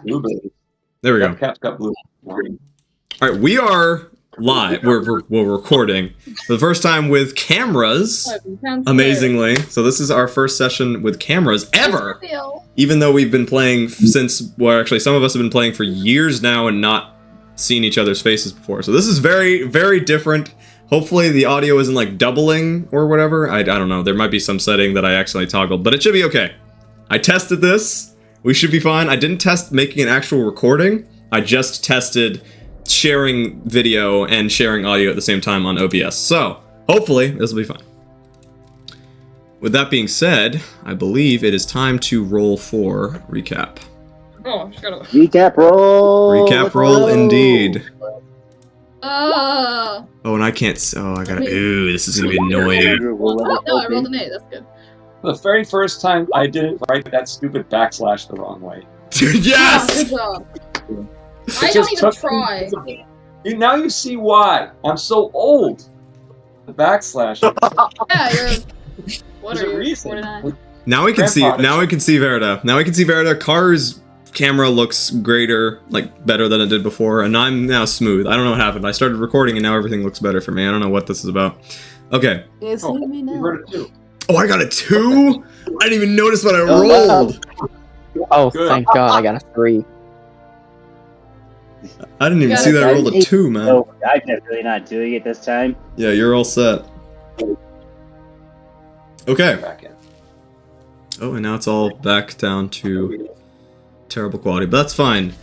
Blueberries. There we go. Cap's got blueberries. All right, we are live. We're recording for the first time with cameras. Amazingly, so this is our first session with cameras ever. Even though we've been playing since, well, actually, some of us have been playing for years now and not seen each other's faces before. So this is very, very different. Hopefully the audio isn't like doubling or whatever. I don't know. There might be some setting that I accidentally toggled, but it should be okay. I tested this. We should be fine. I didn't test making an actual recording. I just tested sharing video and sharing audio at the same time on OBS. So hopefully this will be fine. With that being said, I believe it is time to roll for recap. Oh, I just gotta... Recap roll! Recap roll indeed. Oh, and I can't. Oh, I gotta. Ooh, this is gonna be annoying. no, I rolled an 8. That's good. For the very first time, I didn't write that stupid backslash the wrong way. Yes! Good job. I don't even try. Now you see why. I'm so old. The backslash. Yeah, you're... What There's are a you, reason. 49? Now we can see. Now we can see Verta. Now we can see Verta. Car's camera looks greater, like better than it did before, and I'm now smooth. I don't know what happened. I started recording, and now everything looks better for me. I don't know what this is about. Okay. It's me now. You heard it too. Oh, I got a 2. I didn't even notice what I rolled. Oh, Good. thank God, I got a 3. I didn't even Got see it. that I rolled a 2, man. Oh, I'm definitely not doing it this time. Yeah, you're all set. Okay. Back in. Oh, and now it's all back down to terrible quality, but that's fine.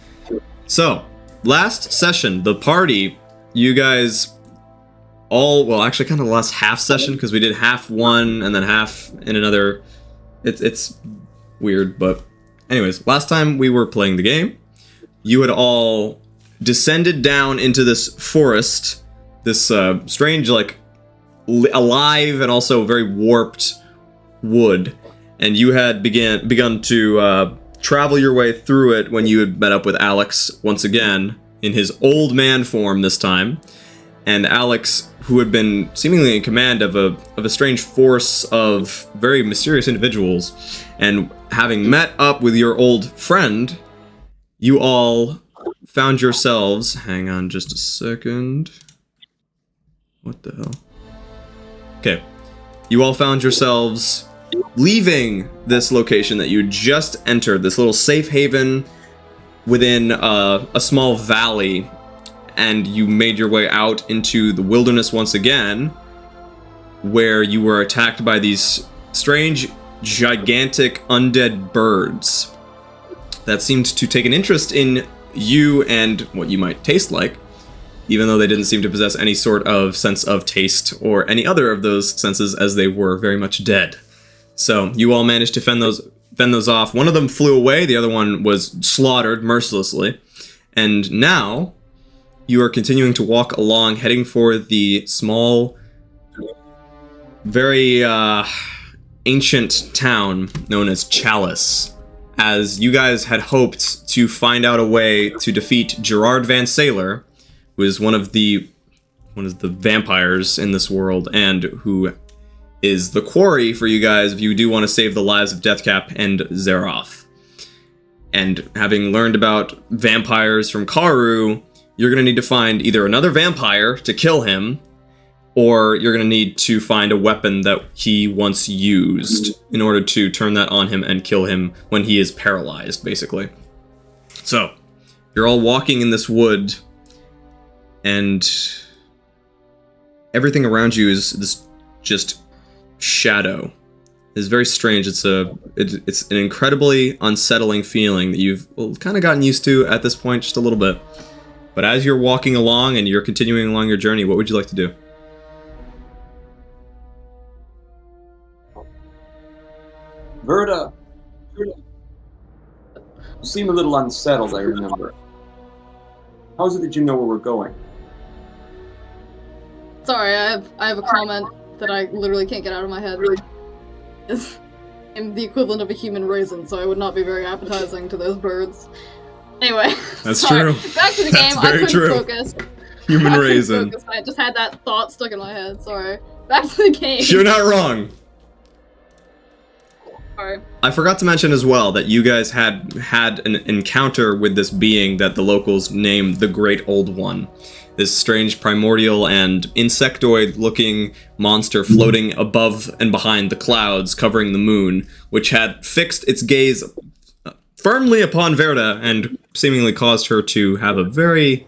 So, last session, the party, you guys all, well, actually kind of the last half session, because we did half one and then half in another. It's weird, but anyways, last time we were playing the game, you had all descended down into this forest, this strange, like, alive and also very warped wood, and you had begun to travel your way through it when you had met up with Alex once again in his old man form this time. And Alex, who had been seemingly in command of a strange force of very mysterious individuals, and having met up with your old friend, you all found yourselves. Hang on just a second. What the hell? Okay. You all found yourselves leaving this location that you just entered, this little safe haven within a small valley, and you made your way out into the wilderness once again, where you were attacked by these strange, gigantic, undead birds that seemed to take an interest in you and what you might taste like, even though they didn't seem to possess any sort of sense of taste or any other of those senses, as they were very much dead. So you all managed to fend those off. One of them flew away, the other one was slaughtered mercilessly. And now you are continuing to walk along, heading for the small, very ancient town known as Chalice, as you guys had hoped to find out a way to defeat Gerard Van Sailor, who is one of the vampires in this world, and who is the quarry for you guys if you do want to save the lives of Deathcap and Zeroth. And having learned about vampires from Karu, you're going to need to find either another vampire to kill him, or you're going to need to find a weapon that he once used in order to turn that on him and kill him when he is paralyzed, basically. So, you're all walking in this wood, and everything around you is this just shadow. It's very strange. It's an incredibly unsettling feeling that you've kind of gotten used to at this point, just a little bit. But as you're walking along and you're continuing along your journey, what would you like to do? Verta. You seem a little unsettled, I remember. How is it that you know where we're going? Sorry, I have a comment that I literally can't get out of my head. I'm the equivalent of a human raisin, so I would not be very appetizing to those birds. Anyway, that's sorry. true. Back to the That's game. very I couldn't true. focus. Human I couldn't raisin. focus. I just had that thought stuck in my head. Sorry. Back to the game. You're not wrong. Sorry. I forgot to mention as well that you guys had an encounter with this being that the locals named the Great Old One. This strange primordial and insectoid-looking monster floating above and behind the clouds covering the moon, which had fixed its gaze firmly upon Verta and seemingly caused her to have a very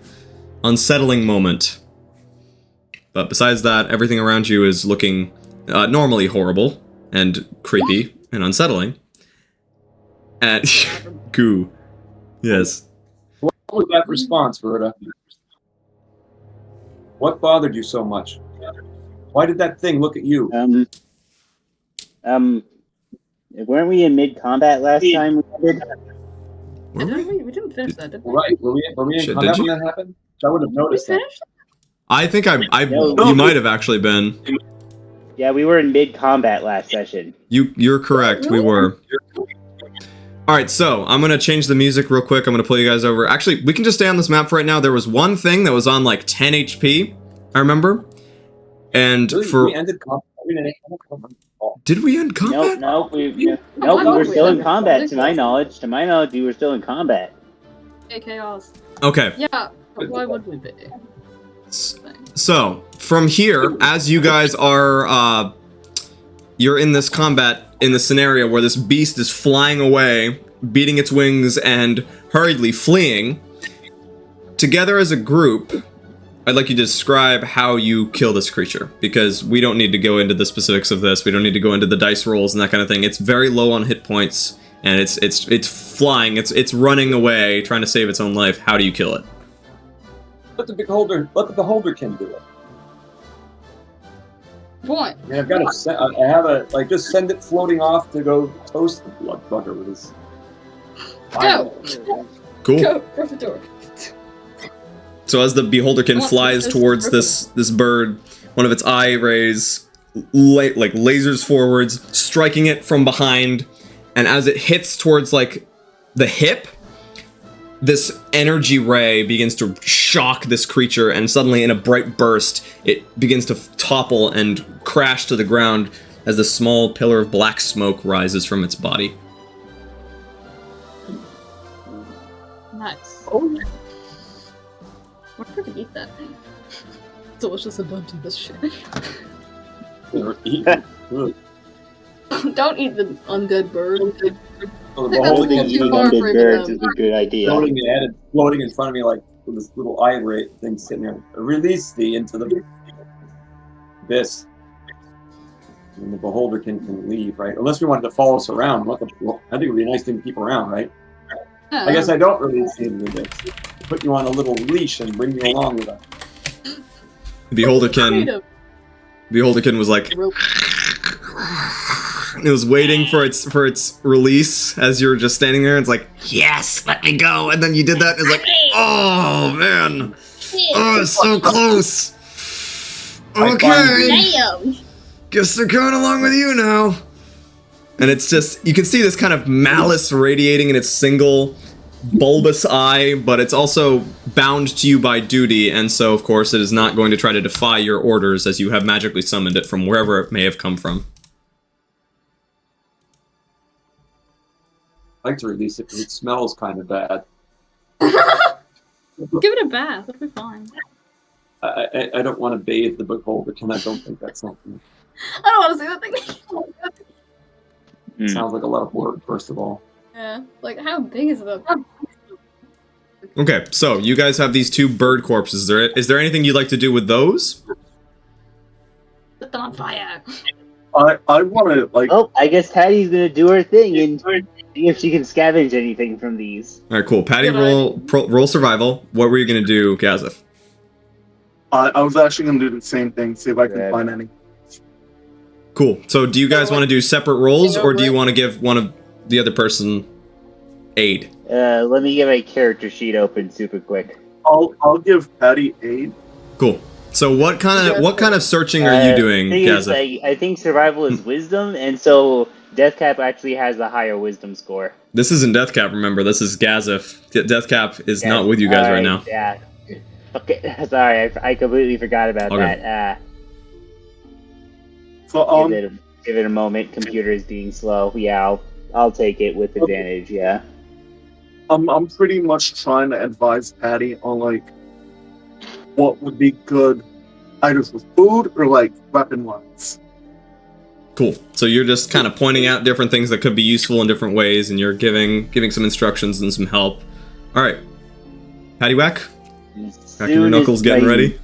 unsettling moment. But besides that, everything around you is looking normally horrible and creepy and unsettling. And goo. Yes. What was that response, Verta? What bothered you so much? Why did that thing look at you? Weren't we in mid-combat last time we did? Were we? We didn't finish that, did we? Right. Were we in Shit, combat did when that happened? I would have noticed We that. finished? I think I No. you might have actually been. Yeah, we were in mid-combat last session. You're correct. We were. All right, so I'm gonna change the music real quick. I'm gonna pull you guys over. Actually, we can just stay on this map for right now. There was one thing that was on like 10 HP. I remember. And Really? for We ended combat. We didn't end combat. did we end combat? Nope, we were still in combat. To my knowledge, we were still in combat. Hey, chaos. Okay. Yeah, but why would we be? So from here, as you guys are, you're in this combat in the scenario where this beast is flying away, beating its wings and hurriedly fleeing. Together as a group, I'd like you to describe how you kill this creature, because we don't need to go into the specifics of this. We don't need to go into the dice rolls and that kind of thing. It's very low on hit points, and it's flying. It's running away, trying to save its own life. How do you kill it? Let the beholderkin do it. Point. I mean, I've got to. I have a just send it floating off to go toast the blood bugger with his. Go! Cool. Go, Gryffindor. So as the beholderkin flies towards this bird, one of its eye rays like lasers forwards, striking it from behind, and as it hits towards like the hip, this energy ray begins to shock this creature, and suddenly in a bright burst, it begins to topple and crash to the ground as the small pillar of black smoke rises from its body. Nice. Oh, What if we could eat that? Delicious and don't do this shit. or eat it. Ugh. Don't eat the undead bird. So the I think that's a little beholderkin too far for birds even is a good idea. floating in front of me like with this little eye ray thing sitting there. Release thee into the abyss. And the beholderkin can leave, right? Unless we wanted to follow us around. I think it would be a nice thing to keep around, right? I guess I don't release you into the abyss. Put you on a little leash and bring you along with us. Beholderkin was like, it was waiting for its release as you were just standing there. It's like, yes, let me go. And then you did that. And it's like, oh man, oh, it's so close. Okay, Damn! guess they're coming along with you now. And it's just, you can see this kind of malice radiating in its single bulbous eye, but it's also bound to you by duty, and so of course it is not going to try to defy your orders as you have magically summoned it from wherever it may have come from. I like to release it because it smells kind of bad. Give it a bath. It'll be fine. I don't want to bathe the beholderkin. I don't think that's something. I don't want to see that thing. It sounds like a lot of work, first of all. Yeah. Like, how big is the... Okay, so you guys have these two bird corpses. Is there anything you'd like to do with those? Put them on fire. I want to like. Oh, I guess Patty's gonna do her thing and see if she can scavenge anything from these. All right, cool. Patty, roll survival. What were you gonna do, Gazif? I was actually going to do the same thing. See if I can find any. Cool. So do you guys want to do separate rolls, or do you want to give one of the other person aid? Let me get my character sheet open super quick. I'll give Patty aid. Cool. So what kind of searching are you doing, Thing is, Gazif? I think survival is wisdom, and so Deathcap actually has the higher wisdom score. This isn't Deathcap, remember. This is Gazif. Deathcap is not with you guys right now. Yeah. Okay, sorry, I completely forgot about Okay. that. So Get rid of give it a moment. Computer is being slow. Yeah, I'll take it with advantage. Yeah. I'm pretty much trying to advise Patty on like what would be good, either for food or like weapon wise. Cool. So you're just kind of pointing out different things that could be useful in different ways, and you're giving some instructions and some help. All right, Paddywhack, cracking your knuckles, getting ready.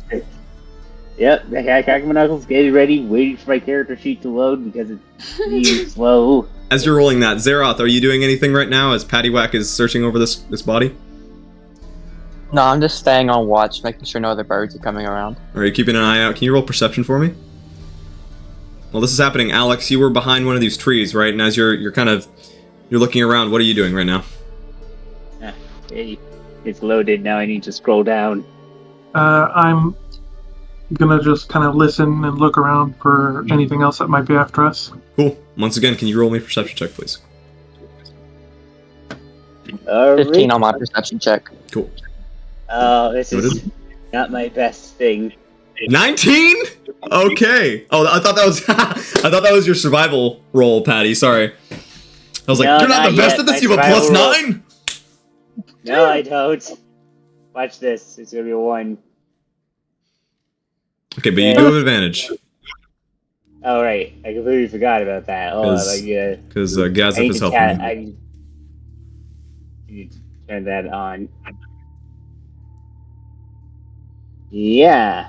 Yep, cracking my knuckles, getting ready, waiting for my character sheet to load because it's being slow. As you're rolling that, Zeroth, are you doing anything right now as Paddywhack is searching over this body? No, I'm just staying on watch, making sure no other birds are coming around. Are you keeping an eye out? Can you roll perception for me? Well, this is happening, Alex. You were behind one of these trees, right? And as you're looking around, what are you doing right now? Hey, it's loaded. Now I need to scroll down. I'm gonna just kind of listen and look around for anything else that might be after us. Cool. Once again, can you roll me a perception check, please? 15 on my perception check. Cool. Oh, this is not my best thing. 19? Okay. Oh, I thought that was I thought that was your survival roll, Patty. Sorry. I was like, No, you're not the best yet. at this. My You have a plus survival roll- 9. No, I don't. Watch this. It's gonna be a 1. Okay, but you do have advantage Oh, right. I completely forgot about that. Oh, yeah. because I Gazif need is to helping you. I need to turn that on. Yeah.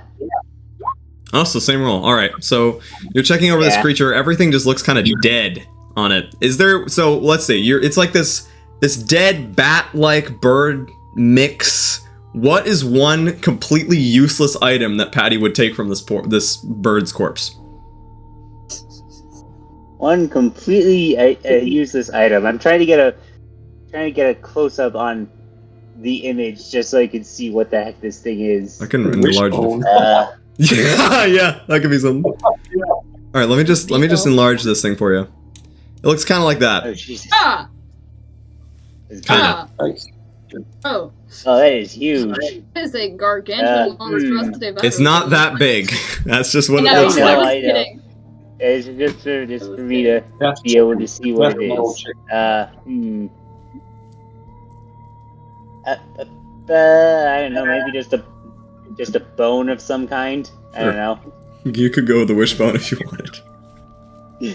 Oh, so same roll. All right. So you're checking over this Yeah. creature. Everything just looks kind of dead on it. Is there? So let's see. It's like this dead bat-like bird mix. What is one completely useless item that Patty would take from this bird's corpse? One completely useless item. I'm trying to get a close up on the image just so I can see what the heck this thing is. I can enlarge it. Yeah, that could be something. All right, let me just enlarge this thing for you. It looks kind of like that. Oh Jesus! Ah! Kinda. Oh, Oh, that is huge. it is a gargantuan monstrosity. It's not that big. That's just what it I looks know, I like. was I know. kidding. It's just for me to be able to see what it is. I don't know. Maybe just a bone of some kind. I don't know. You could go with the wishbone if you wanted.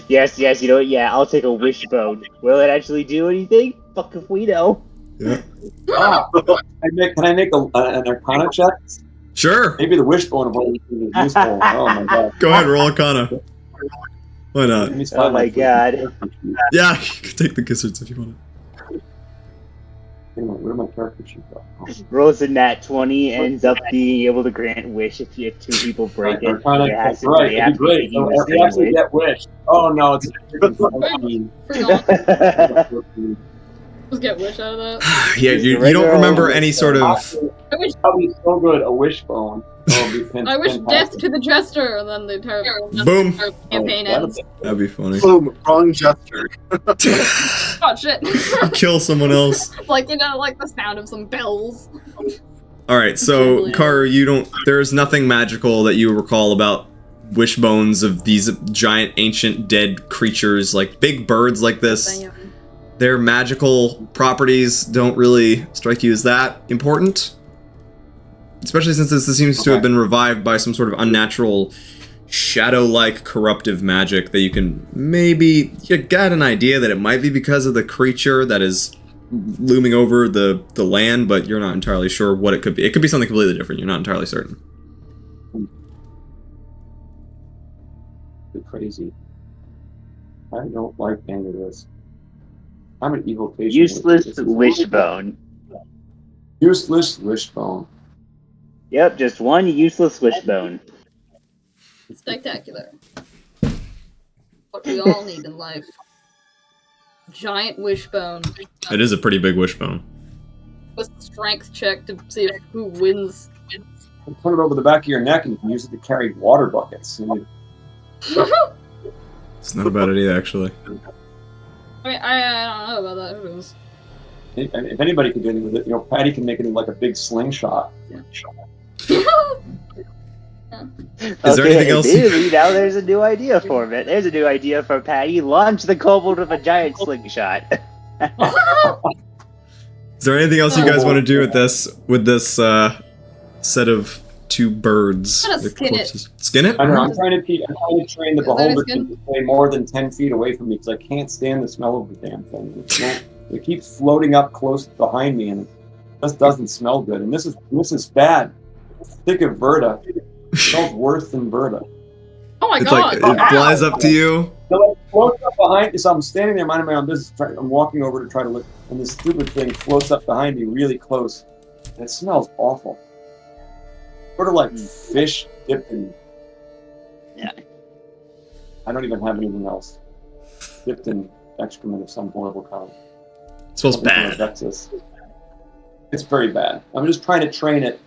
Yes. You know what? Yeah, I'll take a wishbone. Will it actually do anything? Fuck if we know. Yeah. Can I make an Arcana check? Sure. Maybe the wishbone of all these things is useful. Oh my god. Go ahead, roll Arcana. Why not? Let me Oh find my god. Yeah, you can take the gizzards if you want. Hang on, where did my character sheet go? Oh. Rolls a nat 20, ends up being able to grant wish if 2 people break it. Arcana, It has to- right, they it'd have be to be great. So used we actually anyway. get wish. Oh no, it's a freaking 14. Just get wish out of that. Yeah, you don't remember any sort of. I wish, That would be so good, a wishbone. Oh, it'd be I wish fantastic. death to the jester, and then the entire Boom. campaign Oh, ends. That'd be funny. Boom, wrong gesture. Oh shit! Kill someone else. like like the sound of some bells. All right, so Karu, you don't. There's nothing magical that you recall about wishbones of these giant ancient dead creatures, like big birds like this. Their magical properties don't really strike you as that important. Especially since this seems to have been revived by some sort of unnatural, shadow-like corruptive magic that you can maybe... You got an idea that it might be because of the creature that is looming over the land, but you're not entirely sure what it could be. It could be something completely different. You're not entirely certain. Crazy. I don't like any of this. I'm an evil patient. Useless wishbone. Useless wishbone. Yep, just one useless wishbone. Spectacular. What we all need in life. Giant wishbone. It is a pretty big wishbone. A strength check to see who wins. Put it over the back of your neck and you can use it to carry water buckets. It's not a bad idea, actually. I mean, I don't know about that. Who knows? If anybody can do anything with it, Patty can make it in like a big slingshot. Is there anything else you- Admittedly, now there's a new idea for it. There's a new idea for Patty. Launch the kobold with a giant slingshot. Is there anything else you guys want to do with this set of 2 birds? I'm gonna The skin it. corpses? Skin it? I don't know. I'm trying to train the Is that beholder his to stay more than 10 feet away from me because I can't stand the smell of the damn thing. It keeps floating up close behind me, and it just doesn't smell good. And this is bad. Think of Verta. It smells worse than Verta. Oh my It's god! like it flies up to you. So it floats up behind me. So I'm standing there minding my own business. I'm walking over to try to look, and this stupid thing floats up behind me really close. And it smells awful. Sort of like fish dipped in. Yeah. I don't even have anything else. Dipped in excrement of some horrible kind. It smells Something from bad. Texas. It's very bad. I'm just trying to train it,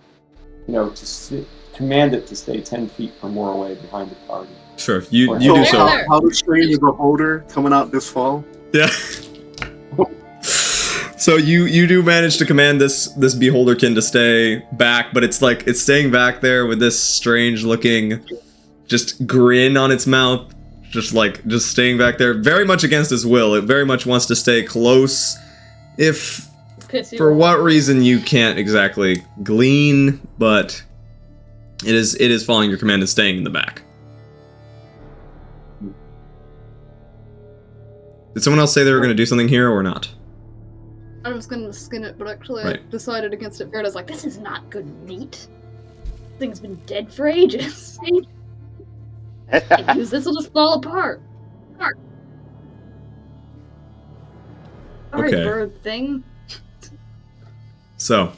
command it to stay 10 feet or more away behind the target. Sure, you So do so. there. How to train the beholder coming out this fall? Yeah. So you do manage to command this beholderkin to stay back, but it's staying back there with this strange looking just grin on its mouth, just staying back there, very much against its will. It very much wants to stay close. If Piss you for off. what reason you can't exactly glean, but it is following your command and staying in the back. Did someone else say they were going to do something here or not? I was gonna skin it, but actually Right. I decided against it. Verta's like, this is not good meat. Thing's been dead for ages. Use this will just fall apart. Sorry, Okay. bird thing. So,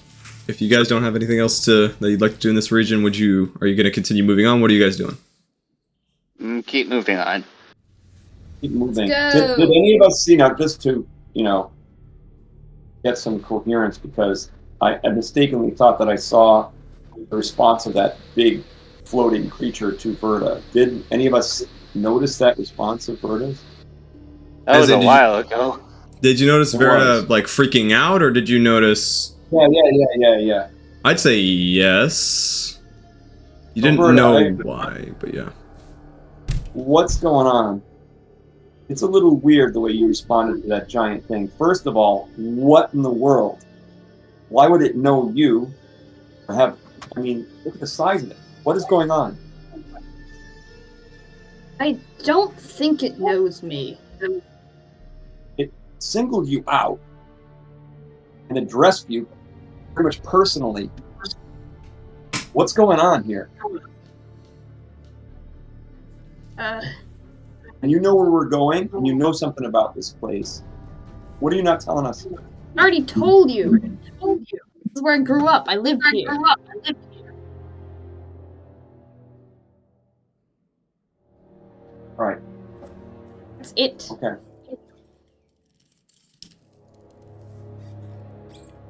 if you guys don't have anything else that you'd like to do in this region, are you going to continue moving on? What are you guys doing? Keep moving on. Keep moving. Let's Did go. any of us, just to, get some coherence, because I mistakenly thought that I saw the response of that big floating creature to Verta. Did any of us notice that response of Verta's? That As was in, a while ago. Did you notice It Verta was. freaking out, or did you notice? Yeah. I'd say yes. You didn't Verta, know why, but yeah. What's going on? It's a little weird the way you responded to that giant thing. First of all, what in the world? Why would it know you? Look at the size of it. What is going on? I don't think it knows me. It singled you out and addressed you pretty much personally. What's going on here? And you know where we're going, and you know something about this place. What are you not telling us? I already told you. This is where I grew up. I lived here. All right. That's it. Okay.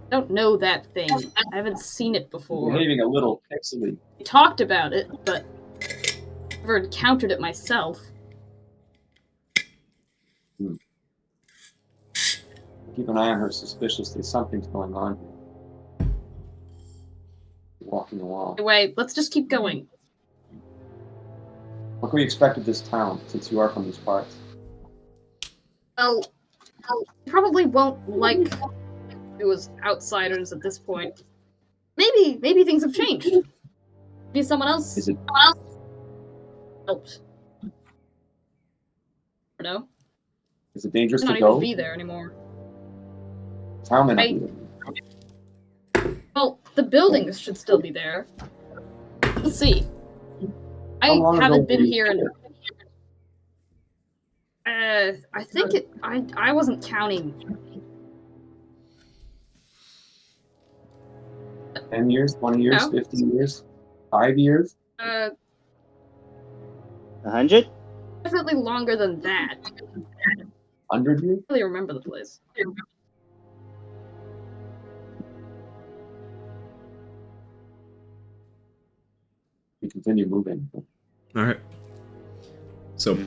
I don't know that thing. I haven't seen it before. Behaving a little pixely. I talked about it, but never encountered it myself. Keep an eye on her suspiciously. Something's going on here. Walking along. Anyway, let's just keep going. What can we expect of this town, since you are from these parts? Well, you probably won't like it was outsiders at this point. Maybe things have changed. Maybe someone else Is it? helped. I don't know. Is it dangerous Might to not even go? be there anymore. Town may not I- be there. Well, the buildings should still be there. Let's see. I How long ago haven't been were you here in. I think it. I wasn't counting. 10 years, 20 years, No. 50 years, 5 years? 100? Definitely longer than that. 100 years? I really remember the place. We continue moving. All right. So,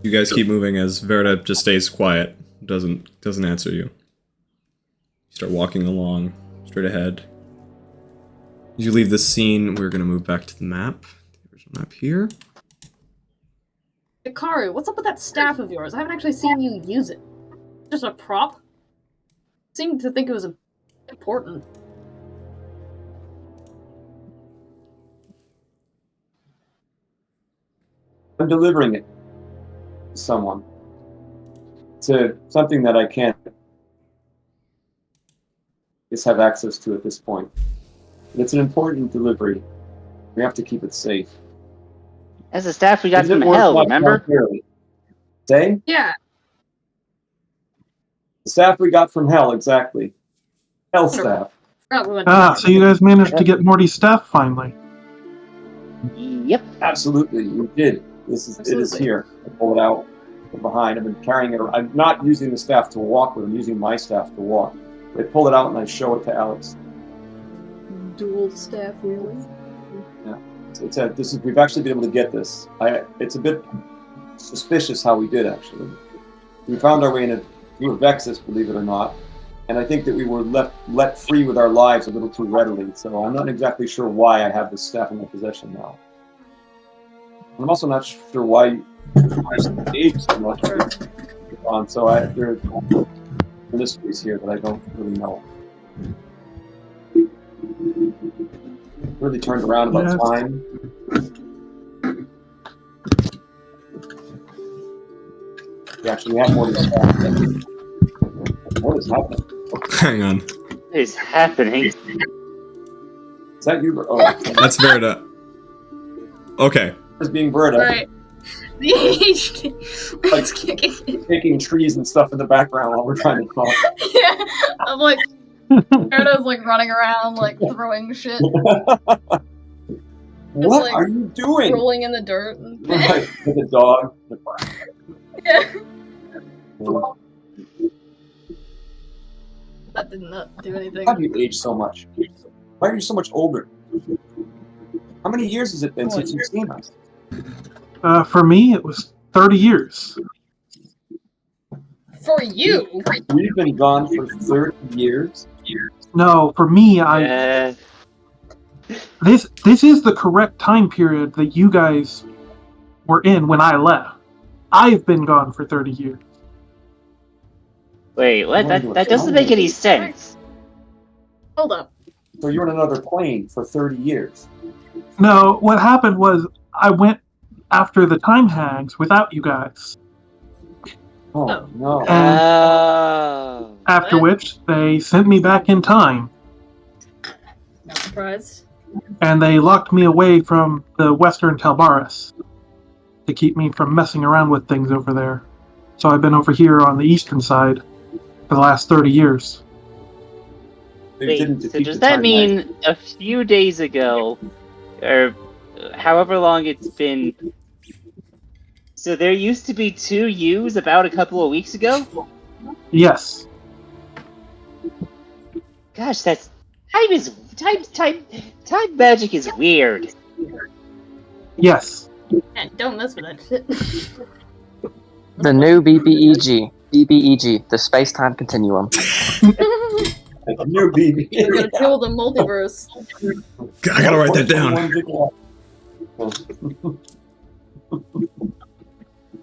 you guys keep moving as Verta just stays quiet, doesn't answer you. You start walking along straight ahead. As you leave this scene, we're gonna move back to the map. Up here. Hikaru, what's up with that staff of yours? I haven't actually seen you use it. Just a prop? Seemed to think it was important. I'm delivering it to someone. To something that I can't just have access to at this point. And it's an important delivery. We have to keep it safe. That's the staff we got Is it from worth hell, not remember? fairly? Say? Yeah. The staff we got from hell, exactly. Hell staff. Forgot we went So you guys managed to get Morty's staff finally. Yep. Absolutely, we did. It is Absolutely. here. I pull it out from behind. I've been carrying it around. I'm not using the staff to walk with. I'm using my staff to walk. I pull it out and I show it to Alex. dual staff wielding. We've actually been able to get this. It's a bit suspicious how we did, actually. We found our way through a Vexus, believe it or not, and I think that we were let free with our lives a little too readily. So I'm not exactly sure why I have this staff in my possession now. I'm also not sure why I aged so much. So there are mysteries here that I don't really know. Really turned around about time. We actually have more than that. What is happening? Hang on. What is happening? Is that you? Oh, That's Verta. Okay. it's being Verta. Alright. The aged it's kicking. Taking trees and stuff in the background while we're trying to talk. Yeah. I'm like Erdo's like running around like throwing shit. What like, are you doing? Rolling in the dirt and Right, with a dog. yeah. That did not do anything. How have you aged so much? Why are you so much older? How many years has it been since you've seen us? For me, it was 30 years. For you? We've been gone for 30 years. No, for me, this is the correct time period that you guys were in when I left. I've been gone for 30 years. Wait, what? That doesn't make any sense. Hold up. So you were in another plane for 30 years. No, what happened was I went after the time hags without you guys. Oh, no. And Oh. after which, they sent me back in time. Not surprised. And they locked me away from the Western Talbaris to keep me from messing around with things over there. So I've been over here on the eastern side for the last 30 years. They Wait, didn't so defeat does the that time mean Knight. a few days ago, or however long it's been? So there used to be 2 U's about a couple of weeks ago? Yes. Gosh, that's time magic is weird. Yes. Man, don't mess with that shit. The new BBEG. BBEG, the space-time continuum. New BB. We're gonna kill the multiverse. I gotta write that down.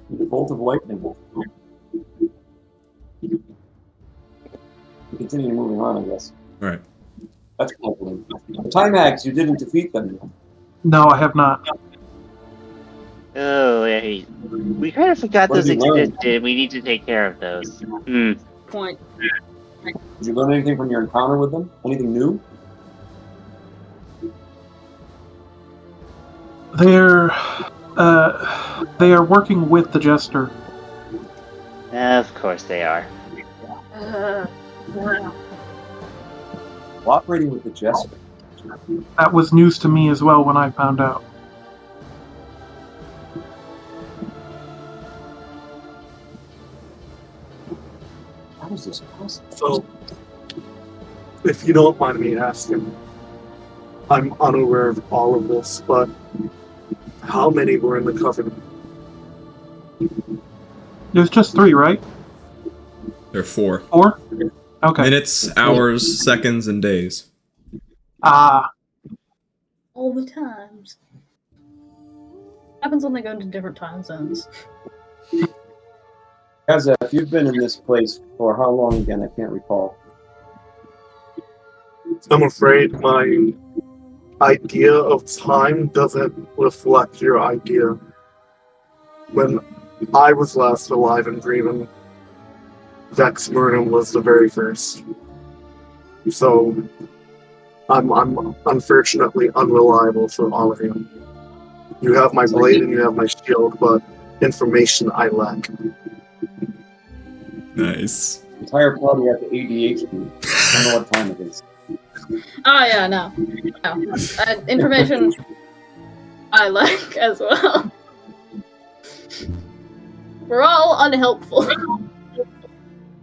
The bolt of lightning. We continue moving on, I guess. Alright. That's cool. Time hags, you didn't defeat them. No, I have not. Oh, yeah, we kind of forgot What those have you learned? existed. We need to take care of those. Point. Did you learn anything from your encounter with them? Anything new? They are working with the Jester. Of course they are. Cooperating with the Jester. That was news to me as well when I found out. How is this possible? So, if you don't mind me asking, I'm unaware of all of this, but how many were in the Covenant? There's just 3, right? There are 4. 4? Okay. Minutes, hours, seconds, and days. Ah, All the times. happens when they go into different time zones. If you've been in this place for how long again? I can't recall. I'm afraid my idea of time doesn't reflect your idea. When I was last alive and breathing, Vex Murnum was the very first. So I'm unfortunately unreliable for all of you. You have my blade and you have my shield, but information I lack. Nice. The entire party at the ADHD. I don't know what time it is. Oh yeah, no. Information I like as well. We're all unhelpful.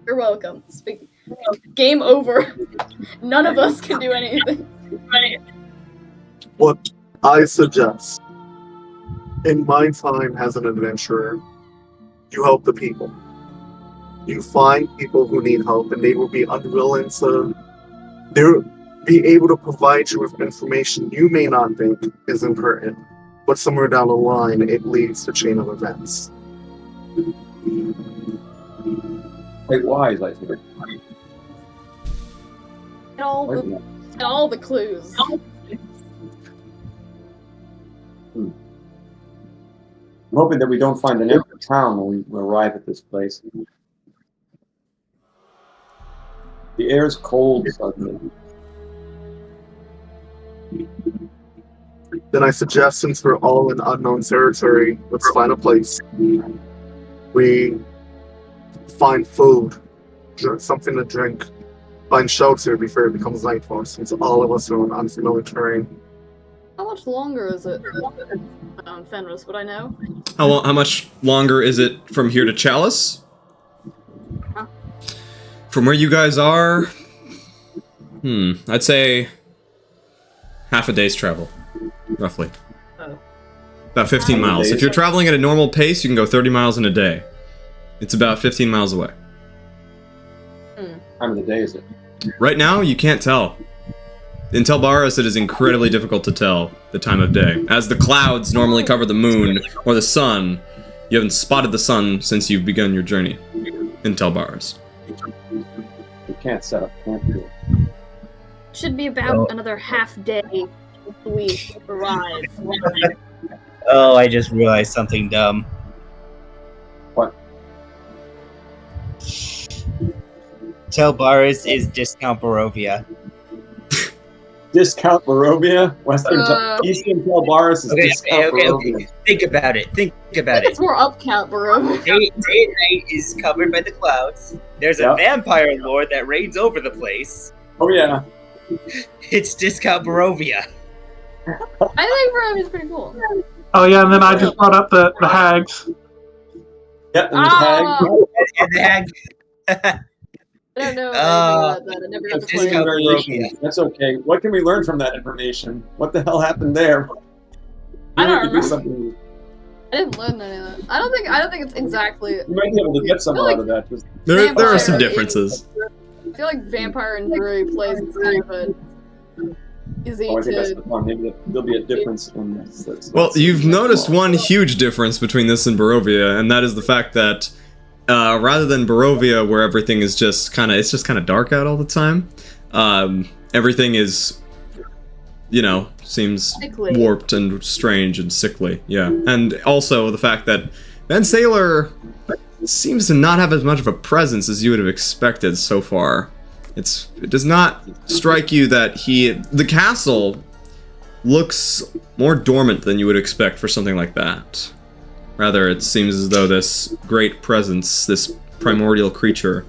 You're welcome. Game over. None of us can do anything. What I suggest, in my time as an adventurer, you help the people. You find people who need help, and they will be unwilling to. They'll be able to provide you with information you may not think is important, but somewhere down the line, it leads to a chain of events. Quite wise, I think. Get all the clues. I'm hoping that we don't find an empty town when we arrive at this place. The air's cold suddenly. Then I suggest, since we're all in unknown territory, let's find a place. We find food, something to drink, find shelter before it becomes nightfall, since all of us are on unfamiliar terrain. How much longer is it on Fenris? Would I know? How much longer is it from here to Chalice? Huh? From where you guys are, I'd say half a day's travel, roughly. Oh. About 15 miles. If you're traveling at a normal pace, you can go 30 miles in a day. It's about 15 miles away. Time of the day is it? Right now, you can't tell. In Telbaris, it is incredibly difficult to tell the time of day. As the clouds normally cover the moon or the sun, you haven't spotted the sun since you've begun your journey in Telbaris. We can't set up camp here. Should be about another half day till we arrive. Oh, I just realized something dumb. What? Telbaris is discount Barovia. Discount Barovia? Eastern Telbaris is discount Barovia. Okay. Think about it. It's more upcount, bro. Day and night is covered by the clouds. There's a vampire lord that reigns over the place. Oh yeah. It's discount Barovia. I think Barovia's pretty cool. Oh yeah, and then I just brought up the hags. Yep, and the tag. And the hag. I don't know. I never got to play. Variations. That's okay. What can we learn from that information? What the hell happened there? I don't remember. Something. I didn't learn any of that. I don't think it's exactly. You might be able to get something out of that. Just... There are some differences. I feel like Vampire and Druid plays kind of a easy I think that's to. the fun. Maybe there'll be a difference in this. Well, you've noticed one huge difference between this and Barovia, and that is the fact that rather than Barovia, where everything is just kind of dark out all the time, everything is, seems sickly. Warped and strange and sickly. Yeah, and also the fact that Ben Sailor seems to not have as much of a presence as you would have expected so far. It does not strike you that the castle looks more dormant than you would expect for something like that. Rather, it seems as though this great presence, this primordial creature,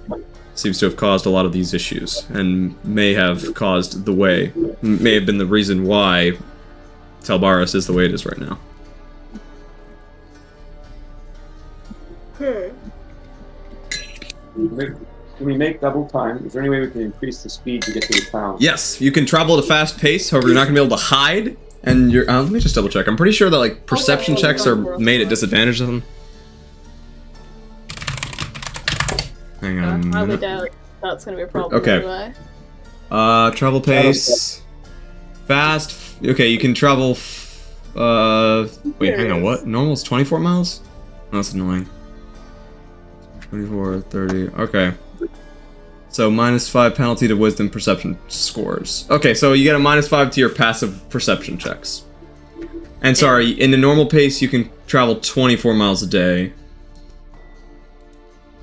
seems to have caused a lot of these issues, and may have been the reason why Telbaris is the way it is right now. Can we make double time? Is there any way we can increase the speed to get to the town? Yes, you can travel at a fast pace, however you're not going to be able to hide, and you're... let me just double check. I'm pretty sure that, perception checks are made at disadvantage of them. Hang on. I highly doubt that's going to be a problem anyway. Travel pace... Fast... Okay, you can travel Wait, hang on, what? Normal's 24 miles? Oh, that's annoying. 24, 30, okay. So -5 penalty to wisdom perception scores. Okay, so you get a -5 to your passive perception checks. And sorry, in the normal pace you can travel 24 miles a day.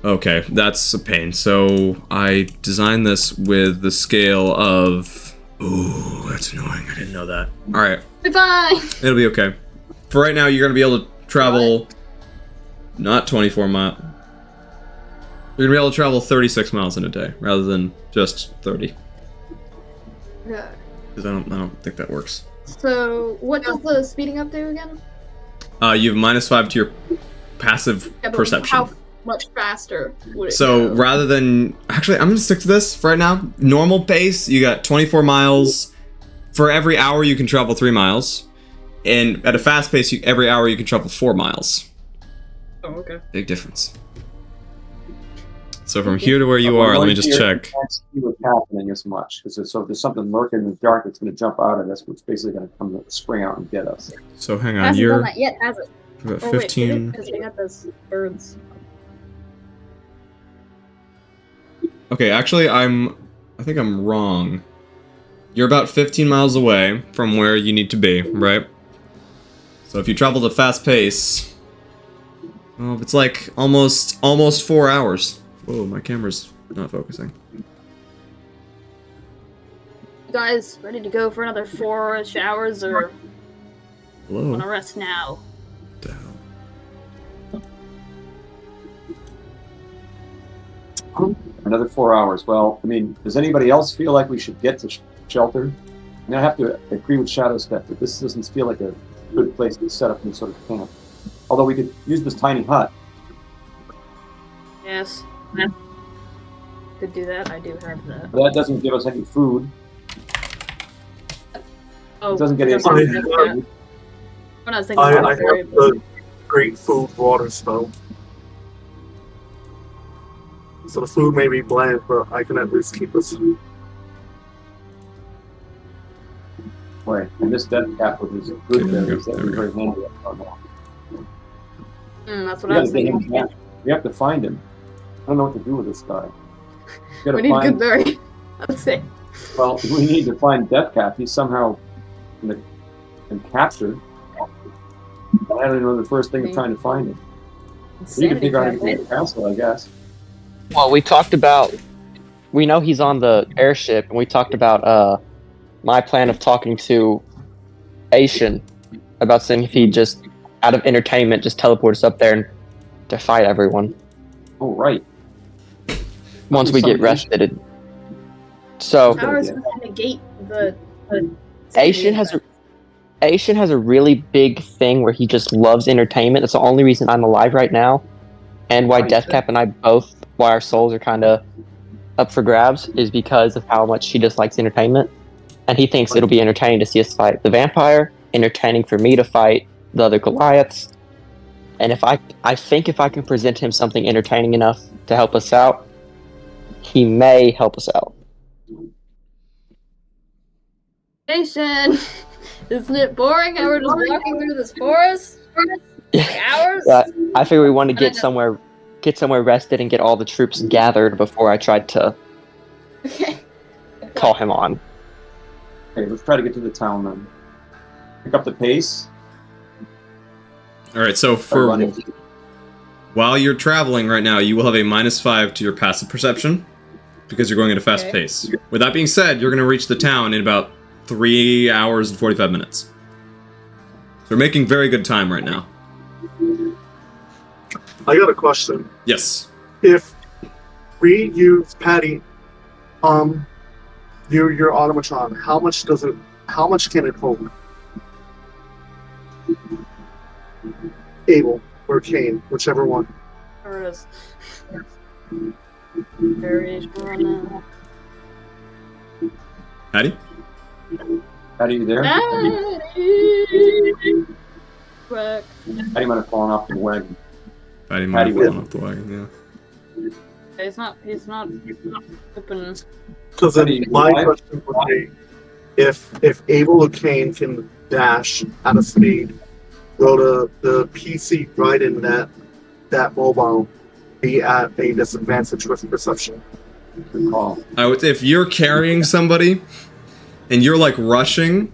Okay, that's a pain. So I designed this with the scale of... Ooh, that's annoying. I didn't know that. Alright. Goodbye! It'll be okay. For right now, you're going to be able to travel... Not 24 miles. You're going to be able to travel 36 miles in a day, rather than just 30. Yeah. Because I don't think that works. So, what does the speeding up do again? You have -5 to your passive perception. How much faster would it So go? rather than... Actually, I'm going to stick to this for right now. Normal pace, you got 24 miles. For every hour, you can travel 3 miles. And at a fast pace, every hour, you can travel 4 miles. Oh, okay. Big difference. So from here to where you are, let me just check. You can't see what's happening as much. Because so if there's something lurking in the dark that's going to jump out at us, it's basically going to come to spring out and get us. So hang on, Hasn't done you're that yet, has it? about Oh, wait, 15... because we got those birds. Okay, actually, I think I'm wrong. You're about 15 miles away from where you need to be, right? So if you travel at a fast pace, well, it's like almost 4 hours. Whoa, my camera's not focusing. You guys ready to go for another 4-ish hours, or Hello? wanna rest now? What the hell? Another 4 hours. Well, I mean, does anybody else feel like we should get to shelter? I mean, I have to agree with Shadow Step that this doesn't feel like a good place to set up any sort of camp. Although we could use this tiny hut. Yes. Could do that. I do have that. But that doesn't give us any food. Oh, It doesn't get any never mind. food. When I was thinking I about have it, the great food water spell. So the food may be bland, but I can at least keep us. Right. And this death cap, which is good Okay, there we berries, go, that there would we be very handy. that's We what I was gotta get him thinking. back. We have to find him. I don't know what to do with this guy. We gotta We need a find, good berry. I would say. well, we need to find Deathcap. He's somehow been captured. I don't know the first thing of trying to find him. We can figure out how to get to the castle, I guess. Well, we talked about. We know he's on the airship, and we talked about my plan of talking to Asian about seeing if he just, out of entertainment, just teleports up there and to fight everyone. Oh, right. Once we get rested. So Powers would negate the Asian has a really big thing where he just loves entertainment. That's the only reason I'm alive right now, and why Deathcap and I both, why our souls are kind of up for grabs, is because of how much he just likes entertainment, and he thinks it'll be entertaining to see us fight the vampire, entertaining for me to fight the other Goliaths, and I think if I can present him something entertaining enough to help us out, he may help us out. Asian. Isn't it boring how we're just walking through this forest for like hours? I figure we want to get somewhere rested and get all the troops gathered before I tried to Okay. call him on. Okay, let's try to get to the town then. Pick up the pace. All right, so for while you're traveling right now, you will have a -5 to your passive perception because you're going at a fast pace. With that being said, you're going to reach the town in about 3 hours and 45 minutes. So we're making very good time right now. I got a question. Yes. If we use Patty, your automaton, how much can it hold? Abel or Kane, whichever one. There it is. Variation on that. Patty? Patty, you there? Quick. Patty might have fallen off the wagon. Patty might have fallen off the wagon, yeah. He's not open. Because then my question would be, if Abel or Kane can dash at a speed, will the PC right in that mobile be at a disadvantage with perception? Good call. If you're carrying somebody and you're like rushing,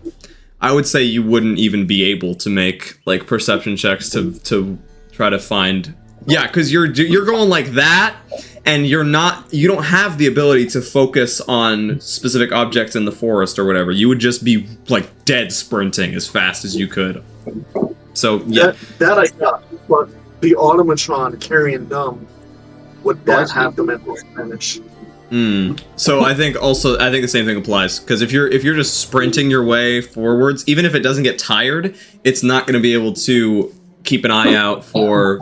I would say you wouldn't even be able to make like perception checks to try to find. Yeah, because you're going like that, and you don't have the ability to focus on specific objects in the forest or whatever. You would just be like dead sprinting as fast as you could. So yeah, that I got. But the automatron carrying dumb, would that have the mental advantage? So I think the same thing applies, because if you're just sprinting your way forwards, even if it doesn't get tired, it's not going to be able to keep an eye out for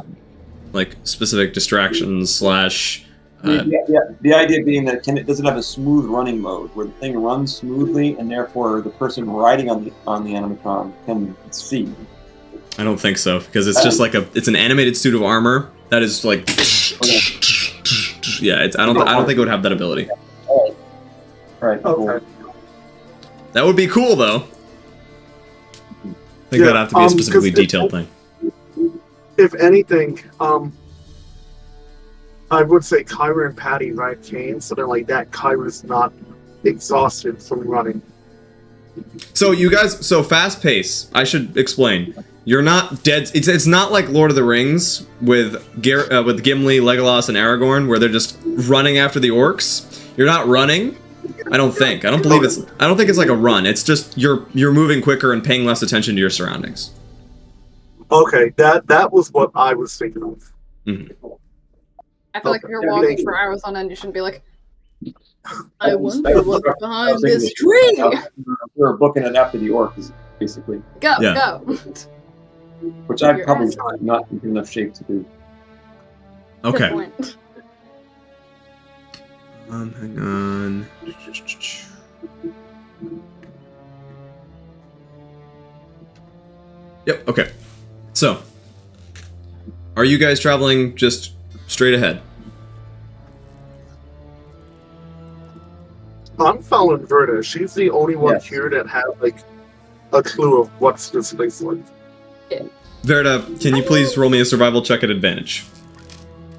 like specific distractions / The idea being that does it have a smooth running mode where the thing runs smoothly and therefore the person riding on the animatron can see? I don't think so, because it's just like it's an animated suit of armor that is like yeah. I don't think it would have that ability. Right. Okay. That would be cool though. I think that'd have to be a specifically detailed thing. If anything, I would say Kyra and Patty ride Kane, so then like that Kyra's not exhausted from running. So you guys, fast pace. I should explain. You're not dead. It's not like Lord of the Rings with Gimli, Legolas, and Aragorn, where they're just running after the orcs. You're not running. I don't think. I don't think it's like a run. It's just you're moving quicker and paying less attention to your surroundings. Okay, that was what I was thinking of. Mm-hmm. I feel like if you're walking for hours on end, you shouldn't be like, I wonder what's behind this tree. We're booking it after the orcs, basically. Go. Which I'm probably not in enough shape to do. Okay. Good point. Hang on. Yep, okay. So, are you guys traveling just straight ahead? I'm following Verta. She's the only one here that has like a clue of what's this place like. Yeah. Verta, can you please roll me a survival check at advantage?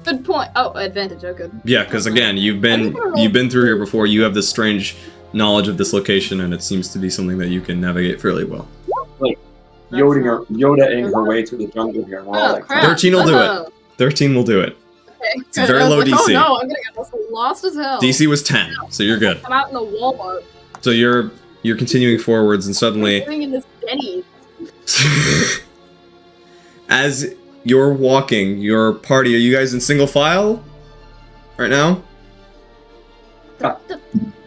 Good point. Oh, advantage. Oh, good. Yeah, because again, you've been through here before. You have this strange knowledge of this location, and it seems to be something that you can navigate fairly well. Like Yoda-ing her way through the jungle here. Crap. 13 will do it. 13 will do it. Okay. It's a very low DC. Oh no, I'm gonna get lost as hell. DC was 10, so you're good. I'm out in the Walmart. So you're continuing forwards, and suddenly, I'm in this Denny's. as you're walking, your party, are you guys in single file right now?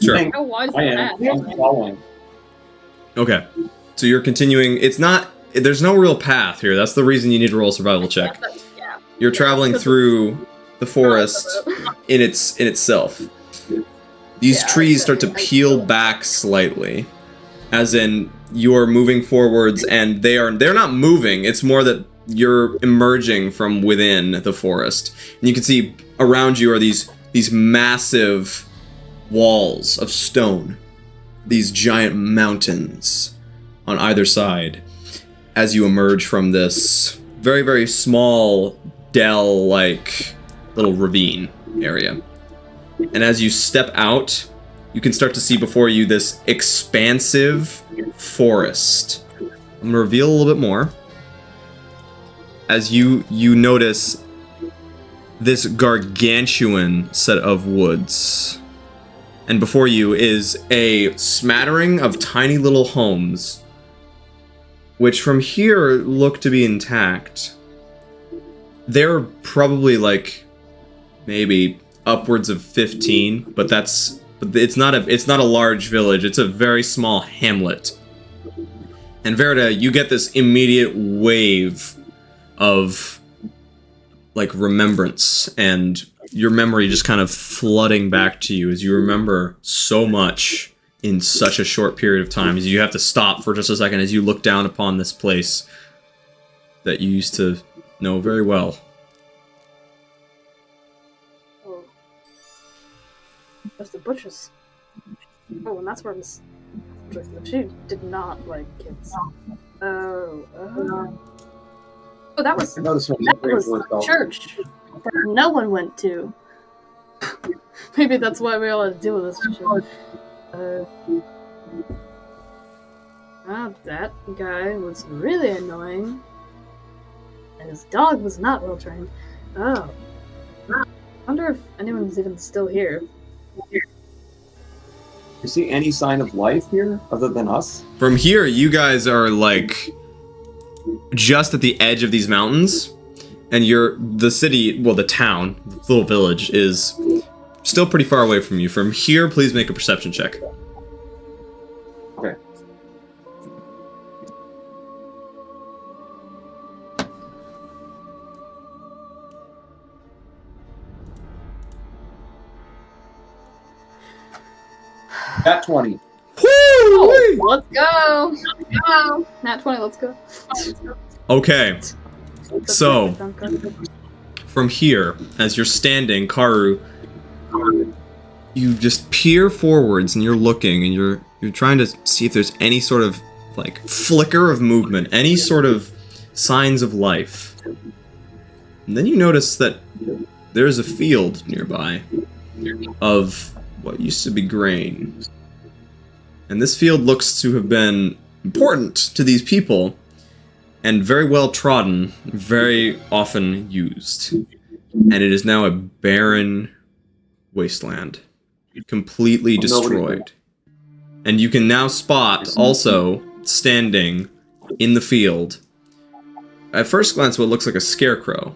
Sure. How wide is I that? am. I'm following. Okay. So you're continuing. There's no real path here. That's the reason you need to roll a survival check. Yeah. You're traveling through the forest in itself. These trees start to peel back slightly, as in you're moving forwards, and they're not moving. It's more that you're emerging from within the forest, and you can see around you are these massive walls of stone, these giant mountains on either side, as you emerge from this very, very small dell-like little ravine area. And as you step out, you can start to see before you this expansive forest. I'm going to reveal a little bit more. As you notice this gargantuan set of woods. And before you is a smattering of tiny little homes, which from here look to be intact. They're probably like maybe upwards of 15, but it's not a large village. It's a very small hamlet. And Verta, you get this immediate wave of like remembrance, and your memory just kind of flooding back to you as you remember so much in such a short period of time, as you have to stop for just a second as you look down upon this place that you used to know very well. Oh. There's the bushes. Oh, and that's where She did not like kids. Oh, that was I noticed when that was the church that no one went to. Maybe that's why we all had to deal with this shit. That guy was really annoying. And his dog was not well trained. Oh. I wonder if anyone's even still here. You see any sign of life here other than us? From here, you guys are like just at the edge of these mountains, and the city, well, the town, the little village, is still pretty far away from you. From here, please make a perception check. Okay. At 20. Woo! Oh, let's go! Let's go! Nat 20, let's go. Okay. So, from here, as you're standing, Karu, you just peer forwards and you're looking and you're trying to see if there's any sort of like flicker of movement, any sort of signs of life. And then you notice that there's a field nearby of what used to be grain. And this field looks to have been important to these people and very well trodden, very often used. And it is now a barren wasteland, completely destroyed. And you can now spot, also, standing in the field, at first glance, what looks like a scarecrow.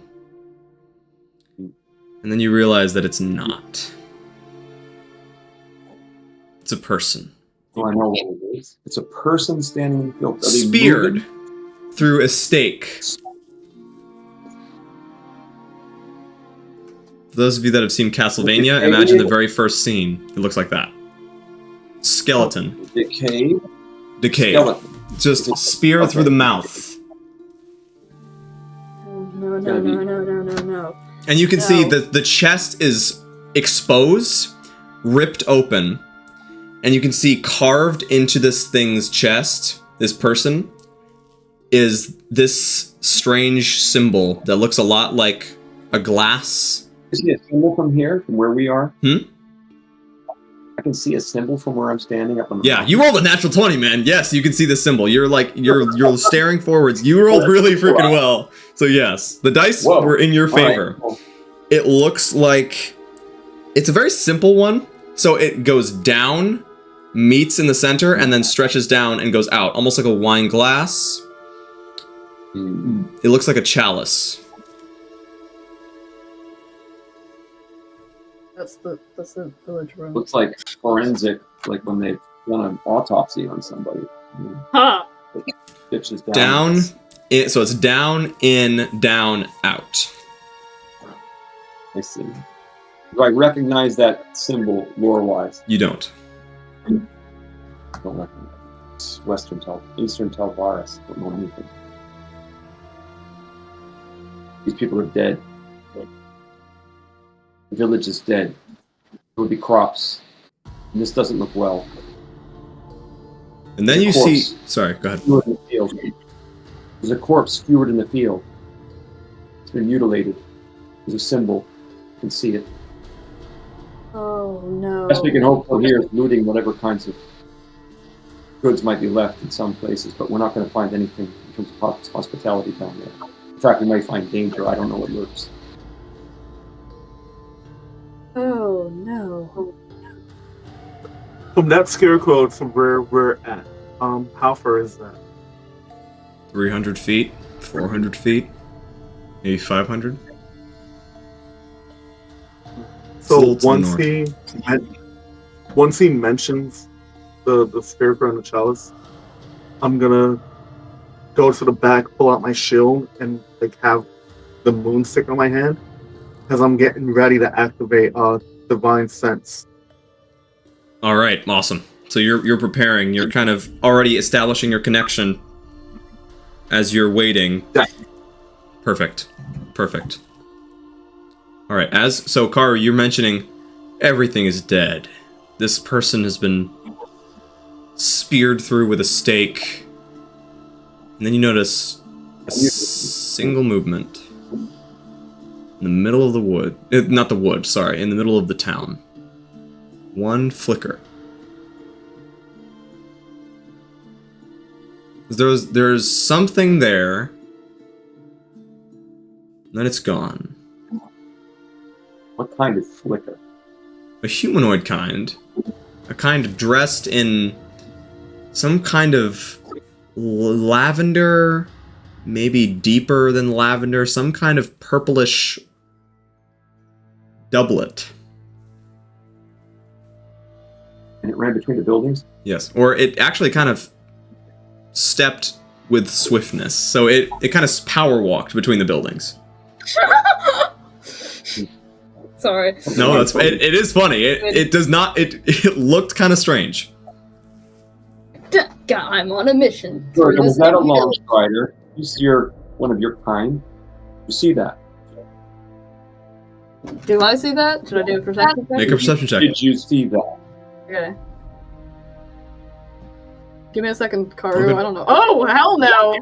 And then you realize that it's not. It's a person. Do I know what it is? It's a person standing in the field. Are they Speared moving? through a stake. For those of you that have seen Castlevania, imagine the very first scene. It looks like that. Skeleton. Decayed. Skeleton. Just spear through the mouth. No. And you can see that the chest is exposed, ripped open, and you can see carved into this thing's chest, this person, is this strange symbol that looks a lot like a glass. You see a symbol from here, from where we are? Hmm? I can see a symbol from where I'm standing up on the Yeah, you rolled a natural 20, man. Yes, you can see the symbol. You're staring forwards. You rolled really freaking well. So yes, the dice were in your favor. All right. It looks like it's a very simple one. So it goes down, meets in the center, and then stretches down and goes out, almost like a wine glass. It looks like a chalice. That's the village room. Looks like forensic, like when they've done an autopsy on somebody. Ha! Stitches Down, so it's down, in, down, out. I see. Do I recognize that symbol lore-wise? You don't. I don't recognize it. It's Eastern Telvaris. Don't know anything. These people are dead. The village is dead. There would be crops. And this doesn't look well. And then you see... Sorry, go ahead. In the field. There's a corpse skewered in the field. It's been mutilated. There's a symbol. You can see it. Oh no. Best we can hope for here is looting whatever kinds of goods might be left in some places, but we're not going to find anything in terms of hospitality down there. In fact, we might find danger. I don't know what lurks. Oh no. From that scarecrow to where we're at, how far is that? 300 feet, 400 feet, maybe 500. So once he mentions the scarecrow and the chalice, I'm gonna go to the back, pull out my shield, and like have the moon stick on my hand, because I'm getting ready to activate divine sense. All right, awesome. So you're preparing. You're kind of already establishing your connection as you're waiting. Yeah. Perfect. All right. So Karu, you're mentioning everything is dead. This person has been speared through with a stake. And then you notice a single movement in the middle of the wood. Not the wood, sorry, in the middle of the town. One flicker. There's something there, and then it's gone. What kind of flicker? A humanoid kind. A kind dressed in some kind of lavender, maybe deeper than lavender, some kind of purplish doublet. And it ran between the buildings? Yes, or it actually kind of stepped with swiftness, so it kind of power walked between the buildings. Sorry. No, it is funny. It does not. It looked kind of strange. I'm on a mission. Sure, was that a long strider? You see one of your kind? You see that? Do I see that? Should I do a perception check? Make a perception check. Did you see that? Okay. Give me a second, Karu. Okay. I don't know. Oh, hell no!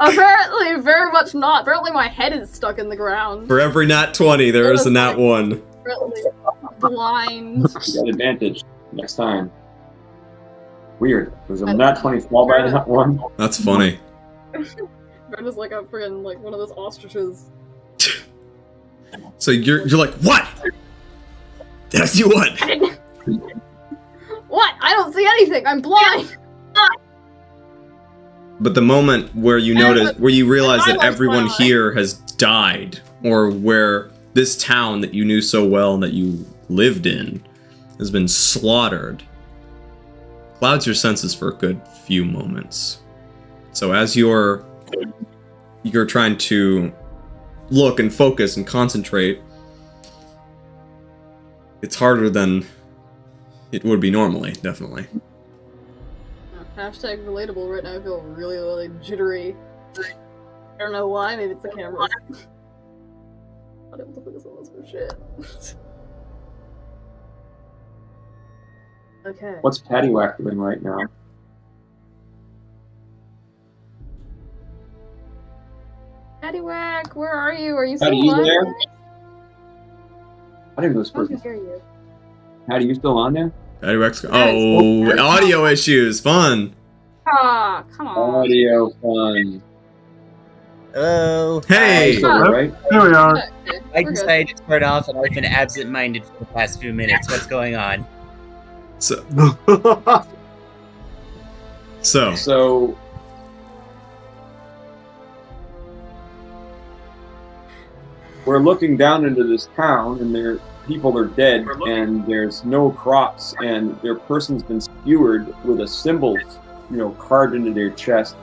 Apparently, very much not. Apparently, my head is stuck in the ground. For every nat 20, there is a nat 1. Apparently, blind. You got advantage next time. Weird. Was a nat 20 fall by nat 1? That's funny. Verta's like a friggin' like one of those ostriches. So you're like, what? That's you what? What? I don't see anything. I'm blind. But the moment where you realize that everyone here has died, or where this town that you knew so well and that you lived in has been slaughtered, clouds your senses for a good few moments. So as you're trying to look and focus and concentrate, it's harder than it would be normally, definitely. Hashtag relatable right now. I feel really, really jittery. I don't know why. Maybe it's the camera. Not able to focus on this for shit. Okay. What's Paddywhack doing right now? Paddywhack, where are you? Are you still Patty, you alive? there? I didn't know this I can person. hear you. Patty, you still on there? Paddywhack's audio issues, fun. Ah, come on. Audio fun. Hello. Hey. Right? There we are. Okay, I we're decided to turn off and I've been absent-minded for the past few minutes. What's going on? So we're looking down into this town, and people are dead, and there's no crops, and their person's been skewered with a symbol, carved into their chest.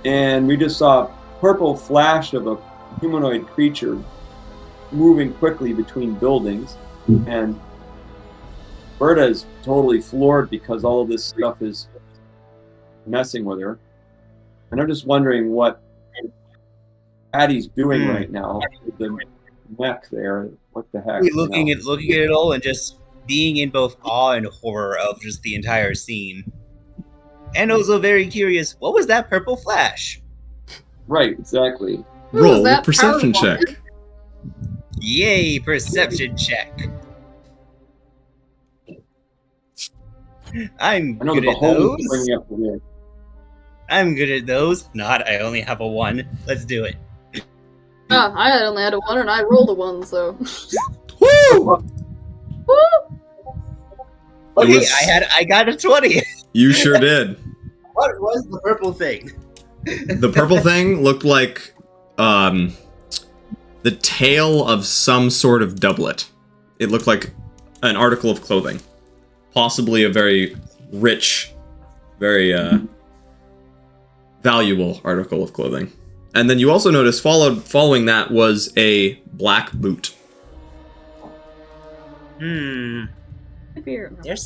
And we just saw a purple flash of a humanoid creature moving quickly between buildings, and Verta is totally floored because all of this stuff is messing with her. And I'm just wondering what Patty's doing right now with the neck there. What the heck? Looking at it all and just being in both awe and horror of just the entire scene. And also very curious, what was that purple flash? Right, exactly. roll a perception check. Yay, perception check. I'm good at those. I'm good at those. Not, I only have a 1. Let's do it. I only had a 1 and I rolled a 1, so. Woo! Woo! Okay, I got a 20. You sure did. What was the purple thing? The purple thing looked like the tail of some sort of doublet. It looked like an article of clothing. Possibly a very rich, very valuable article of clothing. And then you also notice following that was a black boot. There's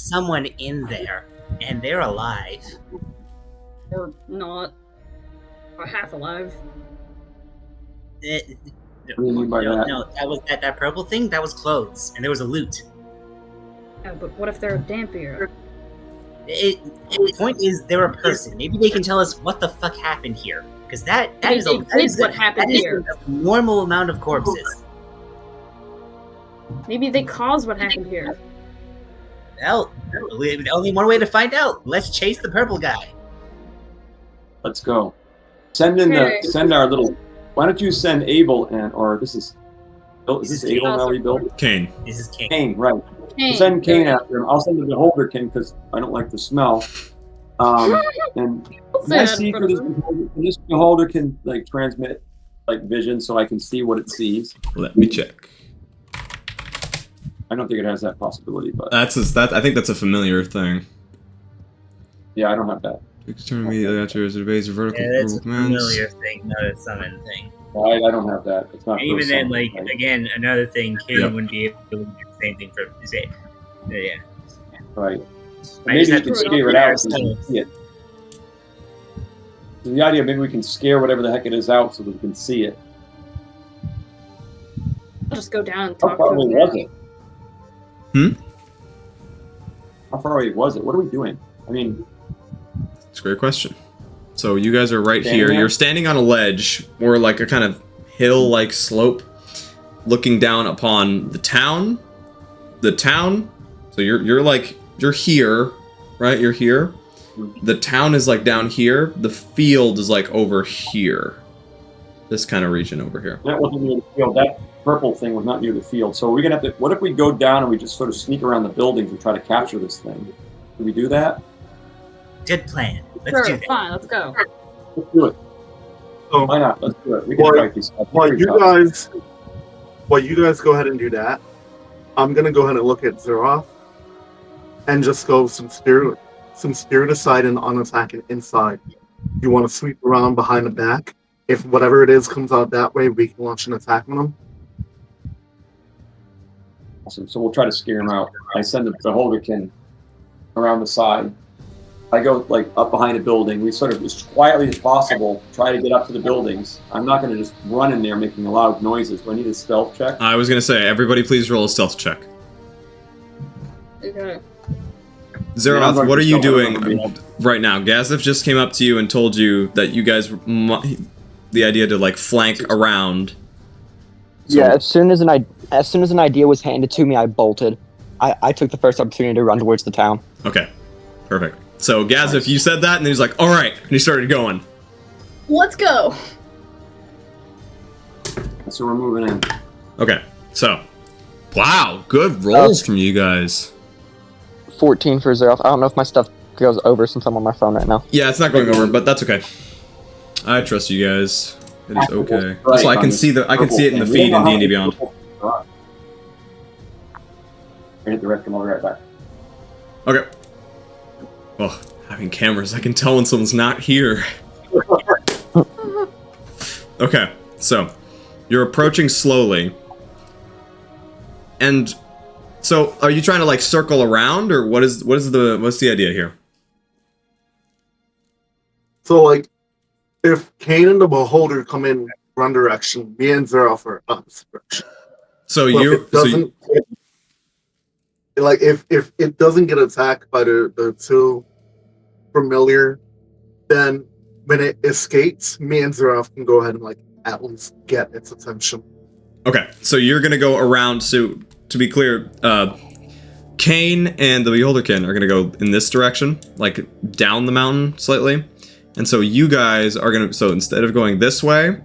someone in there, and they're alive. Or not. Or half alive. No, that was that purple thing. That was clothes, and there was a loot. Yeah, but what if they're dampier? The point is, they're a person. Maybe they can tell us what the fuck happened here. Because that is what happened here. A normal amount of corpses. Maybe they caused what happened here. Well, only one way to find out. Let's chase the purple guy. Let's go. Send our little. Why don't you send Abel or this is this Abel now we built? Kane. This is Kane. Kane, right. Hey, Send Kane after him. I'll send the Beholderkin because I don't like the smell. And can I see for this Beholderkin like transmit like vision so I can see what it sees? Let me check. I don't think it has that possibility, but I think that's a familiar thing. yeah, I don't have that. Turn immediately after his base vertical. Yeah, that's a familiar thing, not a summon thing. I don't have that. It's not. And even then, summon, like right? again, another thing, Kane wouldn't be able to do the same thing for say, yeah. Right. I Maybe just you have can to scare it out so we can see it. So the idea, maybe we can scare whatever the heck it is out so that we can see it. I'll just go down and How talk far to away him. was it? Hmm? How far away was it? What are we doing? I mean, It's a great question. So you guys are right Standing here. there? You're standing on a ledge or like a kind of hill-like slope, looking down upon the town. The town. So you're here, right? You're here. The town is like down here. The field is like over here. This kind of region over here. that wasn't near the field. That purple thing was not near the field. So we're gonna have to. What if we go down and we just sort of sneak around the buildings and try to capture this thing? Can we do that? Good plan. Let's Sure, do that. fine, let's go. Let's do it. So Why not? Let's do it. We can Well, fight these guys. while you guys go ahead and do that, I'm gonna go ahead and look at Zeroth and just go some spirit aside and unattacking inside. You want to sweep around behind the back. If whatever it is comes out that way, we can launch an attack on them. Awesome. So we'll try to scare him out. I send the Beholderkin around the side. I go like up behind a building. We sort of as quietly as possible try to get up to the buildings. I'm not going to just run in there making loud noises. Do I need a stealth check? I was gonna say, everybody, please roll a stealth check. Okay. Zeroth, what are you doing doing? right now? Gazif just came up to you and told you that you guys the idea to like flank around. So- Yeah, as soon as an idea was handed to me, I bolted. I took the first opportunity to run towards the town. Okay, perfect. So Gazif, you said that, and then he's like, "All right," and he started going. Let's go. So we're moving in. Okay, so wow, good rolls from you guys. 14 for Zeroth. I don't know if my stuff goes over since I'm on my phone right now. Yeah, it's not going over, but that's okay. I trust you guys. It is okay. Right, So I can see it in the feed in D&D Beyond. I hit the rectum. I'll be right back. Okay. Oh, having cameras, I can tell when someone's not here. Okay, so you're approaching slowly, and so are you trying to like circle around, or what's the idea here? So, like, if Kane and the Beholder come in one direction, me and Zeroth are opposite direction. So But you if it doesn't, if it doesn't get attacked by the two familiar, then when it escapes, me and Zeroth can go ahead and like at least get its attention. okay, so you're gonna go around. So to be clear, Kane and the Beholderkin are gonna go in this direction, like down the mountain slightly, and so you guys are gonna. So instead of going this way,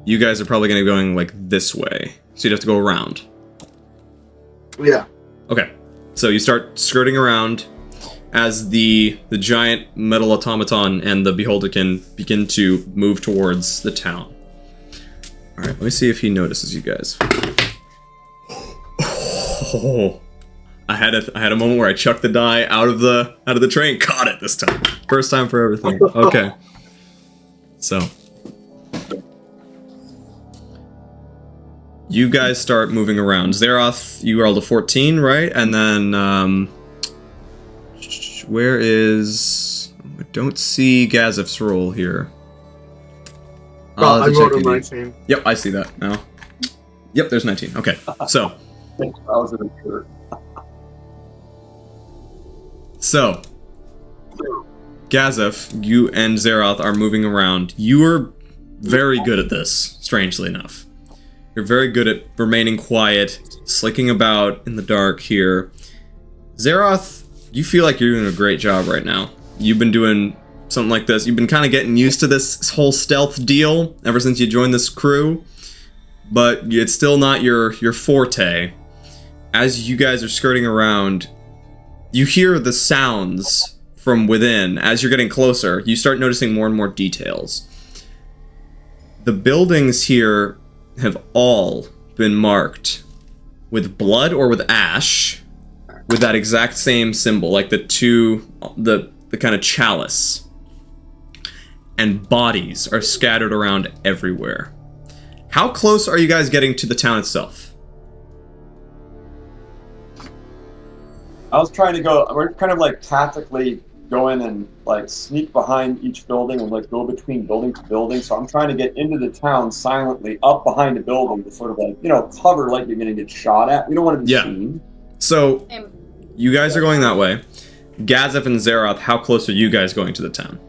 you guys are probably gonna be going like this way. So you'd have to go around. Yeah. Okay, so you start skirting around as the giant metal automaton and the Beholderkin begin to move towards the town. All right, let me see if he notices you guys. Oh, I had a moment where I chucked the die out of the train. Caught it this time. First time for everything. Okay. So you guys start moving around. Zeroth, you rolled a 14, right? And then where is? I don't see Gazif's roll here. I'll have I to rolled check a it. 19. Yep, I see that now. Yep, there's 19. Okay, so I was in a shirt. So, Gazef, you and Zeroth are moving around. You are very good at this, strangely enough. You're very good at remaining quiet, slicking about in the dark here. Zeroth, you feel like you're doing a great job right now. You've been doing something like this. You've been kind of getting used to this whole stealth deal ever since you joined this crew, but it's still not your forte. As you guys are skirting around, you hear the sounds from within. As you're getting closer, you start noticing more and more details. The buildings here have all been marked with blood or with ash, with that exact same symbol, like the kind of chalice. And bodies are scattered around everywhere. How close are you guys getting to the town itself? I was trying to go. We're kind of like tactically go in and like sneak behind each building and like go between building to building. So I'm trying to get into the town silently up behind a building to sort of like, cover like you're going to get shot at. We don't want to be seen. So you guys are going that way. Gazef and Zeroth, how close are you guys going to the town?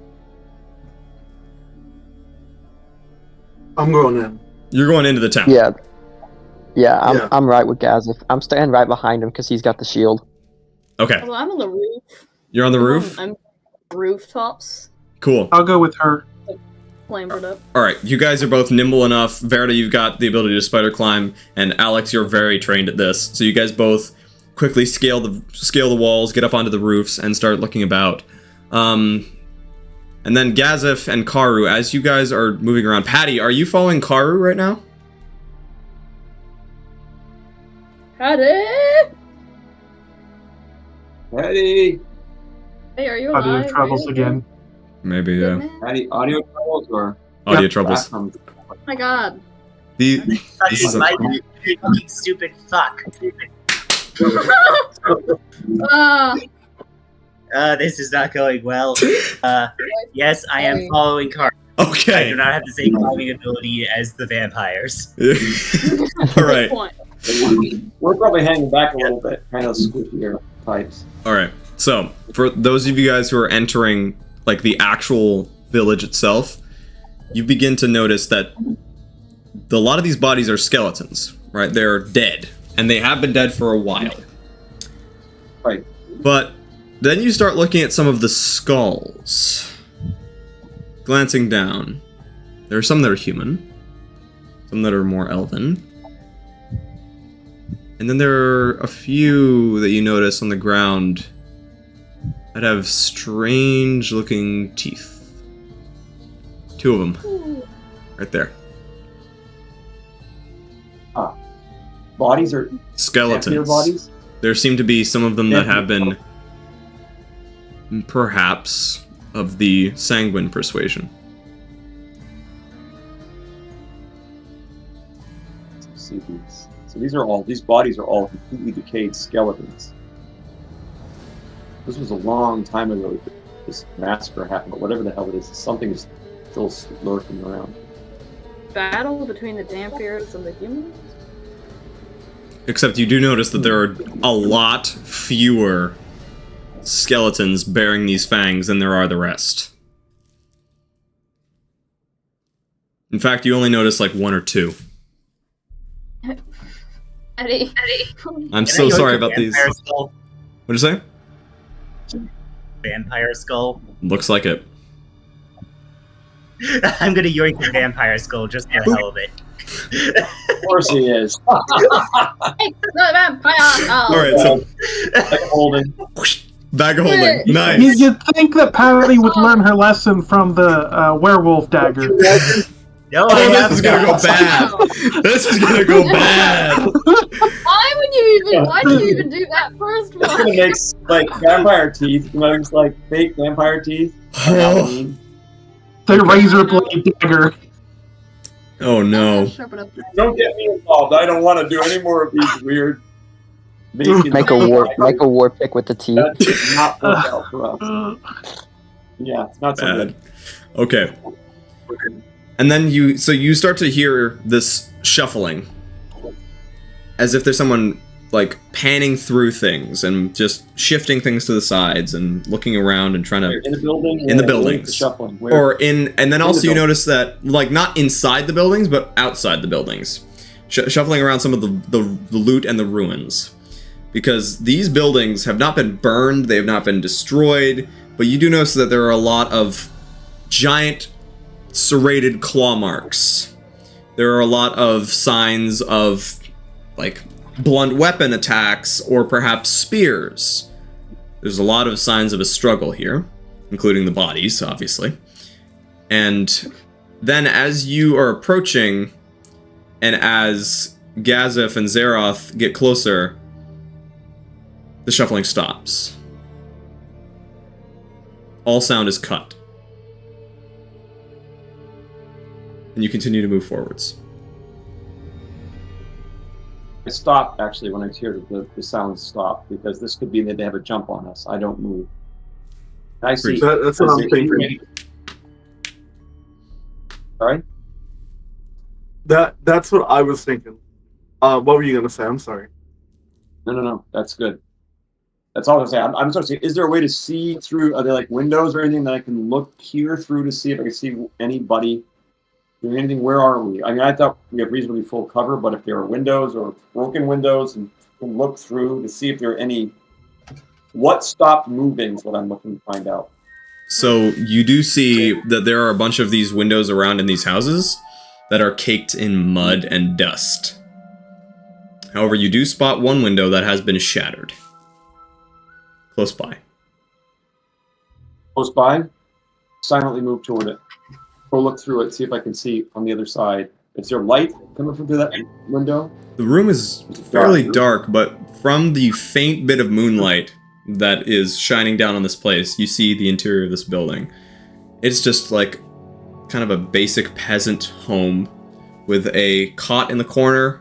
I'm going in. You're going into the town. Yeah, I'm right with Gazef. I'm staying right behind him because he's got the shield. Okay. Well, I'm on the roof. You're on the roof? I'm rooftops. Cool. I'll go with her. Clambered up. Alright, you guys are both nimble enough. Verta, you've got the ability to spider climb, and Alex, you're very trained at this. So you guys both quickly scale the walls, get up onto the roofs, and start looking about. And then Gazef and Karu, as you guys are moving around. Patty, are you following Karu right now? Patty! Patty! Hey, are you alive? Audio troubles again. Maybe, yeah. Patty, audio troubles or Audio troubles. Oh my god. This is a... Fucking stupid fuck. This is not going well. Yes, I am following Car. Okay. I do not have the same climbing ability as the vampires. Alright. We're probably hanging back a little bit, kind of squishier types. Alright, so for those of you guys who are entering like the actual village itself, you begin to notice that a lot of these bodies are skeletons, right? They're dead, and they have been dead for a while. Right. But then you start looking at some of the skulls. Glancing down, there are some that are human, some that are more elven. And then there are a few that you notice on the ground that have strange looking teeth. 2 of them. Right there. Bodies are skeletons. Bodies? There seem to be some of them that have been perhaps of the sanguine persuasion. See these. So these bodies are all completely decayed skeletons. This was a long time ago that this massacre happened, but whatever the hell it is, something is still lurking around. Battle between the Dampiers and the humans? Except you do notice that there are a lot fewer skeletons bearing these fangs than there are the rest. In fact, you only notice like 1 or 2. Eddie. I'm so sorry about these. Skull? What'd you say? Vampire skull? Looks like it. I'm gonna yoink the vampire skull just for the hell of it. Of course he is. Hey, the vampire! Alright, so... Bag of holding. Bag of holding. Nice. You'd think that Patty would learn her lesson from the werewolf dagger. No, this is gonna go bad. This is gonna go bad. Why do you even do that first It's one? gonna make like vampire teeth. You know, just like fake vampire teeth. The razor blade dagger. Oh no. Don't get me involved. I don't want to do any more of these weird. Make a war pick with the teeth. That did not work out for us. Yeah, it's not so Bad. good. Okay. And then you start to hear this shuffling, as if there's someone like panning through things and just shifting things to the sides and looking around and trying to In the building? in the or buildings. Shuffling? Where? Or in, and then In also the you building. notice that like not inside the buildings but outside the buildings, shuffling around some of the loot and the ruins, because these buildings have not been burned, they have not been destroyed, but you do notice that there are a lot of giant serrated claw marks. There are a lot of signs of like blunt weapon attacks or perhaps spears. There's a lot of signs of a struggle here, including the bodies, obviously. And then as you are approaching, and as Gazif and Zeroth get closer, the shuffling stops. All sound is cut. And you continue to move forwards. I stop actually when I hear the sounds stop, because this could be that they have a jump on us. I don't move. I see. That's what I'm thinking. All right. That's what I was thinking. What were you gonna say? I'm sorry. No. That's good. That's all I was saying. I'm sort of saying, is there a way to see through? Are there like windows or anything that I can look here through to see if I can see anybody doing anything? Where are we? I mean, I thought we have reasonably full cover, but if there are windows or broken windows, and can look through to see if there are any. What stopped moving is what I'm looking to find out. So you do see that there are a bunch of these windows around in these houses that are caked in mud and dust. However, you do spot one window that has been shattered. Close by. Close by, silently move toward it. Go look through it, see if I can see on the other side. Is there light coming from through that window? The room is fairly dark, but from the faint bit of moonlight that is shining down on this place, you see the interior of this building. It's just like kind of a basic peasant home with a cot in the corner,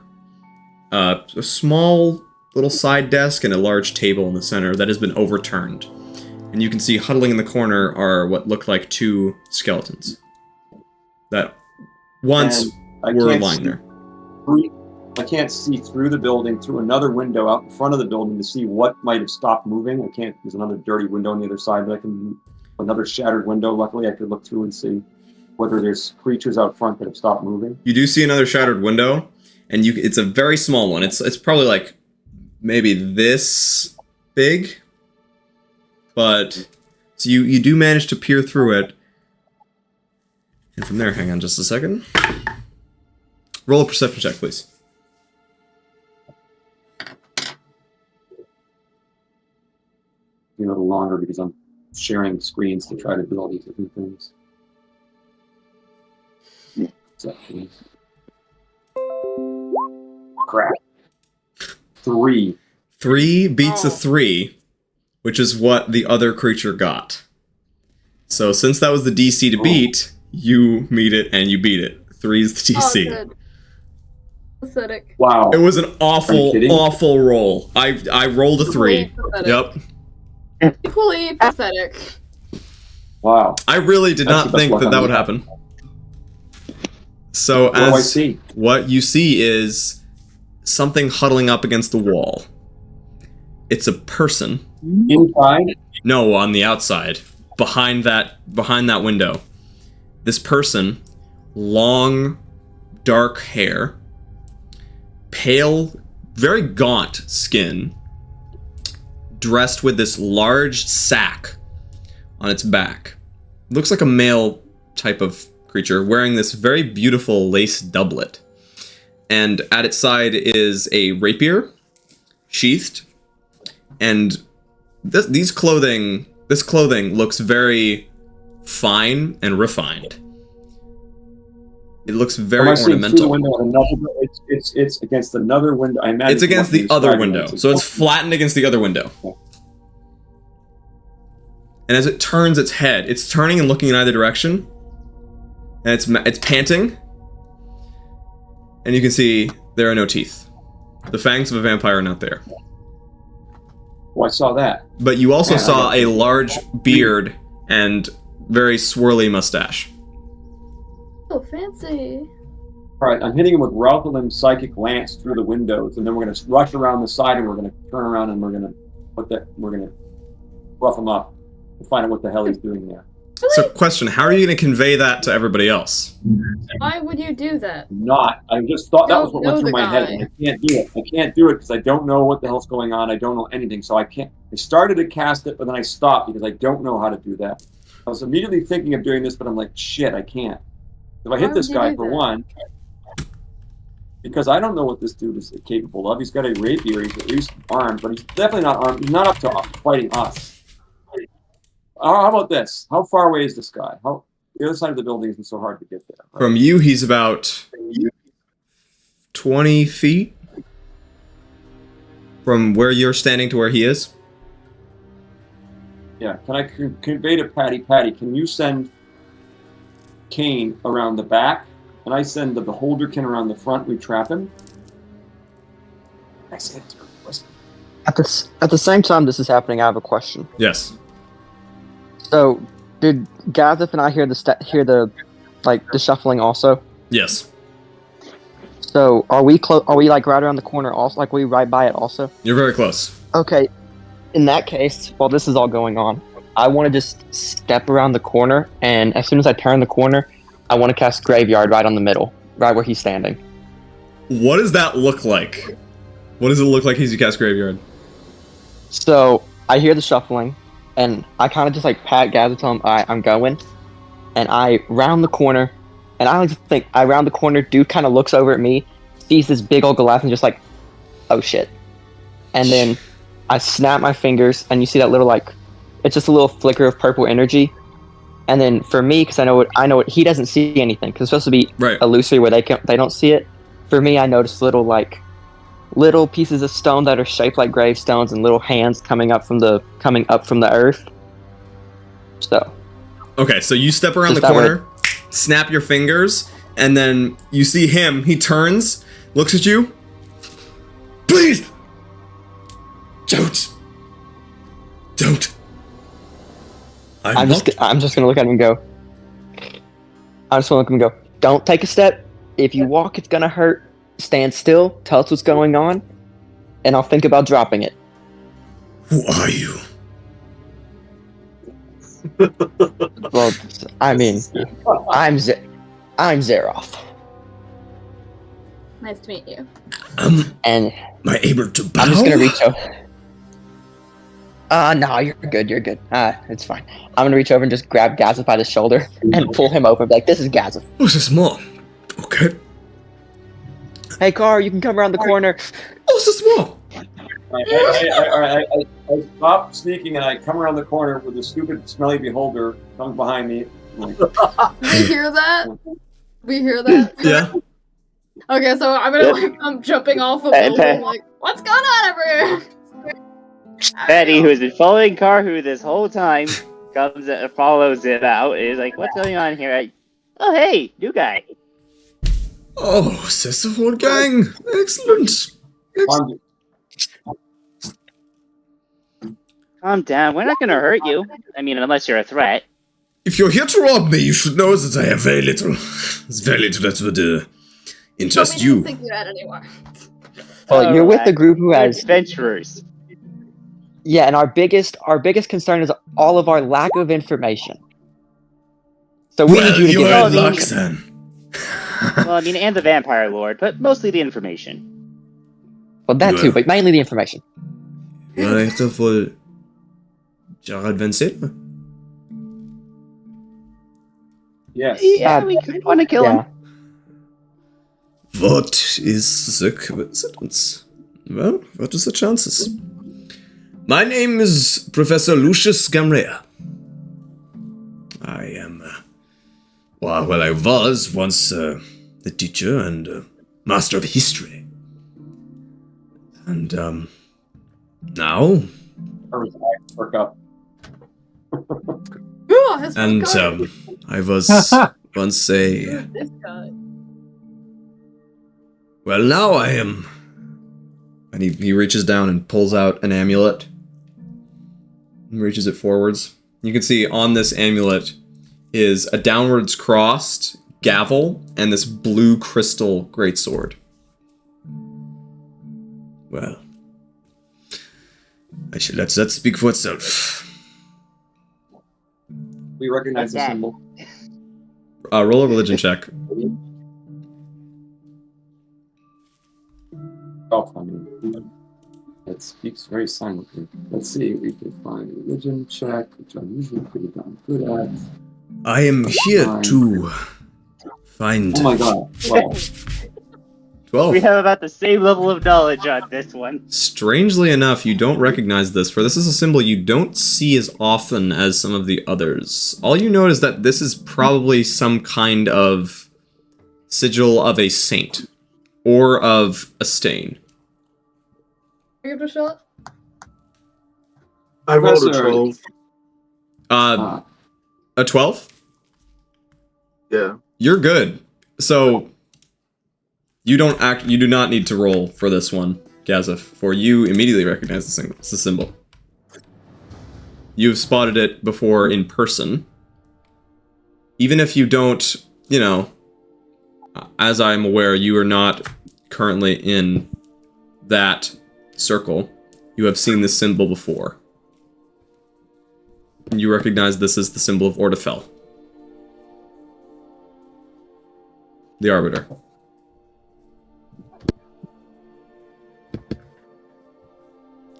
a small little side desk, and a large table in the center that has been overturned. And you can see huddling in the corner are what look like two skeletons that once were lying there. I can't see through the building, through another window out in front of the building to see what might have stopped moving. I can't. There's another dirty window on the other side, but I can. Another shattered window. Luckily, I could look through and see whether there's creatures out front that have stopped moving. You do see another shattered window, and it's a very small one. It's probably like maybe this big, but so you do manage to peer through it. And from there, hang on just a second. Roll a perception check, please. A little longer because I'm sharing screens to try to do all these different things. Crap. 3. 3 beats a 3, which is what the other creature got. So since that was the DC to beat, you meet it and you beat it. 3 is the DC. Oh, good. Pathetic. Wow. It was an awful roll. I rolled a 3. Yep. Equally pathetic. Wow. I really did not think that would happen. So What do I see? what you see is something huddling up against the wall. It's a person. Inside? No, on the outside, behind that window. This person, long, dark hair, pale, very gaunt skin, dressed with this large sack on its back. Looks like a male type of creature, wearing this very beautiful lace doublet. And at its side is a rapier, sheathed, and this clothing looks very fine and refined. It looks very ornamental. It's against another window. I imagine It's against the other window, so it's flattened against the other window. And as it turns its head, it's turning and looking in either direction, and it's panting. And you can see there are no teeth. The fangs of a vampire are not there. Oh, I saw that. But you also saw a large beard and very swirly mustache. Oh, fancy. All right, I'm hitting him with Ralphalin Psychic Lance through the windows, and then we're going to rush around the side, and we're going to turn around, and we're going to rough him up and find out what the hell he's doing there. So, question: how are you going to convey that to everybody else? Why would you do that? I just thought that was what went Don't through know my the head. guy. And I can't do it. I can't do it because I don't know what the hell's going on. I don't know anything, so I can't. I started to cast it, but then I stopped because I don't know how to do that. I was immediately thinking of doing this, but I'm like, shit, I can't. If I hit this guy for one, because I don't know what this dude is capable of. He's got a rapier. He's at least armed, but he's definitely not armed. He's not up to fighting us. How about this? How far away is this guy? The other side of the building isn't so hard to get there. Right? From you, he's about 20 feet from where you're standing to where he is. Yeah. Can I convey to Patty? Can you send Kane around the back, and I send the Beholderkin around the front? We trap him. I said to her, At the same time this is happening, I have a question. Yes. So, did Gazif and I hear the shuffling also? Yes. So, are we like right around the corner also? Like, we right by it also? You're very close. Okay. In that case, while this is all going on, I want to just step around the corner, and as soon as I turn the corner, I want to cast Graveyard right on the middle, right where he's standing. What does that look like? What does it look like as you cast Graveyard? So, I hear the shuffling, and I kind of just like pat Gazif, tell him, alright, I'm going. And I round the corner, and I like to think, I round the corner, dude kind of looks over at me, sees this big old Goliath, and just like, oh shit. And then I snap my fingers, and you see that little it's just a little flicker of purple energy. And then for me, because I know it, he doesn't see anything, because it's supposed to be illusory where they don't see it. For me, I notice little pieces of stone that are shaped like gravestones and little hands coming up from the earth. So. Okay, so you step around the corner, snap your fingers, and then you see him. He turns, looks at you. Please, don't. I'm just gonna look at him and go. I'm just gonna look at him and go. Don't take a step. If you walk, it's gonna hurt. Stand still. Tell us what's going on, and I'll think about dropping it. Who are you? Well, I mean, I'm Zeroth. Nice to meet you. And am I able to bow? I'm just gonna reach over. No, you're good. It's fine. I'm gonna reach over and just grab Gazif by the shoulder and pull him over. And be like, this is Gazif. This is small. Okay. Hey, Car, you can come around the corner. Oh, so small. I stop sneaking and I come around the corner with the stupid smelly beholder comes behind me. We hear that? We hear that? Yeah. Okay, so I'm jumping off of building, like, what's going on over here? Betty, who has been following Karhu this whole time, comes and follows it out and is like, what's going on here? Oh, hey, new guy. Oh, c'est the whole gang. Excellent. Calm down. We're not going to hurt you. I mean, unless you're a threat. If you're here to rob me, you should know that I have very little. There's very little that would interest you. I don't think you had anymore. Well, you're with a group who has adventurers. Yeah, and our biggest concern is all of our lack of information. So we need you to you're give in luck then. Well, I mean, and the Vampire Lord, but mostly the information. Well, that too, but mainly the information. You're here for Gerard Vincent? Yes. Yeah, we could want to kill him. What is the coincidence? Well, what is the chances? My name is Professor Lucius Gamrea. I am, I was once a teacher and master of history. And, now... Work up. And, I was once a... This guy. Well, now I am... And he reaches down and pulls out an amulet. And reaches it forwards. You can see on this amulet is a downwards crossed gavel and this blue crystal greatsword. Well, I should let that speak for itself. We recognize the Okay. symbol. Roll a religion check. Oh, I mean, it speaks very silently. Let's see if we can find a religion check, which I'm usually pretty darn good at. I am here to find Oh my god. Well, 12. We have about the same level of knowledge on this one. Strangely enough, you don't recognize this, for this is a symbol you don't see as often as some of the others. All you know is that this is probably some kind of sigil of a saint, or of a stain. Give it a shot. I rolled a Professor. 12. A 12? Yeah. You're good. So, you do not need to roll for this one, Gazif, for you immediately recognize the symbol. You've spotted it before in person. Even if you don't, you know, as I'm aware, you are not currently in that circle. You have seen this symbol before. And you recognize this as the symbol of Ortefel, the Arbiter.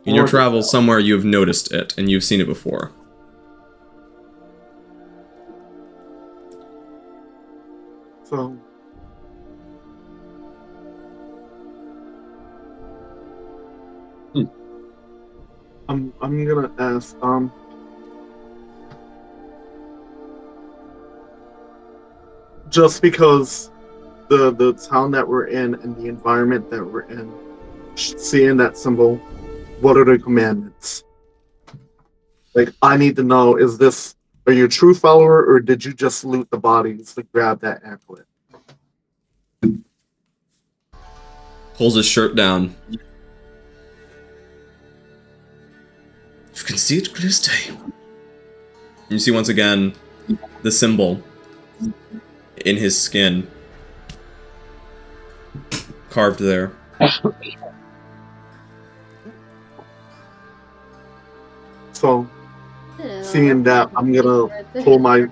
In your travels somewhere, you have noticed it, and you've seen it before. So. I'm gonna ask, just because the town that we're in and the environment that we're in, seeing that symbol, what are the commandments? Like, I need to know, are you a true follower, or did you just loot the bodies to grab that amulet? Pulls his shirt down. You can see it clear as day. You see once again the symbol in his skin, carved there. So, seeing that, I'm gonna pull my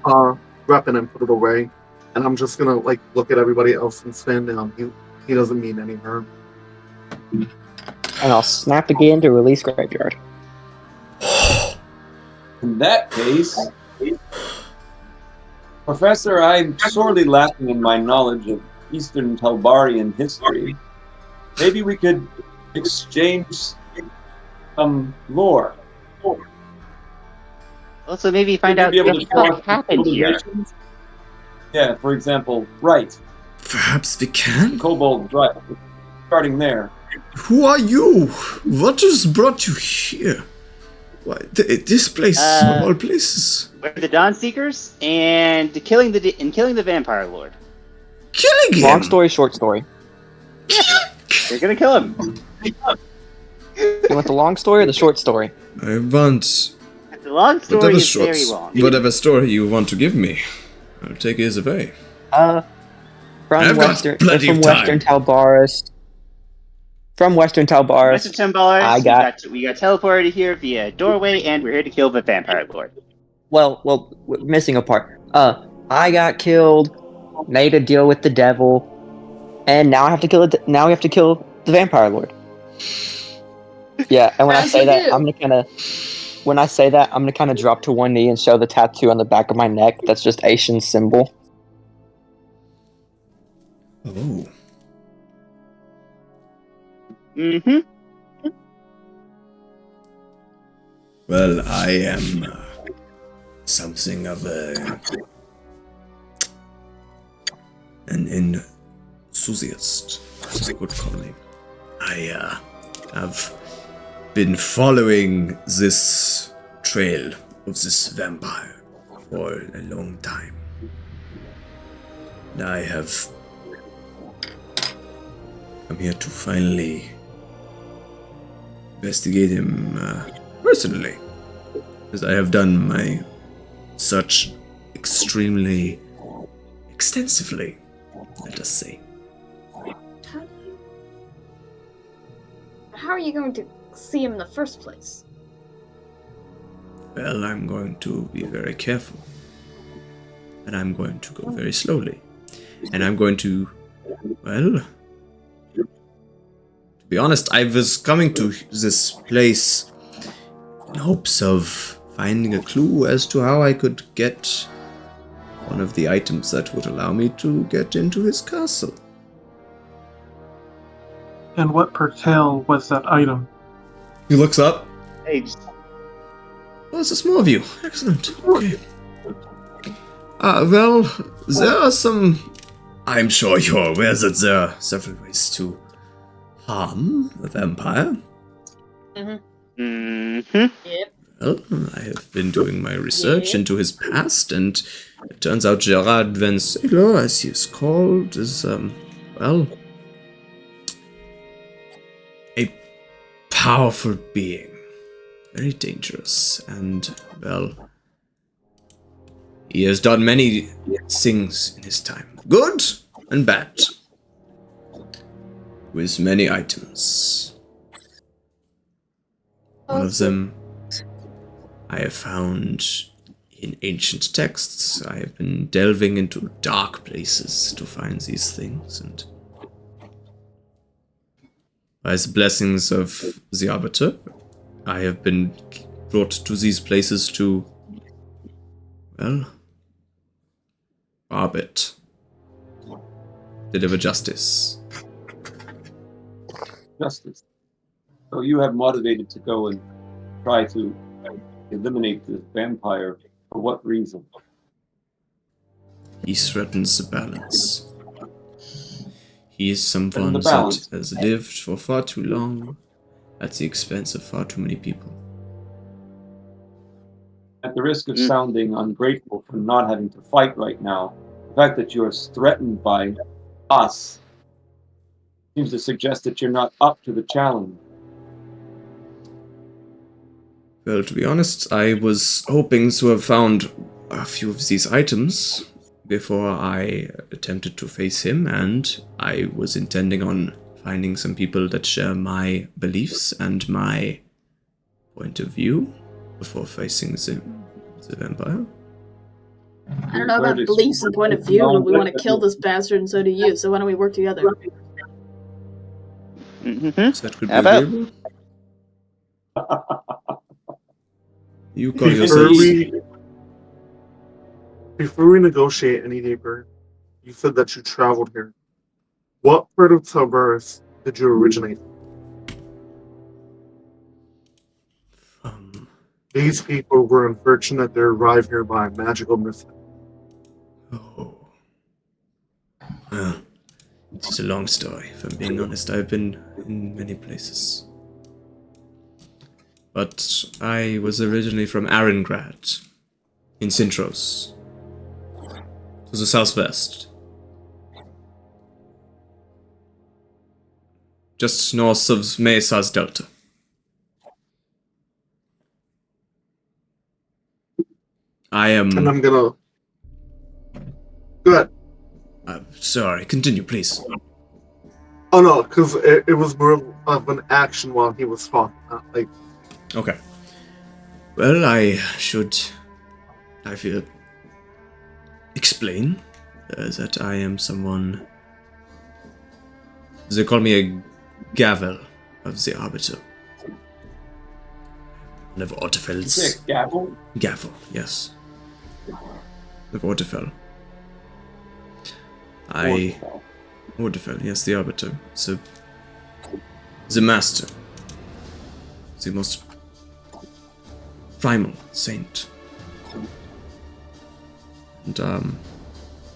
weapon and put it away, and I'm just gonna like look at everybody else and stand down. He doesn't mean any harm. And I'll snap again to release Graveyard. in that case, Professor, I'm sorely lacking in my knowledge of Eastern Talbarian history. Maybe we could exchange some lore. Also, maybe find Would out you be able to what happened here. civilizations? Yeah, for example, right. Perhaps we can? Cobalt Drive. Starting there. Who are you? What has brought you here? Why, this place, of all places. We're the Dawn Seekers, and killing the Vampire Lord. Killing him! Long story, short story. You're gonna kill him. You want the long story or the short story? I want The long story whatever is very long. whatever story you want to give me. I'll take it as a way. From I've got Western, plenty from of time. Western Talbaris. From Western Talbaris. Mr. Timbalas, I we got teleported here via doorway, and we're here to kill the Vampire Lord. Well, we're missing a part. I got killed, made a deal with the devil, and now I have to kill it. Now we have to kill the Vampire Lord. Yeah, and when I As say you that, do. I'm gonna kind of drop to one knee and show the tattoo on the back of my neck. That's just Asian's symbol. Oh. Mm-hmm. Well, I am something of an enthusiast, as I would call me. I have been following this trail of this vampire for a long time. And I have come here to finally investigate him personally, as I have done my such extremely extensively, let us say. How are you going to see him in the first place? Well, I'm going to be very careful. And I'm going to go very slowly. And I'm going to, well, to be honest, I was coming to this place in hopes of finding a clue as to how I could get one of the items that would allow me to get into his castle. And what per tale was that item? He looks up. Hey, just Oh, it's a small view. Excellent. Okay. Well, there are some... I'm sure you're aware that there are several ways to harm a vampire. mm-hmm. Yep. Well, I have been doing my research into his past, and it turns out Gerard Van Sailor, as he is called, is, well, a powerful being. Very dangerous, and, well, he has done many things in his time. Good and bad. With many items. One of them I have found in ancient texts. I have been delving into dark places to find these things, and by the blessings of the Arbiter, I have been brought to these places to, well, arbit. Deliver justice. Justice. So you have motivated to go and try to eliminate this vampire. For what reason? He threatens the balance. He is someone And the that balance. has lived for far too long at the expense of far too many people. At the risk of sounding ungrateful for not having to fight right now, the fact that you are threatened by us seems to suggest that you're not up to the challenge. Well, to be honest, I was hoping to have found a few of these items before I attempted to face him, and I was intending on finding some people that share my beliefs and my point of view before facing the vampire. I don't know about beliefs and point of view, but we want to kill this bastard, and so do you. So why don't we work together? Mm-hmm. That could be How about- agreeable. You call Before yourself... before we negotiate any deeper, you said that you traveled here. What part of Tiberius did you originate? These people were unfortunate they arrived here by magical mistake. Oh. Well, it's a long story, if I'm being honest. I've been in many places. But I was originally from Arengrad, in Sintros, to the southwest. Just north of Mesa's Delta. I am... And I'm gonna... Go ahead. sorry, continue, please. Oh no, because it was more of an action while he was talking, not like... Okay. Well, I feel, explain that I am someone... They call me a gavel of the Arbiter. One of Ortefel's... Is it gavel? Gavel, yes. Of Ortefel. Ortefel, yes, the Arbiter. So, the Master. The most primal saint. And,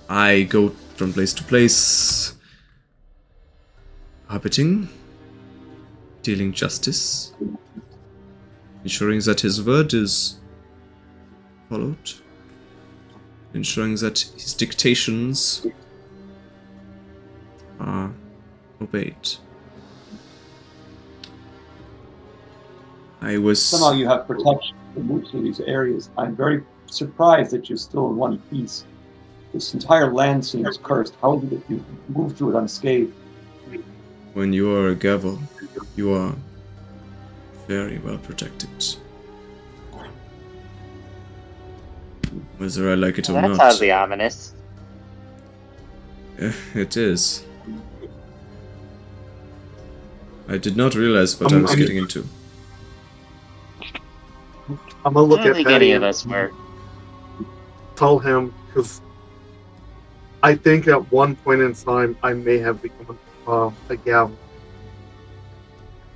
I go from place to place, arbitering, dealing justice, ensuring that his word is followed, ensuring that his dictations are obeyed. Somehow you have protection for most of these areas. I'm very surprised that you're still in one piece This entire land seems cursed. How did you move through it unscathed? When you are a gavel, you are very well protected. Whether I like it or That's not. oddly ominous. It is. I did not realize what I was getting into. I'm gonna look I don't at think Patty any of and us were. tell him, because I think at one point in time I may have become a gavel.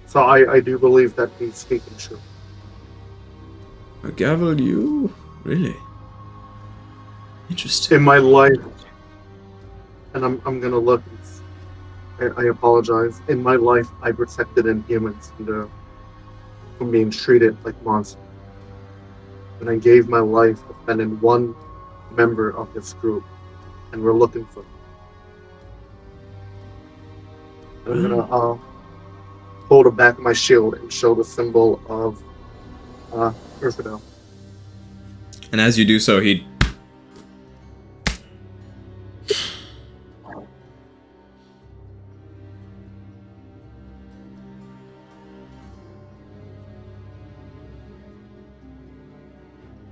So I do believe that he's speaking true. A gavel, you? Really? Interesting. In my life, and I'm gonna look. I apologize. In my life, I protected inhumans from being treated like monsters. And I gave my life defending one member of this group, and we're looking for him. And I'm gonna hold the back of my shield and show the symbol of Verta. And as you do so, he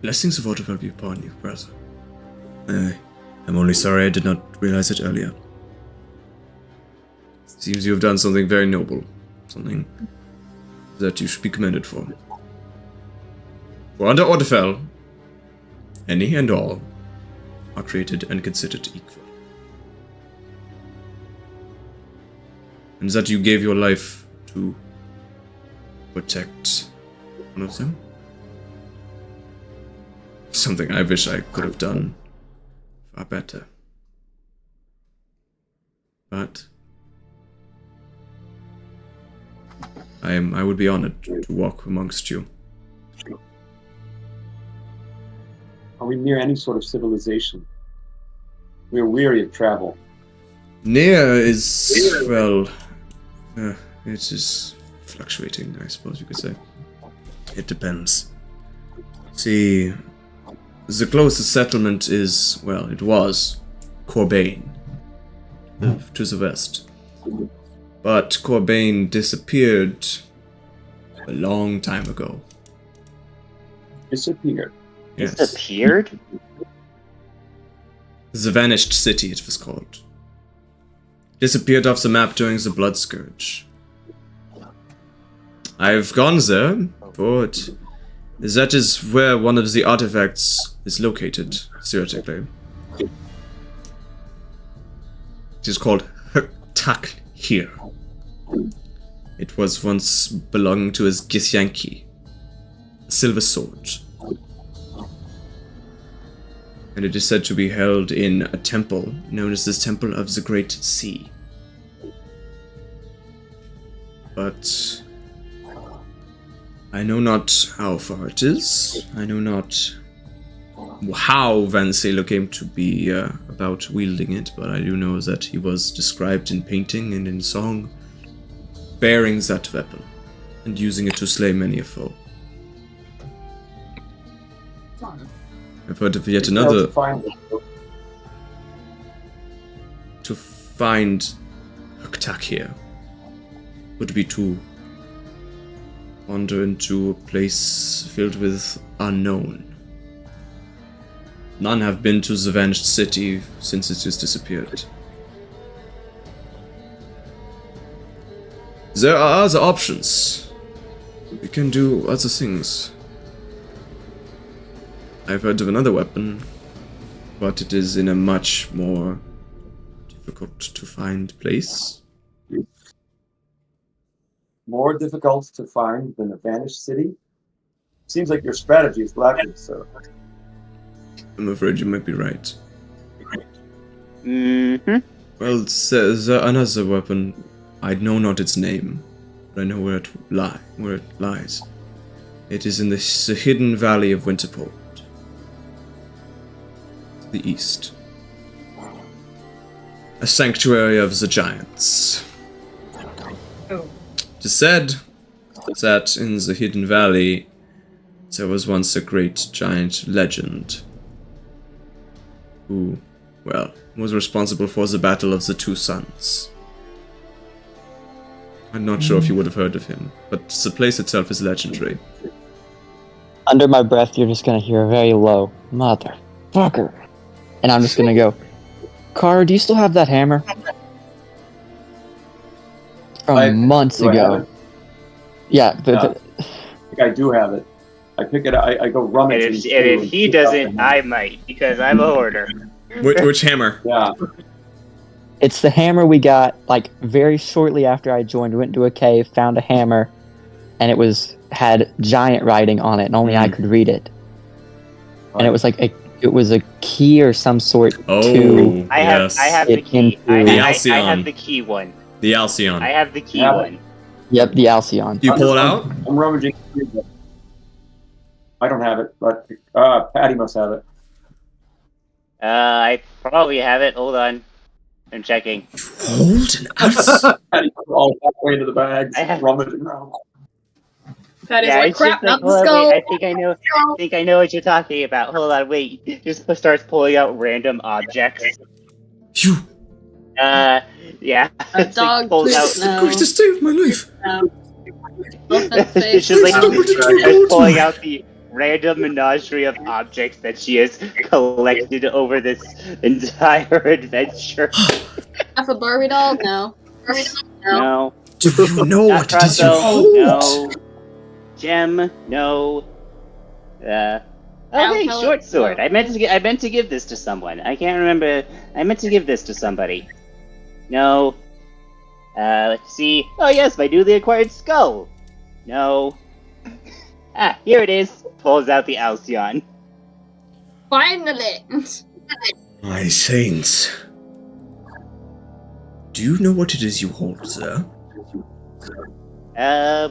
blessings of Otto be upon you, brother. I'm only sorry I did not realize it earlier. Seems you have done something very noble. Something that you should be commended for. For under Otterfell, any and all are created and considered equal. And that you gave your life to protect one of them? Something I wish I could have done far better. But I would be honored to walk amongst you. Are we near any sort of civilization? We're weary of travel. Near is, well, it is fluctuating, I suppose you could say. It depends. See, the closest settlement is, well, it was Corbain, to the west. But Corbain disappeared a long time ago. Disappeared. Yes. Disappeared? The Vanished City, it was called. Disappeared off the map during the Blood Scourge. I've gone there, but that is where one of the artifacts is located, theoretically. It is called Hurtak here. It was once belonging to his Githyanki, a silver sword. And it is said to be held in a temple known as the Temple of the Great Sea. But I know not how far it is. I know not how Van Salo came to be about wielding it, but I do know that he was described in painting and in song bearing that weapon and using it to slay many a foe. I've heard of yet another. To find Hurtak here would be to wander into a place filled with unknown. None have been to the Vanished City since it has disappeared. There are other options. We can do other things. I've heard of another weapon, but it is in a much more difficult to find place. More difficult to find than a Vanished City? Seems like your strategy is lacking, sir. I'm afraid you might be right. Mm-hmm. Well, there's another weapon. I know not its name, but I know where it lies. It is in the hidden valley of Winterport. To the east. A sanctuary of the giants. Oh. It is said that in the hidden valley there was once a great giant legend who, well, was responsible for the Battle of the Two Suns. I'm not sure if you would have heard of him, but the place itself is legendary. Under my breath, you're just gonna hear a very low motherfucker, and I'm just gonna go, Carter, do you still have that hammer? From months do I have ago. it? Yeah, I think I do have it. I pick it up. I go And rummaging. if, through and if he pick up the doesn't, hammer. I might, because I'm a hoarder. Which hammer? Yeah. it's the hammer we got like very shortly after I joined. We went to a cave, found a hammer, and it had giant writing on it, and only I could read it. And it was like it was a key or some sort to I have the it key. into I The have Alcyon. the key one. The Alcyon. I have the key Yeah. one. Yep, the Alcyon. Do you pull it out? I'm rummaging. I don't have it, but Patty must have it. I probably have it. Hold on. I'm checking. Hold an Alcyon. Patty all halfway into the bags, I have- rummaging around. Patty's Yeah, like, it's crap, just like, not the hold on, skull. wait, I think I know what you're talking about. Hold on, wait. Just starts pulling out random objects. You, Yeah. A It's like dog pulls poop, out. no. greatest day of my life. Elephant It's face. just like Stumbled into a starts gold pulling mine. out the random menagerie of objects that she has collected over this entire adventure. Half a Barbie doll? No. Barbie doll? No. No. Do you know Not what it is you crossbow. hold? No. Gem. No. Round Okay, pellet? short sword. No. I meant to give this to someone. I can't remember. I meant to give this to somebody. No. Let's see. Oh yes, my newly acquired skull. No. Here it is. Pulls out the Alcyon. Finally! My saints. Do you know what it is you hold, sir?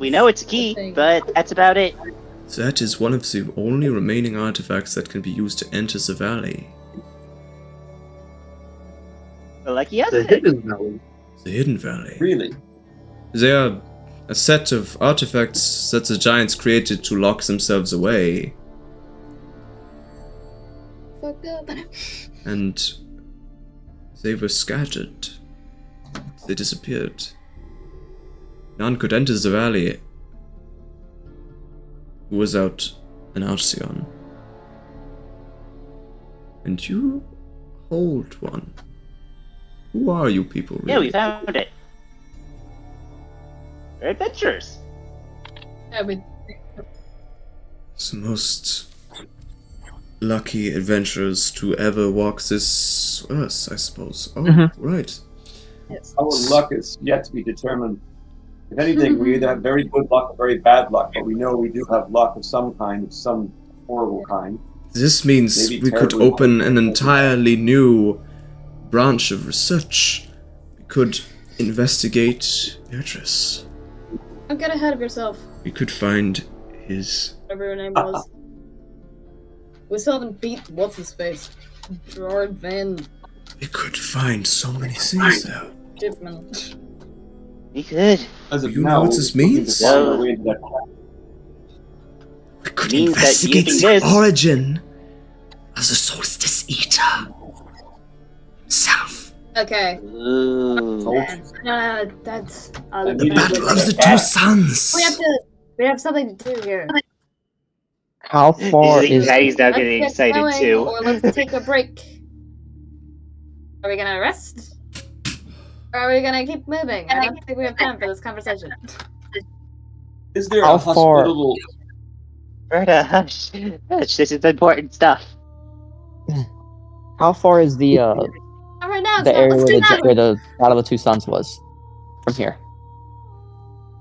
We know it's a key, but that's about it. That is one of the only remaining artifacts that can be used to enter the valley. The lucky The other. hidden valley. The Hidden Valley. Really? They are a set of artifacts that the giants created to lock themselves away, Fuck up. and they were scattered. They disappeared. None could enter the valley without an Alcyon. And you hold one. Who are you people, really? Yeah, we found it. We're adventurers. Yeah, we The most lucky adventurers to ever walk this earth, I suppose. Oh, right. yes. Our luck is yet to be determined. If anything, we either have very good luck or very bad luck, but we know we do have luck of some kind, of some horrible kind. This means Maybe we could terribly open an entirely new branch of research. We could investigate Beatrice. Don't get ahead of yourself. We could find his... Whatever your name was. We still haven't beat what's his face. Gerard Van We could find so many things there. Shipman. We could. As of You know now, what we're this looking to means? find our way into that We could Means that investigate using the this- origin of the Solstice Eater himself. Okay. Ooh. That's The Battle of the Two Suns. we have something to do here. How far is Patty's now Let's getting get excited going, too. Or let's take a break. Are we gonna rest? Or are we gonna keep moving? I don't think we have time for this conversation. Is there How a far- hospitable? Verta, hush. Hush, this is important stuff. how far is the All right now, the so area let's where do the that. where the Battle of the Two Suns was from here?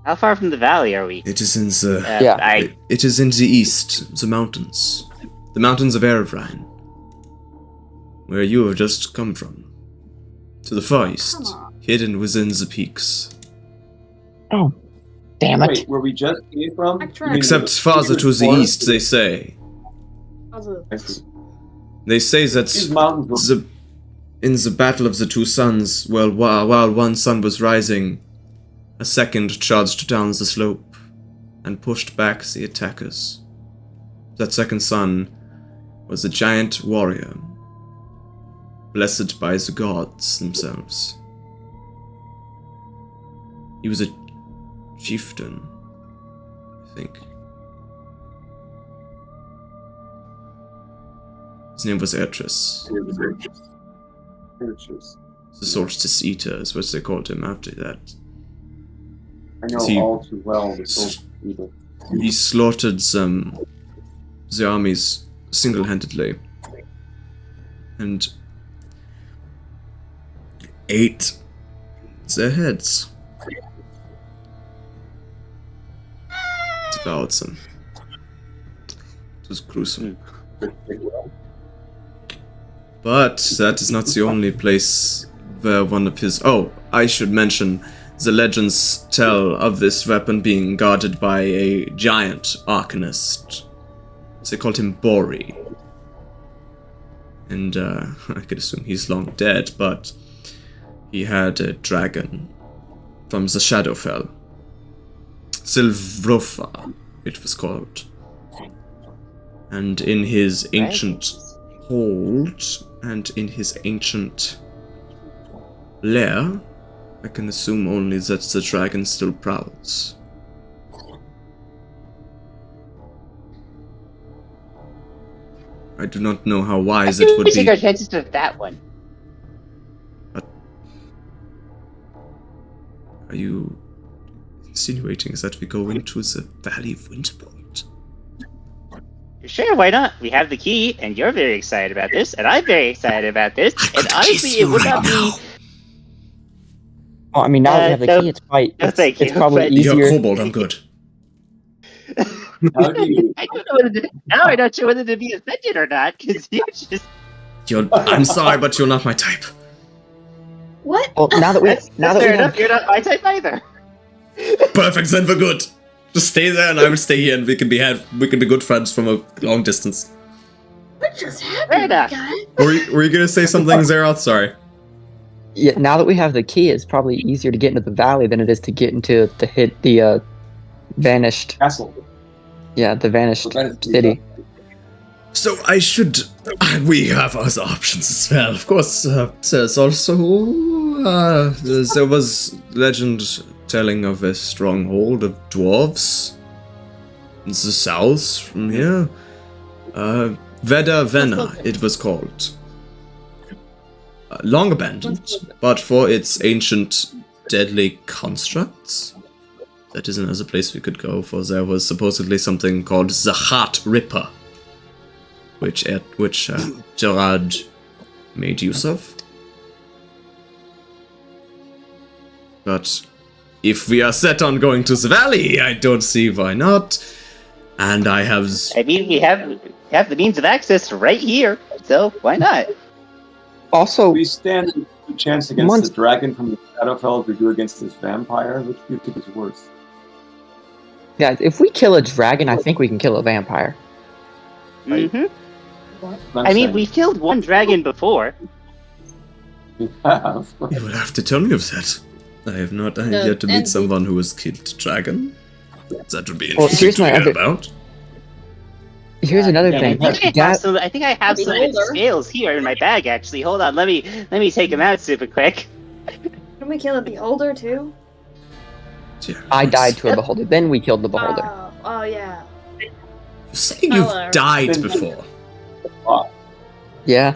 How far from the valley are we? It is in the... Yeah. It is in the east, the mountains. The mountains of Erevrine. Where you have just come from. To the far east, hidden within the peaks. Oh, damn it! Wait, where we just came from? Backtrack. You mean Except the farther to the forest? east, they say. I see. They say that These mountains were in the Battle of the Two Suns, well, while one sun was rising, a second charged down the slope and pushed back the attackers. That second sun was a giant warrior blessed by the gods themselves. He was a chieftain, I think. His name was Ertrus. The Solstice Eater is what they called him after that. I know He- all too well the Solstice Eater. He slaughtered the armies single-handedly and ate their heads. Devoured them. It was gruesome. But that is not the only place where one of his... Oh, I should mention, the legends tell of this weapon being guarded by a giant arcanist. They called him Bori. And I could assume he's long dead, but he had a dragon from the Shadowfell. Silvrofa, it was called. And in his ancient hold, and in his ancient lair, I can assume only that the dragon still prowls. I do not know how wise it would We take be. our chances with that one. Are you insinuating that we go into the Valley of Winterport? Sure, why not? We have the key, and you're very excited about this, and I'm very excited about this, I and could honestly, kiss it you would right not now. be. Well, I mean, now that we have the no- key, it's probably no, it's, thank it's you, probably but- You're easier. kobold, I'm good. How do you... I don't know whether to, now I'm not sure whether to be offended or not, because you just. I'm sorry, but you're not my type. What? Well, now that we That's now that fair we enough, have, you're not my type either. Perfect, then we're good. Just stay there, and I will stay here, and we can be good friends from a long distance. What just Fair happened, enough. guy? Were you gonna say something, Zeroth? Sorry. yeah, now that we have the key, it's probably easier to get into the valley than it is to get into the vanished Castle. the vanished Vanished city. So I should. We have other options as well. Of course, there's also. There was legend telling of a stronghold of dwarves in the south from here. Veda Vena, it was called. Long abandoned, but for its ancient deadly constructs. That is another place we could go, for there was supposedly something called the Heart Ripper, which Gerard made use of. But if we are set on going to the valley, I don't see why not. And I have... I mean, we have the means of access right here, so why not? Also, We stand a chance against Months- the dragon from the Shadowfell as we do against this vampire. Which do you think is worse? guys, if we kill a dragon, I think we can kill a vampire. hmm I'm I mean, saying we've killed one dragon before. we have. You will have to tell me of that. I have not yet to meet and- someone who has killed a dragon. That would be Well, interesting here's to my hear other- about. Here's another yeah, thing. I think I have some. I think I have Be some of its older. scales here in my bag. Actually, hold on. Let me take them out super quick. Can we kill a beholder too? Yeah, I yes. died to a beholder. Then we killed the beholder. Oh yeah. You're saying you've Hello. died before. Yeah.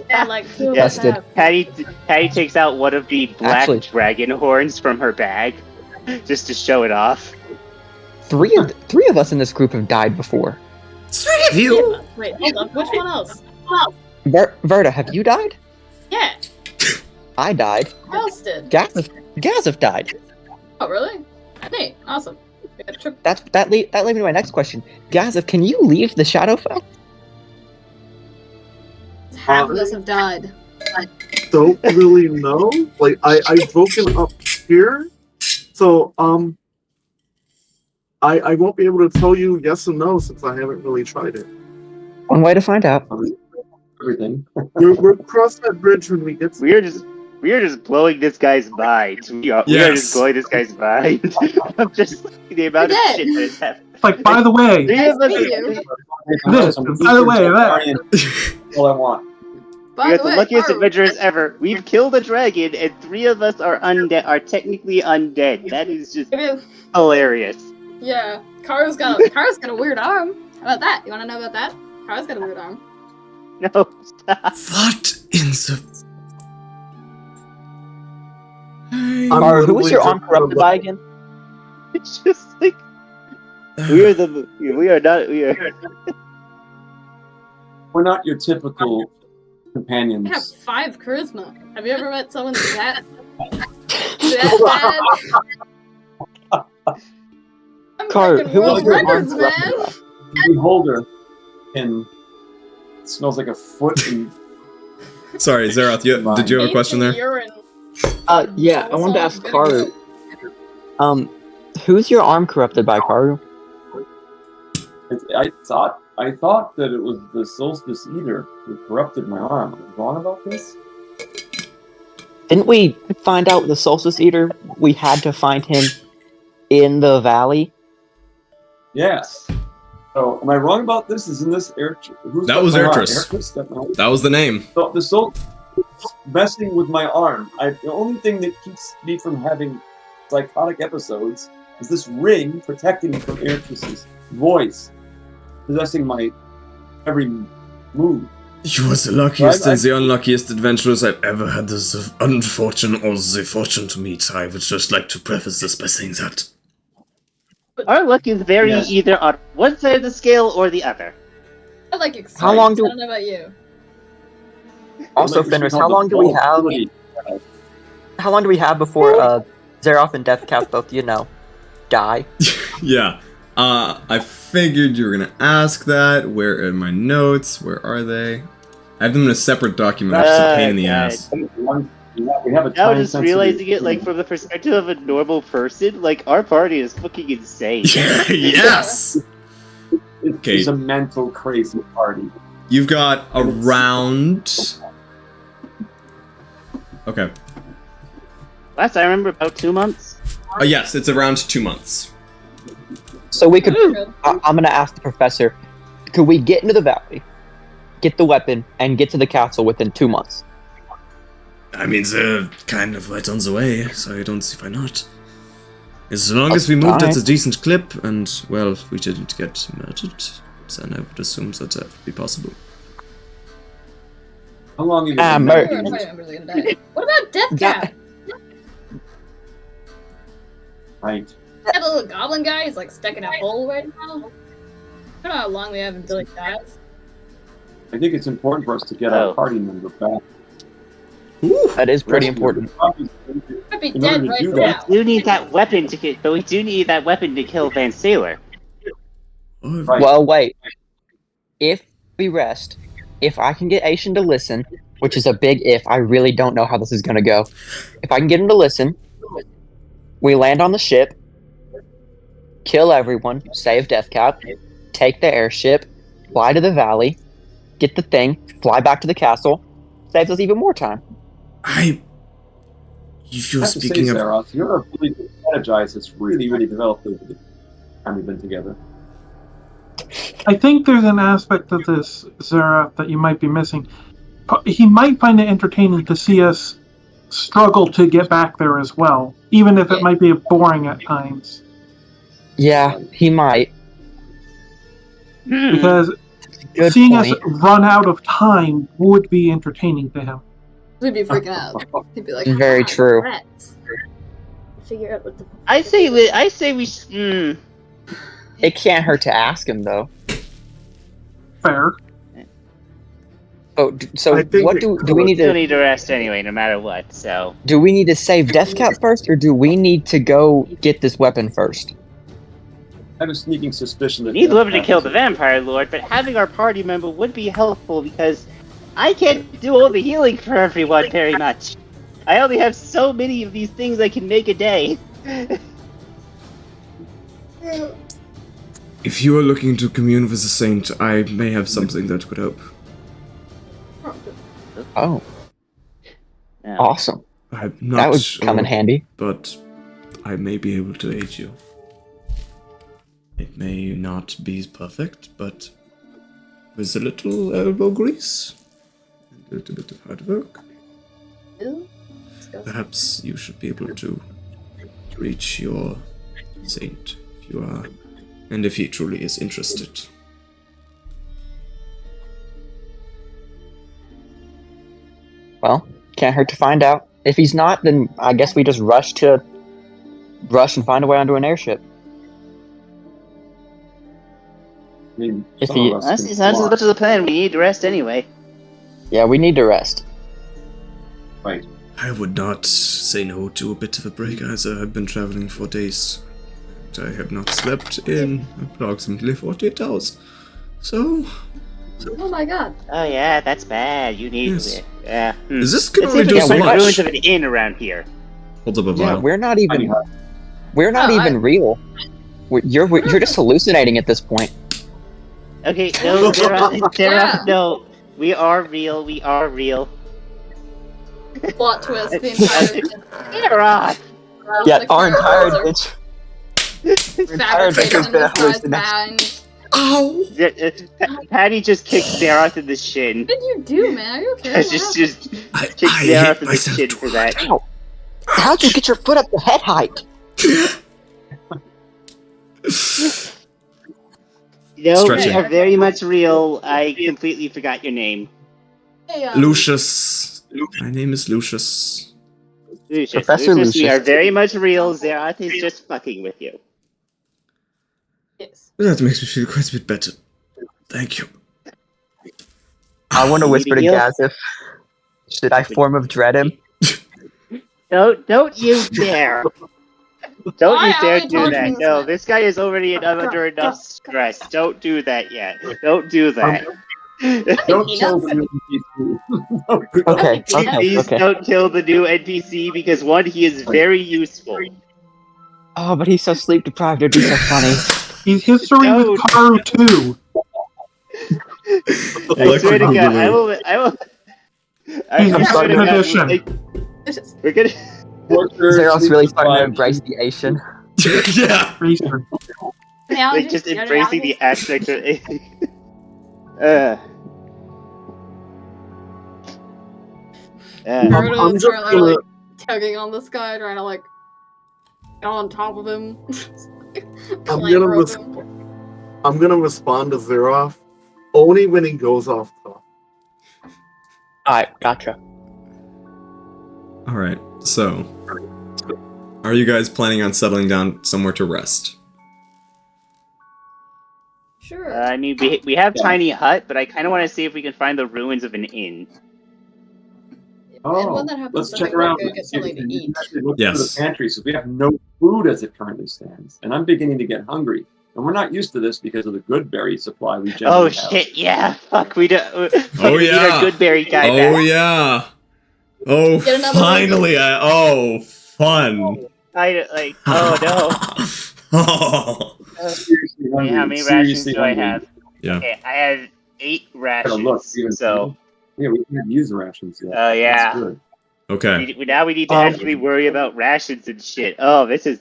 Yeah, like two of Yeah. us have. Patty takes out one of the black Actually- dragon horns from her bag, just to show it off. Three of us in this group have died before. Three of you? Yeah. Wait, hold on. Which one else? Verta, have you died? Yeah. I died. Who else did? Gazif died. Oh really? Neat. Awesome. We got a trip. That led me to my next question. Gazif, can you leave the Shadowfell? Half of us have died. Don't really know. Like I've broken up here, so I won't be able to tell you yes or no since I haven't really tried it. One way to find out. Everything. We'll cross that bridge when we get to We are just blowing this guy's mind. We are Yes. just blowing this guy's mind. I'm just the amount of We're shit that has happened. It's like, by the way, Three of us Thank are- you. This, by the way, that. All I want. By We're the the way, luckiest Karu, adventurers ever. We've killed a dragon, and 3 of us are technically undead. That is just maybe- hilarious. yeah, Karu's got a weird arm. How about that? You want to know about that? Karu's got a weird arm. No, stop. What in the? Hey. I'm Karu, who was literally your just arm corrupted by again? It's just like we are not. We're not your typical I have companions. 5 charisma. Have you ever met someone that bad? I'm Karu, breaking who was world your arm records, corrupted man. by? Beholder and smells like a foot and Sorry, Zeroth. Did you have a question there? Urine. Yeah, I wanted to ask Karu. Who's your arm corrupted by, Karu? I thought that it was the Solstice Eater who corrupted my arm. Am I wrong about this? Didn't we find out the Solstice Eater? We had to find him in the valley. Yes. So, am I wrong about this? Isn't this who's That got was my arm? Ertris. Ertris got my arm. That was the name. So the soul messing with my arm. The only thing that keeps me from having psychotic episodes is this ring protecting me from Ertris's voice, possessing my every move. You was the luckiest and the unluckiest adventurers I've ever had the unfortune or the fortune to meet. I would just like to preface this by saying that. Our luck is very Yes. either on one side of the scale or the other. I like excitement. How long do- I don't know about you. Also, Like, this is Fenris, called how the long do we have? volatility. How long do we have before Zeroth and Deathcap both, die? Yeah. I figured you were gonna ask that. Where are my notes? Where are they? I have them in a separate document, which is a pain in the God. ass. We have a Now time just realizing it, like, from the perspective of a normal person, like, our party is fucking insane. Yes! Okay. It's a mental crazy party. You've got around... Okay. Last I remember, about 2 months. Yes, it's around 2 months. So we could. Good. I'm gonna ask the professor. Could we get into the valley, get the weapon, and get to the castle within 2 months? I mean, they're kind of right on the way, so I don't see why not. As long as we moved at a decent clip, and, well, we didn't get murdered, then I would assume that that would be possible. How long have you Ah, been Mert. married? What about Deathcap? Right. That little goblin guy is like stuck in a hole right now. I don't know how long we have until he dies. I think it's important for us to get Oh. our party member back. That is pretty Rescue him. important. Might be In order dead to right do now. that- We do need that weapon to get, but we do need that weapon to kill Van Sailor. Oh, Right. Well, wait. If we rest, if I can get Asian to listen, which is a big if, I really don't know how this is gonna go. If I can get him to listen, we land on the ship, kill everyone, save Deathcap, take the airship, fly to the valley, get the thing, fly back to the castle, saves us even more time. If you're I have to say, speaking of... Zeroth, your ability to strategize has really, really developed over the time we've been together. I think there's an aspect of this, Zara, that you might be missing. He might find it entertaining to see us struggle to get back there as well, even if it Yeah. might be boring at times. Yeah, he might. Because Good seeing point. us run out of time would be entertaining to him. We'd be freaking out. He'd be like, Very "Ah, true. rats." Figure out what the. I say we. It can't hurt to ask him, though. Fair. Oh, so I think what it do we need Still to need to rest anyway, no matter what. So do? We need to save Deathcap first, or do we need to go get this weapon first? I have a sneaking suspicion that we need the weapon to Deathcap kill is the a- vampire lord, but having our party member would be helpful because I can't do all the healing for everyone very much. I only have so many of these things I can make a day. If you are looking to commune with a saint, I may have something that could help. Oh, Yeah. awesome! I'm not That would sure, come in handy. but I may be able to aid you. It may not be perfect, but with a little elbow grease and a little bit of hard work. Ew. Disgusting. Perhaps you should be able to reach your saint if you are, and if he truly is interested. Well, can't hurt to find out. If he's not, then I guess we just rush and find a way onto an airship. I mean, If some he- of us Honestly, can sounds as fly. much as a plan. We need to rest anyway. Yeah, we need to rest. Right. I would not say no to a bit of a break, as I've been traveling for days. And I have not slept in approximately 48 hours. So, Oh my god. Oh yeah, that's bad. You need Yes. it. Yeah. is this can Let's only see if we do can so find much? ruins of an inn around here. Holds up a Yeah, vial. we're not even Oh, real. You're just hallucinating at this point. Okay, no, Sarah, Yeah. no. We are real. We are real. Plot twist. The entire Sarah! Yeah, our entire adventure. entire fabricated adventure's in been a this guy's hallucination. mind. Ow! Patty just kicked Sarah in the shin. What did you do, man? Are you okay? just I kicked Sarah hate in the myself shin too for that. Ow! How'd you get your foot up to head height? No, Stretching. we are very much real. I completely forgot your name. Hey, Lucius. My name is Lucius. Lucius. Professor Lucius, we Lucius. are very much real. Zeroth is just fucking with you. Yes. That makes me feel quite a bit better. Thank you. I want to whisper to Heal? Gazif. Should I form of dread him? Don't you dare! Don't Why you are dare we do talking that. this No, way? this guy is already under enough stress. Don't do that yet. Don't do that. Don't He kill knows. the new NPC. Okay, okay, Please okay. don't kill the new NPC because one, he is very useful. Oh, but he's so sleep deprived. It'd be so funny. He's history No. with Karu too. I swear to God, I will. He's I a swear to second God, edition. we're gonna. Zeros really starting to embrace the Asian. Yeah. Research. Like just embracing the aspect of uh, Verta I'm is just currently gonna- like tugging on this guy, trying to like get on top of him. Clamber gonna of him. I'm gonna respond to Zeroth only when he goes off top. Alright, gotcha. Alright, so. Are you guys planning on settling down somewhere to rest? Sure. I mean, we have Yeah. tiny hut, but I kind of want to see if we can find the ruins of an inn. And Oh, when that happens, let's I check think we're around. gonna get something to eat. Look Yes. for the pantry. So we have no food as it currently stands, and I'm beginning to get hungry. And we're not used to this because of the good berry supply we generally Oh have. shit! Yeah, fuck. We do. Oh, We need yeah. our good berry guy Oh back. yeah. Oh, Get another finally! Fun. I like. Oh no. Oh. Seriously hungry. How many Seriously rations do I hungry. have? Yeah. Okay, I have 8 Gotta look. rations. Even So, yeah, we can't use rations yet. oh yeah. That's good. Okay. Now we need to actually worry about rations and shit. Oh, this is.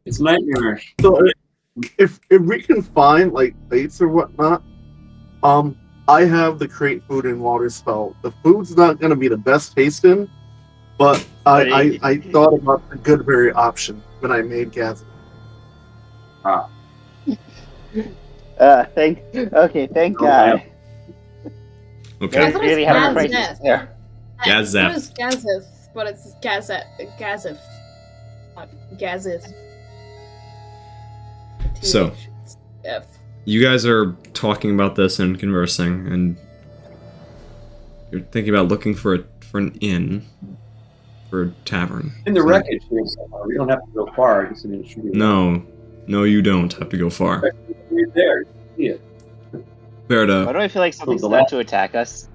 It's nightmarish. So if we can find like plates or whatnot, I have the create food and water spell. The food's not gonna be the best tasting, but I thought about the good berry option when I made Gaz. Thank God. I Okay. thought Really it have a was crisis Gazeth. there. Gazeth. It was Gazeth, but it's Gazeth. Not Gazeth. So. F. You guys are talking about this and conversing, and you're thinking about looking for an inn, for a tavern. In the So- wreckage here somewhere. We don't have to go far. Just in the No, you don't have to go far. We're there. You can see it. Why Verta, do I feel like something's the about last- to attack us?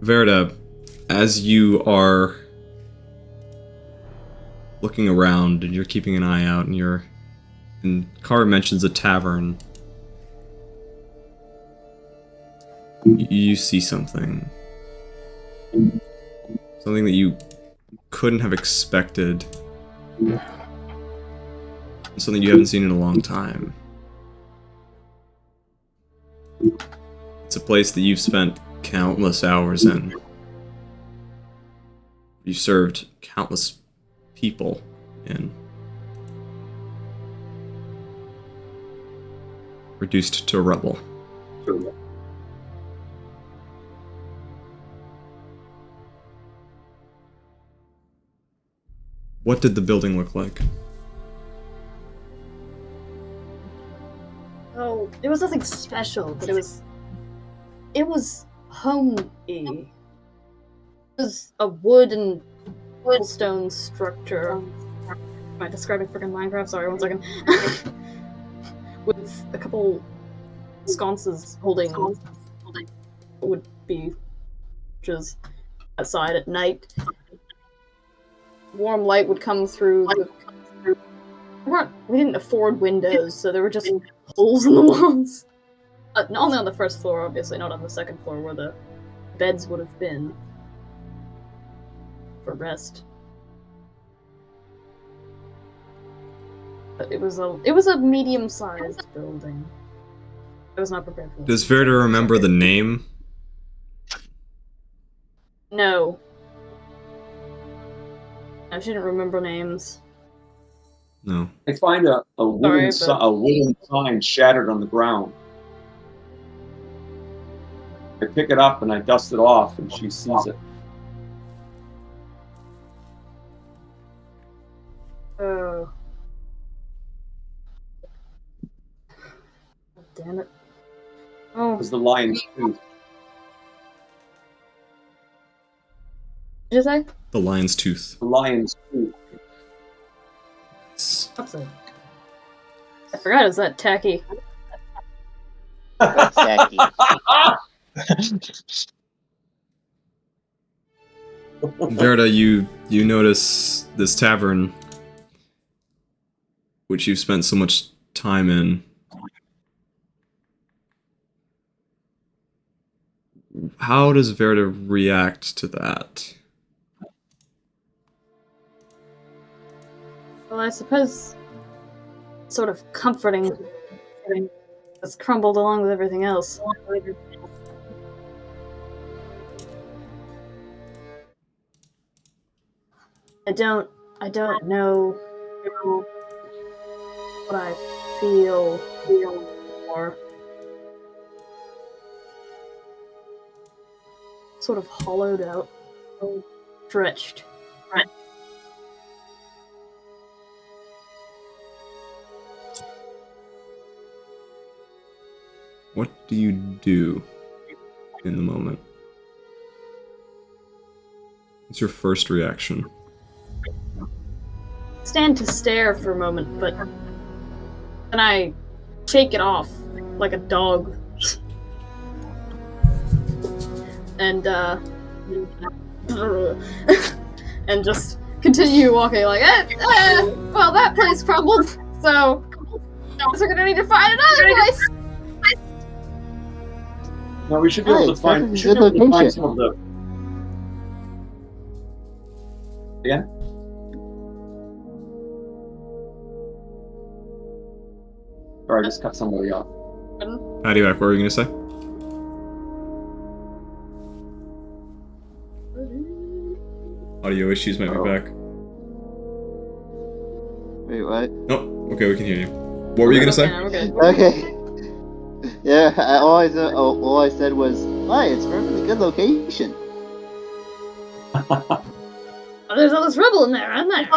Verta, as you are looking around and you're keeping an eye out, and Kara mentions a tavern, you see something. Something that you couldn't have expected. Something you haven't seen in a long time. It's a place that you've spent countless hours in. You served countless people in. Reduced to a rebel. What did the building look like? Oh, it was nothing special, but it was homey. It was a wood and stone structure. Am I describing freaking Minecraft? Sorry, 1 second. With a couple sconces holding what would be just outside at night. Warm light would come through we didn't afford windows, so there were just holes in the walls. Only on the first floor, obviously, not on the second floor where the beds would have been for rest. But it was a medium-sized building. I was not prepared for this. Does Verta remember the name? No. No, she didn't remember names. No. I find a wooden sign shattered on the ground. I pick it up and I dust it off, and she sees it. Oh. Damn it. Oh. It was the lion's tooth. What did you say? The lion's tooth. The lion's tooth. What's it? I forgot, is that tacky? What's tacky? Verta, you notice this tavern, which you've spent so much time in. How does Verta react to that? Well, I suppose sort of comforting has crumbled along with everything else. I don't know what I feel or sort of hollowed out, stretched. What do you do in the moment? What's your first reaction? Stand to stare for a moment, but then I shake it off like a dog. And and just continue walking like, well, that place crumbled, so we're gonna need to find another place. No, we should be able to find. We should be able to find some of the. Yeah. Sorry, I just cut somebody off. Adiak, what were you gonna say? Audio issues might be back. Wait, what? Oh, okay, we can hear you. What were you gonna say? Okay. Yeah, all I said was, "Hi, it's a perfectly good location." Oh, there's all this rubble in there, isn't there?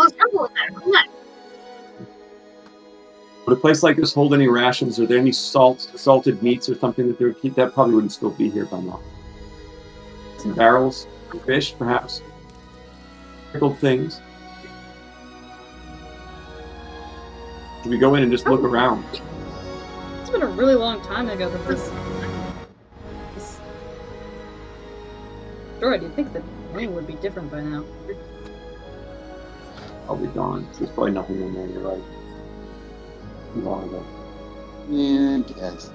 Would a place like this hold any rations? Are there any salted meats or something that they would keep? That probably wouldn't still be here by now. Some barrels, fish, perhaps. Pickled things. Should we go in and just look around? It's been a really long time ago that this Sure, you'd think the name would be different by now. Probably gone. There's probably nothing in there, you're right. Too long ago. Yeah, I guess.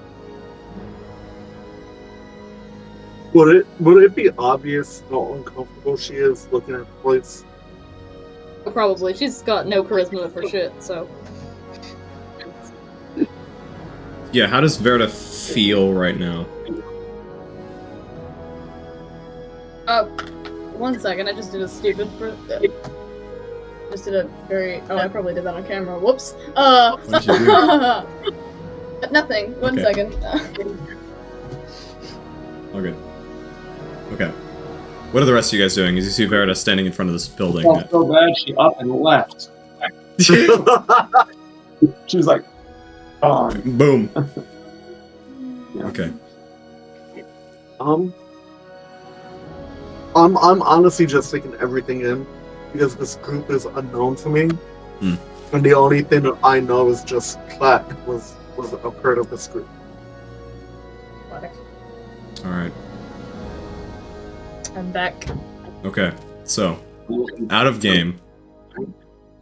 Would it be obvious how uncomfortable she is looking at the place? Probably. She's got no charisma for shit, so. Yeah, how does Verta feel right now? 1 second. I just did a stupid. Just did a very. Oh, I probably did that on camera. Whoops. What did you do? Nothing. One Okay. second. All good. Okay. What are the rest of you guys doing? As you see Verta standing in front of this building. Oh, so bad she up and left. She was like, oh. Boom. Okay. I'm honestly just taking everything in because this group is unknown to me, and the only thing that I know is just Platt was a part of this group. All right. I'm back. Okay. So, out of game,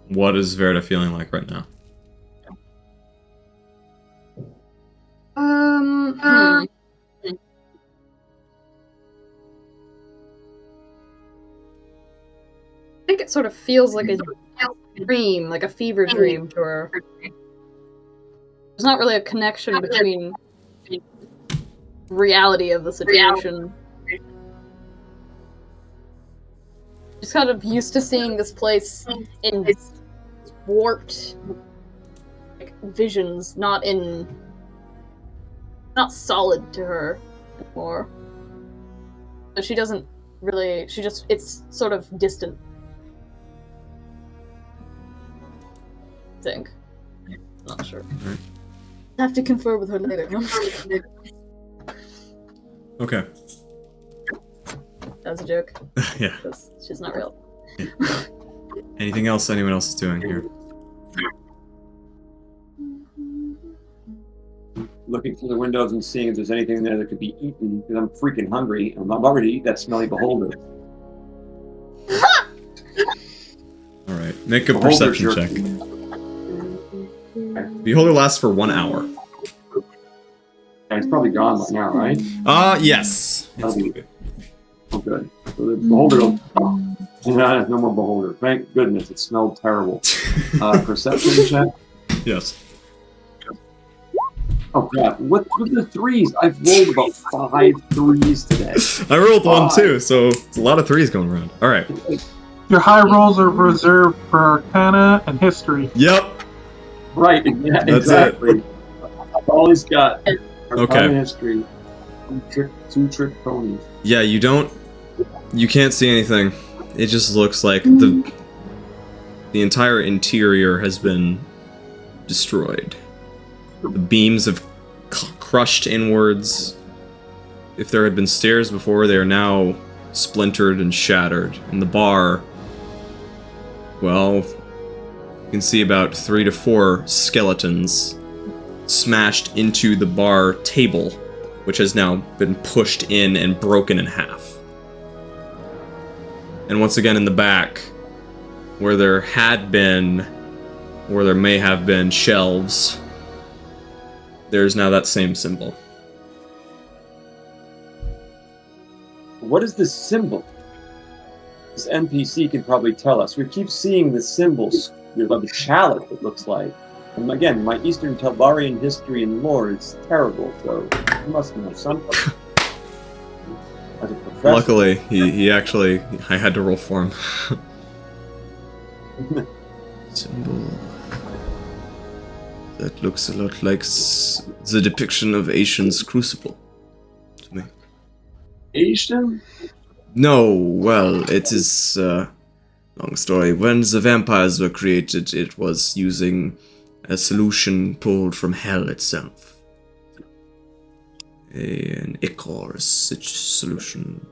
what is Verta feeling like right now? Hmm. I think it sort of feels like a dream, like a fever dream to her. There's not really a connection between reality of the situation. She's kind of used to seeing this place in warped visions, not solid to her anymore. So she doesn't really, it's sort of distant. I think. Not sure. Right. I have to confer with her later. Okay. That was a joke. Yeah. Because she's not real. Yeah. Anything else anyone else is doing here? Looking through the windows and seeing if there's anything there that could be eaten, because I'm freaking hungry. I'm about ready to eat that smelly beholder. Alright, make a Beholder perception jerky. check. Beholder lasts for 1 hour. And it's probably gone by now, right? Yes. That'll be oh, good. So the beholder will... No more beholder. Thank goodness, it smelled terrible. Perception check? Yes. Oh god, what with the threes? I've rolled about 5 threes today. I rolled 1 5. too, so it's a lot of 3s going around. Alright. Your high rolls are reserved for Arcana and History. Yep. Right, yeah, That's exactly. I've always got Okay. history. Two trick ponies. Yeah, you can't see anything. It just looks like the entire interior has been destroyed. The beams have crushed inwards. If there had been stairs before, they are now splintered and shattered. And the bar, well, you can see about 3 to 4 skeletons smashed into the bar table, which has now been pushed in and broken in half. And once again in the back, where there may have been shelves, there's now that same symbol. What is this symbol? This NPC can probably tell us. We keep seeing the symbols of the chalice, it looks like. And again, my Eastern Talbarian history and lore is terrible, so you must know something. As a professor. Luckily, he actually, I had to roll for him. Symbol. That looks a lot like the depiction of Asian's crucible to me. Asian? No, well, it is long story. When the vampires were created, it was using a solution pulled from hell itself. An ichor solution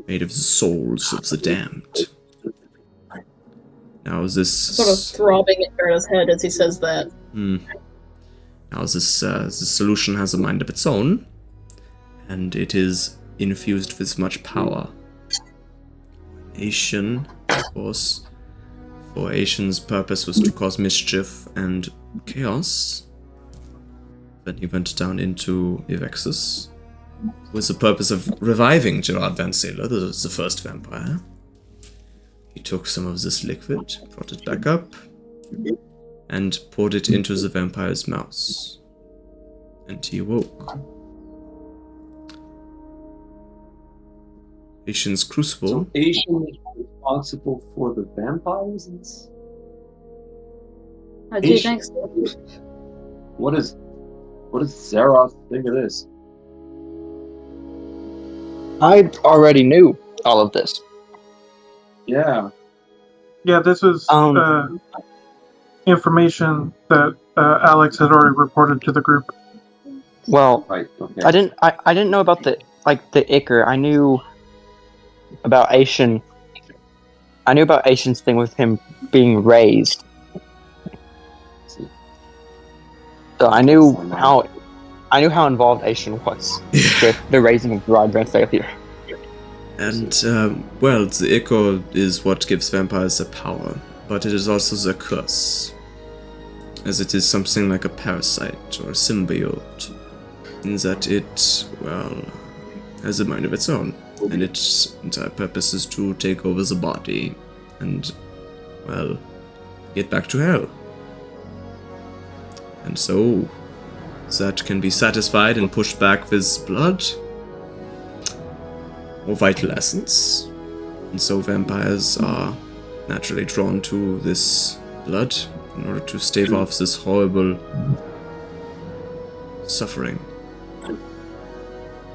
made of the souls of the damned. Now this Sort of throbbing in Verta's head as he says that. Now this solution has a mind of its own, and it is infused with much power. Asian, of course, for Asian's purpose was to cause mischief and chaos. Then he went down into Evexus with the purpose of reviving Gerard Van Sailor, the first vampire. He took some of this liquid, brought it back up, and poured it into the vampire's mouth. And he awoke. Ancient's Crucible. So Asian is responsible for the vampires in this? I do Asian. think so. What does Zeroth think of this? I already knew all of this. Yeah. Yeah, this is information that Alex had already reported to the group. Well, Right. Okay. I didn't know about the Iker. I knew about Asian. I knew about Asian's thing with him being raised. So I knew how involved Asian was with the raising of Rodran failure. And, well, the Ichor is what gives vampires their power, but it is also their curse, as it is something like a parasite or a symbiote, in that it, well, has a mind of its own, and its entire purpose is to take over the body and, well, get back to hell. And so, that can be satisfied and pushed back with blood or vital essence. And so vampires are naturally drawn to this blood in order to stave off this horrible suffering.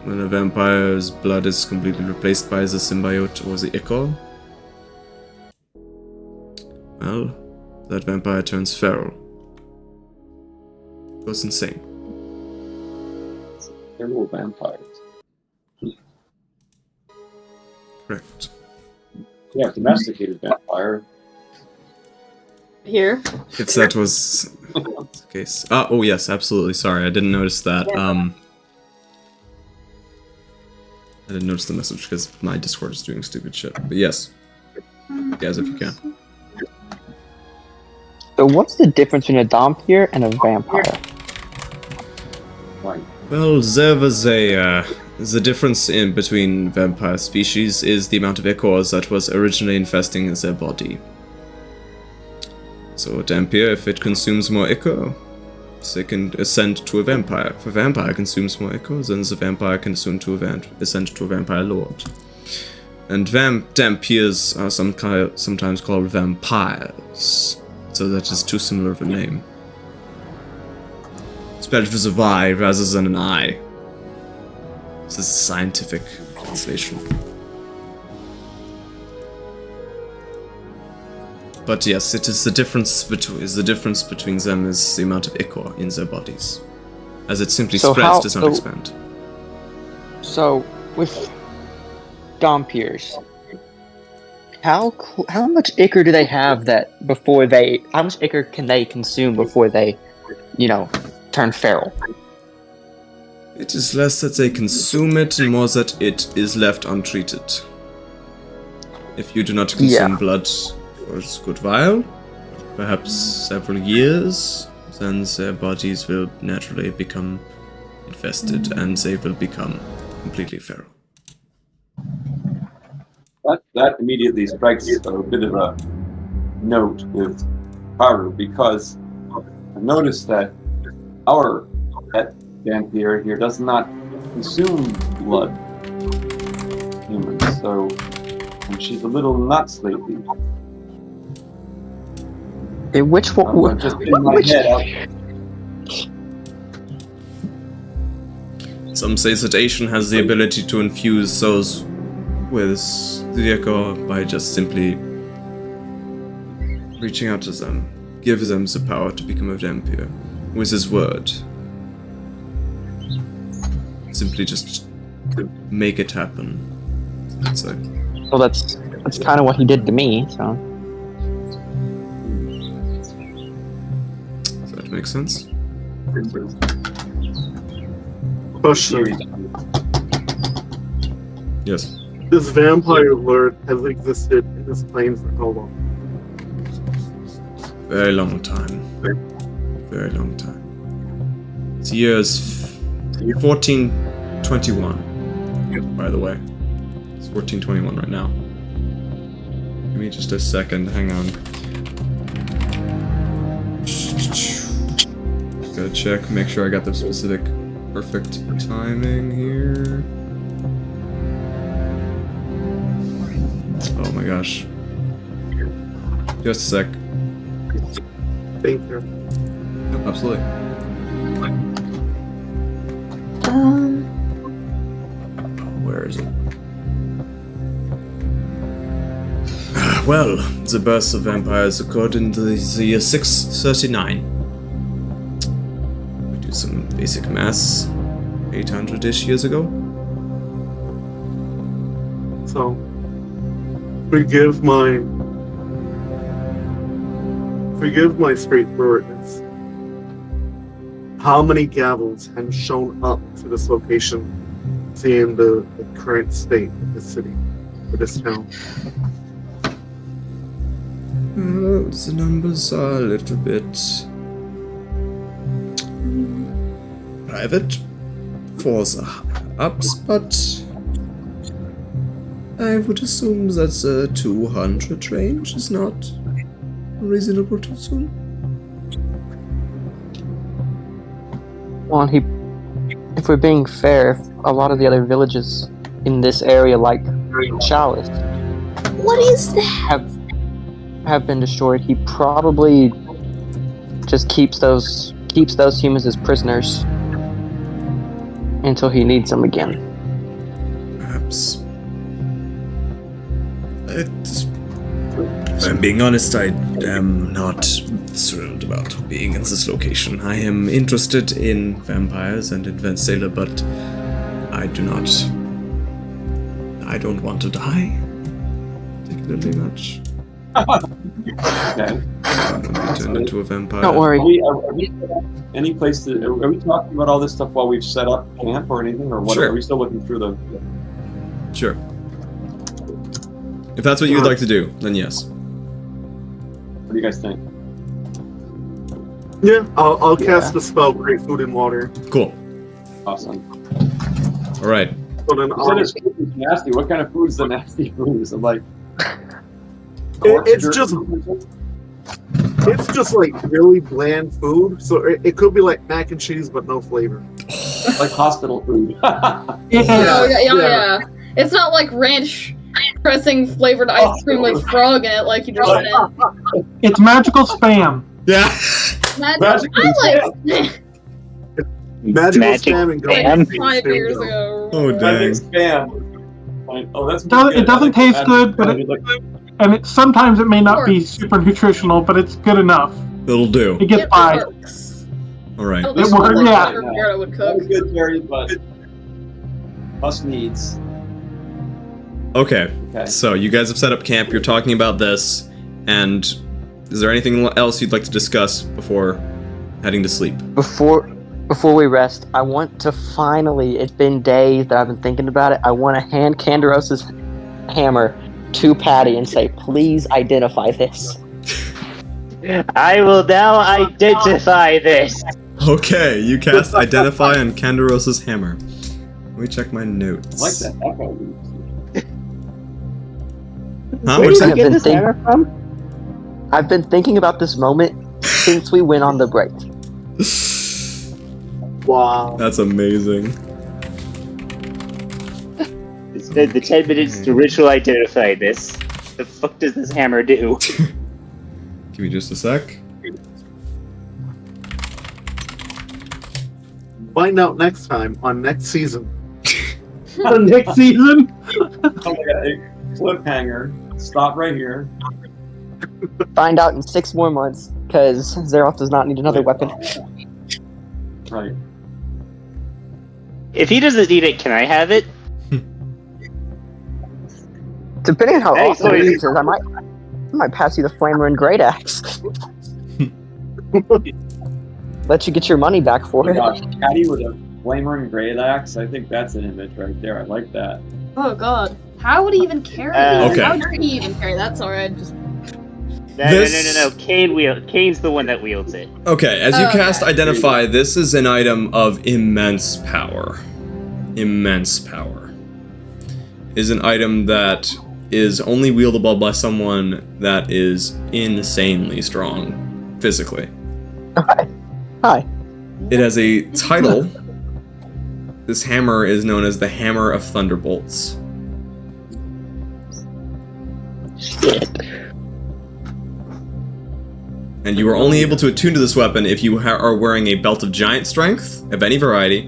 When a vampire's blood is completely replaced by the symbiote or the ichor, well, that vampire turns feral. Goes insane. They're little vampires. Correct. Yeah, domesticated vampire. Here. If that was the case. Oh yes, absolutely. Sorry, I didn't notice that. I didn't notice the message because my Discord is doing stupid shit. But yes, guys, if you can. So what's the difference between a Dhampir and a vampire? Right. Well, there was the difference in between vampire species is the amount of ichors that was originally infesting their body. So a Dhampir, if it consumes more ichor, it can ascend to a vampire. If a vampire consumes more ichor, then the vampire can ascend to a vampire lord. And Dhampirs are sometimes called vampires, so that is too similar of a name. Spelled with a Y rather than an I. This is a scientific translation. But yes, it is the difference between them is the amount of ichor in their bodies. As it simply spreads, does not expand. So with Dhampirs, how much ichor do they have how much ichor can they consume before they, turn feral? It is less that they consume it and more that it is left untreated. If you do not consume blood for a good while, perhaps several years, then their bodies will naturally become infested and they will become completely feral. That immediately strikes a bit of a note with Haru, because I've noticed that our pet vampire here does not consume blood humans, so and she's a little nuts lately. Which one? Just in my head. Some say that Asian has the ability to infuse those with the ichor by just simply reaching out to them, give them the power to become a vampire with his word. Simply just make it happen. So. Well, that's kind of what he did to me. So. Does that make sense? Question. Yes. This vampire lord has existed in this plane for how long? Very long time. Very long time. It's years 1421, by the way. It's 1421 right now. Give me just a second, hang on. Gotta check, make sure I got the specific perfect timing here. my gosh. Just a sec. Thank you. No, absolutely. Where is it? Well, the birth of vampires occurred in the year 639. We do some basic maths. 800-ish years ago. So, forgive my straightforwardness. How many gavels have shown up to this location, seeing the current state of the city, or this town? The numbers are a little bit private for the ups, but I would assume that the 200 range is not reasonable to assume. Well, if we're being fair, a lot of the other villages in this area, like Chalice, What is that? have been destroyed. He probably just keeps those humans as prisoners until he needs them again. Perhaps. If I'm being honest, I am not thrilled about being in this location. I am interested in vampires and in Venezuela, but I don't want to die particularly much. Okay. I don't want to be turned into a vampire. Don't worry. Are we any place to? Are we talking about all this stuff while we've set up camp or anything, or what? Sure. Are we still looking through the? Sure. If that's what you would like to do, then yes. What do you guys think? Yeah, I'll cast the spell, Great Food and Water. Cool. Awesome. All right. So then You said his food is nasty. What kind of food is the nasty food? I'm like. it's just like really bland food. So it could be like mac and cheese, but no flavor. Like hospital food. Yeah. It's not like ranch dressing flavored ice cream with frog in it, like you just said. It's magical spam. Yeah. Magical I like Magical Magic spam and spam. gummy. 5 years ago. Oh, dang. Magic spam. Like, oh, that's It doesn't taste good, but sometimes it may not be super nutritional, but it's good enough. It'll do. It gets It by. works. All right. At least It works, like yeah. Verta would cook. Good, Jerry, but must needs. Okay. Okay. So you guys have set up camp. You're talking about this, and is there anything else you'd like to discuss before heading to sleep? Before we rest, I want to finally, it's been days that I've been thinking about it, I want to hand Canderosa's hammer to Patty and say, please identify this. I will now identify this. Okay, you cast Identify on Canderosa's hammer. Let me check my notes. I like that echo. Huh? Where What's did that? you get this hammer from? I've been thinking about this moment since we went on the break. Wow. That's amazing. Spend the 10 minutes to ritual identify this. The fuck does this hammer do? Give me just a sec. Find out next time on next season. On next season? Oh my god, cliffhanger. Stop right here. Find out in 6 more months, because Xeroth does not need another weapon. Right. If he doesn't need it, can I have it? Depending on how Hey, awesome sorry. it is, I might pass you the Flamer and Great Axe. Let you get your money back Oh for my it. gosh, Patty with a flamer and great axe. I think that's an image right there. I like that. Oh god. How would he even carry Uh, it? Okay. How would he even carry that? Sorry, I just... No. Kane's the one that wields it. Okay, as you Okay. cast Identify, this is an item of immense power. Immense power. Is an item that is only wieldable by someone that is insanely strong physically. Hi. It has a title. This hammer is known as the Hammer of Thunderbolts. Shit. And you are only able to attune to this weapon if you are wearing a belt of giant strength of any variety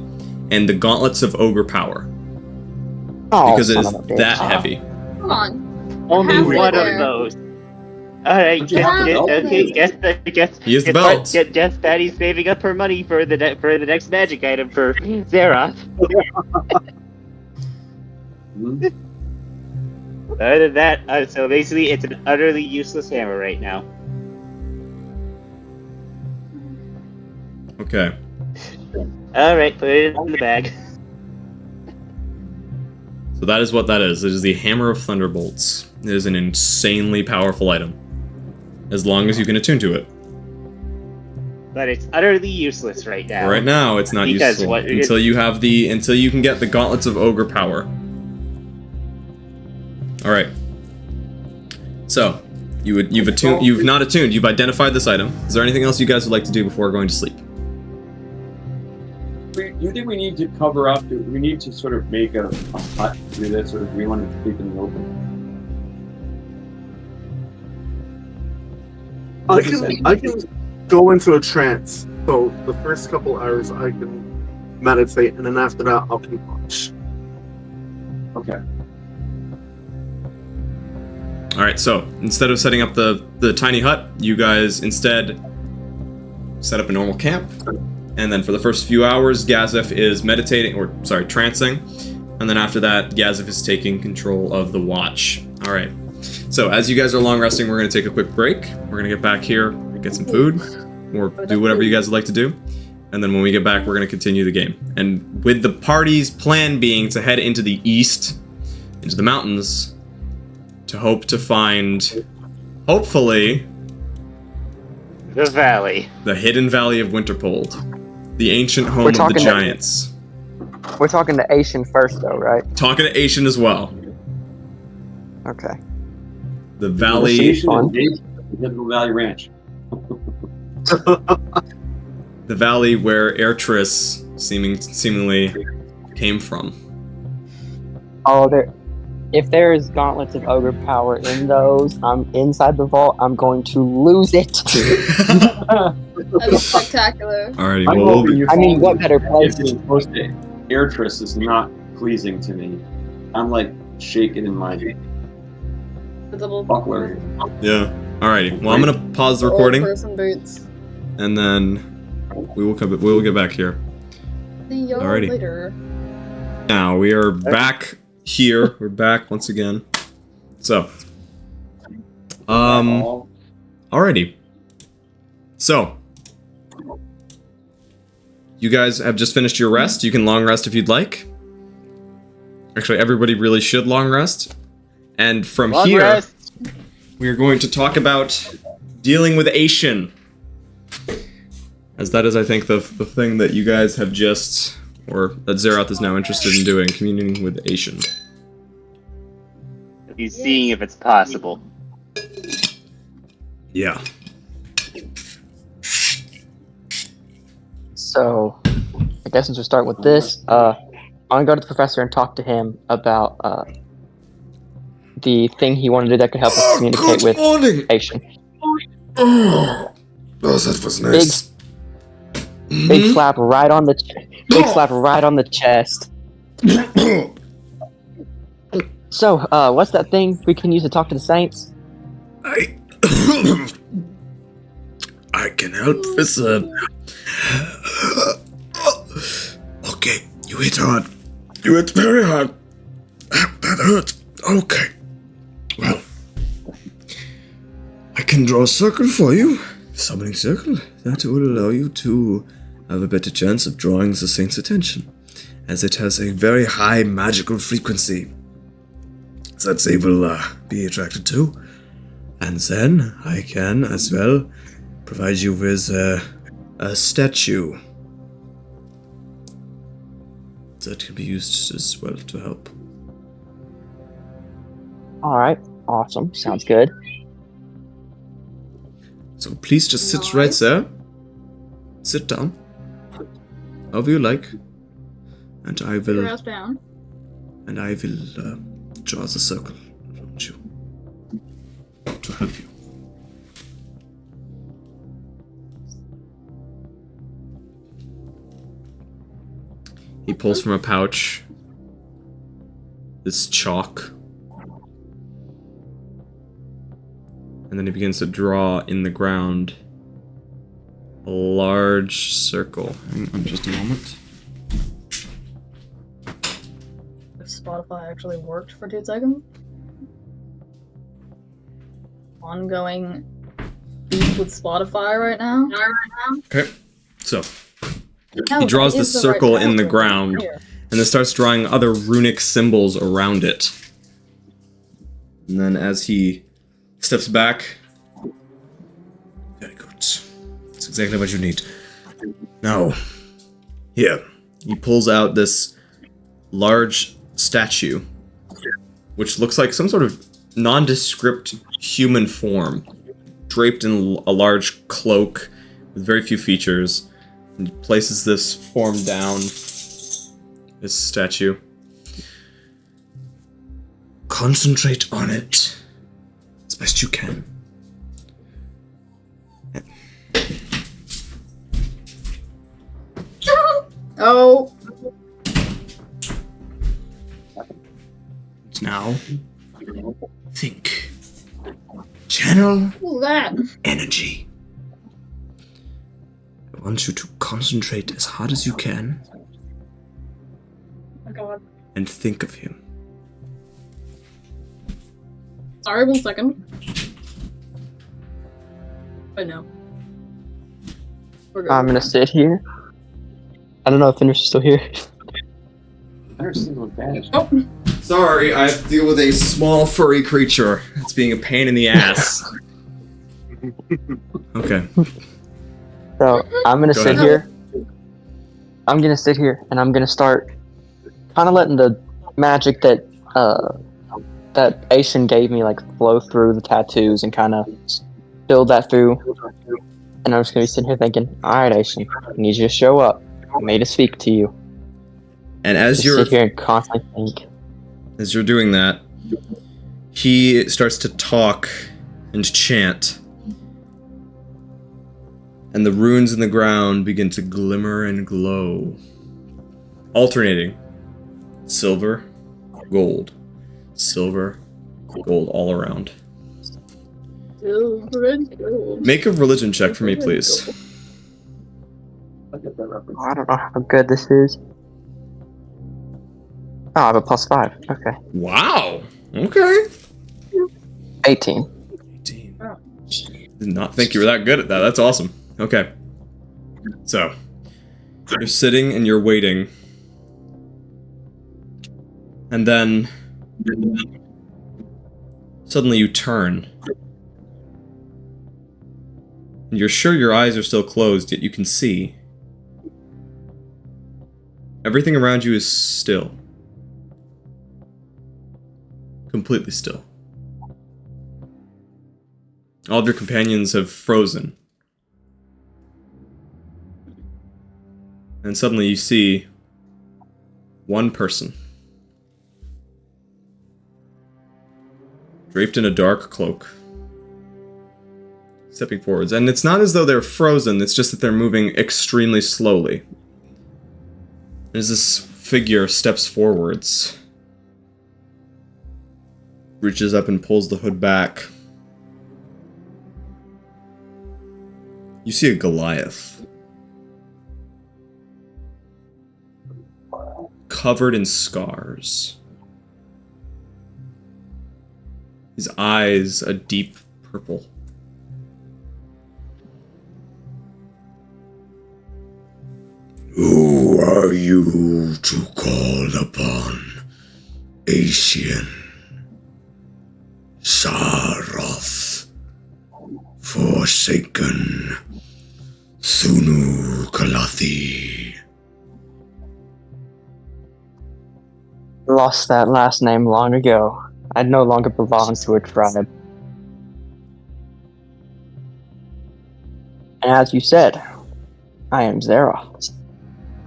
and the gauntlets of ogre power. Oh, Because it son is of a bitch. that heavy. Come on. Only Halfway one there. of those. All right, Don't you have the belt? okay. Guess. He has the what? belt. Guess Patty's saving up her money for the next magic item for Zeroth. Hmm? Other than that, so basically, it's an utterly useless hammer right now. Okay. All right, put it in the bag. So that is what that is. It is the Hammer of Thunderbolts. It is an insanely powerful item. As long as you can attune to it. But it's utterly useless right now. Right now, it's not Because useful until you can get the gauntlets of ogre power. All right. So, you've not attuned. You've identified this item. Is there anything else you guys would like to do before going to sleep? Do you think we need to cover up? Do we need to sort of make a hut to do this, or do we want to sleep in the open? I can go into a trance. So the first couple hours I can meditate, and then after that I'll keep watch. Okay. All right. So instead of setting up the tiny hut, you guys instead set up a normal camp. And then for the first few hours, Gazef is trancing. And then after that, Gazef is taking control of the watch. All right. So as you guys are long resting, we're going to take a quick break. We're going to get back here, get some food, or do whatever you guys would like to do. And then when we get back, we're going to continue the game. And with the party's plan being to head into the east, into the mountains, to hope to find, hopefully, The valley. the hidden valley of Winterpold. The ancient home We're of the talking to- giants. We're talking to Asian first, though, right? Talking to Asian as well. Okay. The valley. Station fun. and Dave, the Hidden Valley Ranch. The valley where Airtris seemingly came from. Oh, if there is gauntlets of ogre power in those, I'm inside the vault. I'm going to lose it. That's spectacular. Alrighty, I'm well, hoping you I mean, find what better place? It's supposed to. Airtris is not pleasing to me. I'm like shaking in my The double buckler. yeah. Alrighty. Well, I'm gonna pause the old recording, person boots. and then we will get back here. See y'all Alrighty. later. Now we are back here. We're back once again. So, alrighty. So, you guys have just finished your rest. You can long rest if you'd like. Actually, everybody really should long rest. And from Long here, rest. we are going to talk about dealing with Asian. As that is, I think, the thing that you guys have just, or that Zeroth is now interested in doing, communing with Asian. He's seeing if it's possible. Yeah. So, I guess since we start with this, I'm gonna go to the professor and talk to him about the thing he wanted to do that could help us communicate with morning. Asian. Oh, that was nice. Big slap right on the chest. So, what's that thing we can use to talk to the saints? I can help with okay, you hit hard. You hit very hard. That hurt. Okay. Well, I can draw a circle for you. Summoning circle. That will allow you to have a better chance of drawing the saint's attention, as it has a very high magical frequency that they will be attracted to. And then I can, as well, provide you with a statue that can be used as well to help. Alright, awesome. Sounds good. So please just sit right there. Sit down. However you like. And I Your will ass down. draw the circle around you. help you? He pulls from a pouch this chalk. And then he begins to draw in the ground a large circle. Hang on just a moment. If Spotify actually worked for 2 seconds. Ongoing beef with Spotify right now. Okay, so No, he draws that the is the circle right in the password. ground Here. and then starts drawing other runic symbols around it. And then as he steps back, very good. That's exactly what you need. Now, here, he pulls out this large statue, which looks like some sort of nondescript human form, draped in a large cloak with very few features, and he places this form down, this statue. Concentrate on it as best you can. Oh, Now, think. Channel who's that? energy. I want you to concentrate as hard as you can Oh my god. and think of him. Sorry, 1 second. I know. We're good. I'm gonna sit here. I don't know if Finish is still here. There's no advantage. Oh, Sorry, I have to deal with a small furry creature. It's being a pain in the ass. Okay. So I'm gonna Go sit ahead. here. I'm gonna sit here and I'm gonna start kind of letting the magic that that Asian gave me like flow through the tattoos and kind of build that through. And I'm just gonna be sitting here thinking, all right, Asian, I need you to show up. I made to speak to you. And as Just you're sit here and constantly think. As you're doing that, he starts to talk and chant. And the runes in the ground begin to glimmer and glow, alternating silver, gold, silver, gold all around. silver and gold. Make a religion check for me, please. I get that reference. I don't know how good this is. Oh, I have a +5. Okay. Wow. Okay. 18. 18. Did not think you were that good at that. That's awesome. Okay. So, you're sitting and you're waiting. And then suddenly you turn. And you're sure your eyes are still closed, yet you can see. Everything around you is still. Completely still. All of your companions have frozen. And suddenly you see one person. Draped in a dark cloak. Stepping forwards. And it's not as though they're frozen, it's just that they're moving extremely slowly. As this figure steps forwards, reaches up and pulls the hood back. You see a Goliath. Covered in scars. His eyes a deep purple. Who are you to call upon, Asian? Saroth, Forsaken, Thunu Kalathi. Lost that last name long ago. I no longer belong to a tribe. And as you said, I am Zeroth.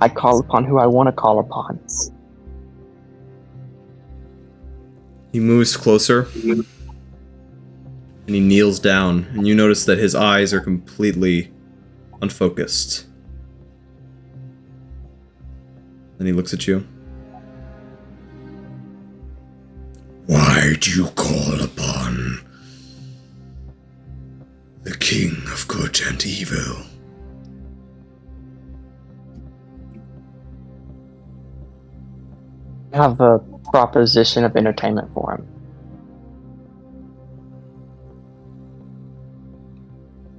I call upon who I want to call upon. He moves closer. And he kneels down, and you notice that his eyes are completely unfocused. Then he looks at you. Why do you call upon the King of Good and Evil? I have a proposition of entertainment for him.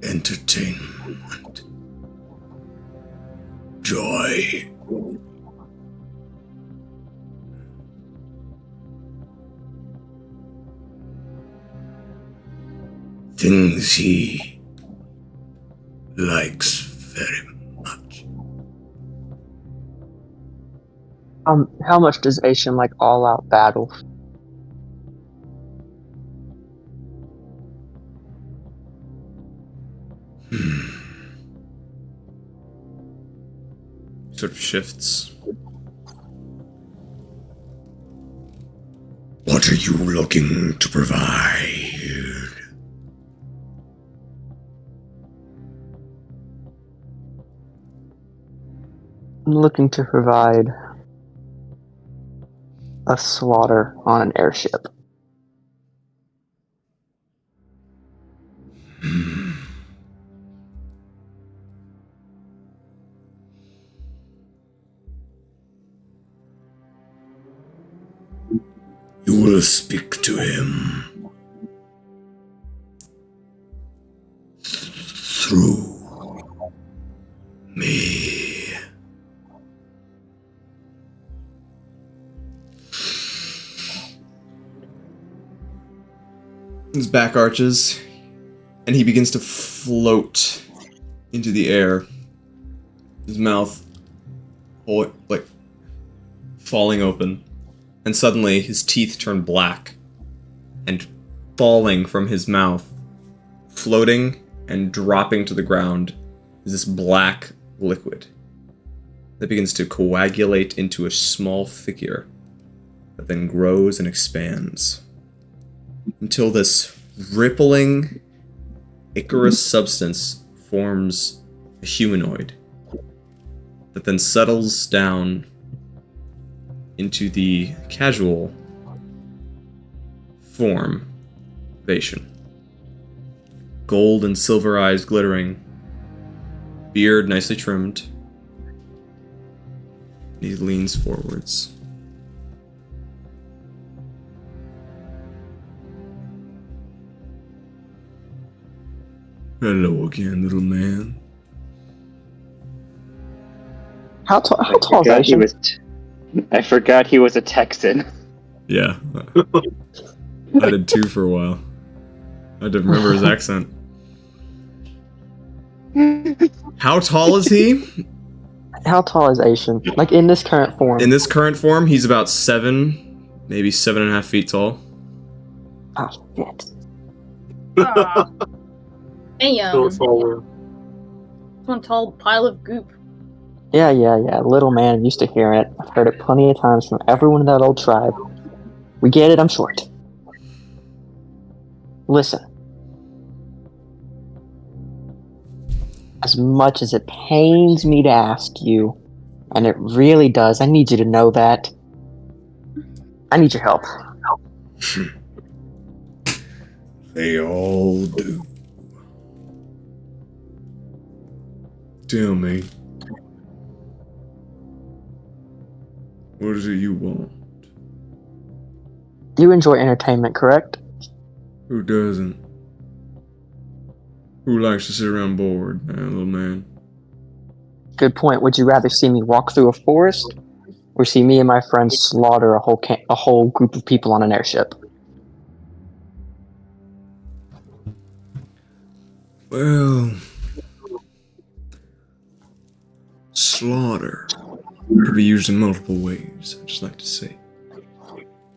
Entertainment. Joy. Things he likes very much. How much does Asian like all-out battle? Sort of shifts. What are you looking to provide? I'm looking to provide a slaughter on an airship. You will speak to him through me. His back arches, and he begins to float into the air. His mouth, like, falling open. And suddenly, his teeth turn black. And falling from his mouth, floating and dropping to the ground, is this black liquid that begins to coagulate into a small figure that then grows and expands until this rippling Icarus substance forms a humanoid that then settles down into the casual form of Asian. Gold and silver eyes glittering, beard nicely trimmed. And he leans forwards. Hello again, little man. How tall is Asian? I forgot he was a Texan. Yeah. I did too for a while. I had to remember his accent. How tall is he? How tall is Asian? Like in this current form? In this current form, he's about 7, maybe 7.5 feet tall. Oh, shit. Hey, Go forward. one tall pile of goop. Yeah. Little man, used to hear it. I've heard it plenty of times from everyone in that old tribe. We get it, I'm short. Listen. As much as it pains me to ask you, and it really does, I need you to know that. I need your help. They all do. Tell me. What is it you want? You enjoy entertainment, correct? Who doesn't? Who likes to sit around bored, little man? Good point. Would you rather see me walk through a forest, or see me and my friends slaughter a whole group of people on an airship? Well, slaughter Could be used in multiple ways, I'd just like to say.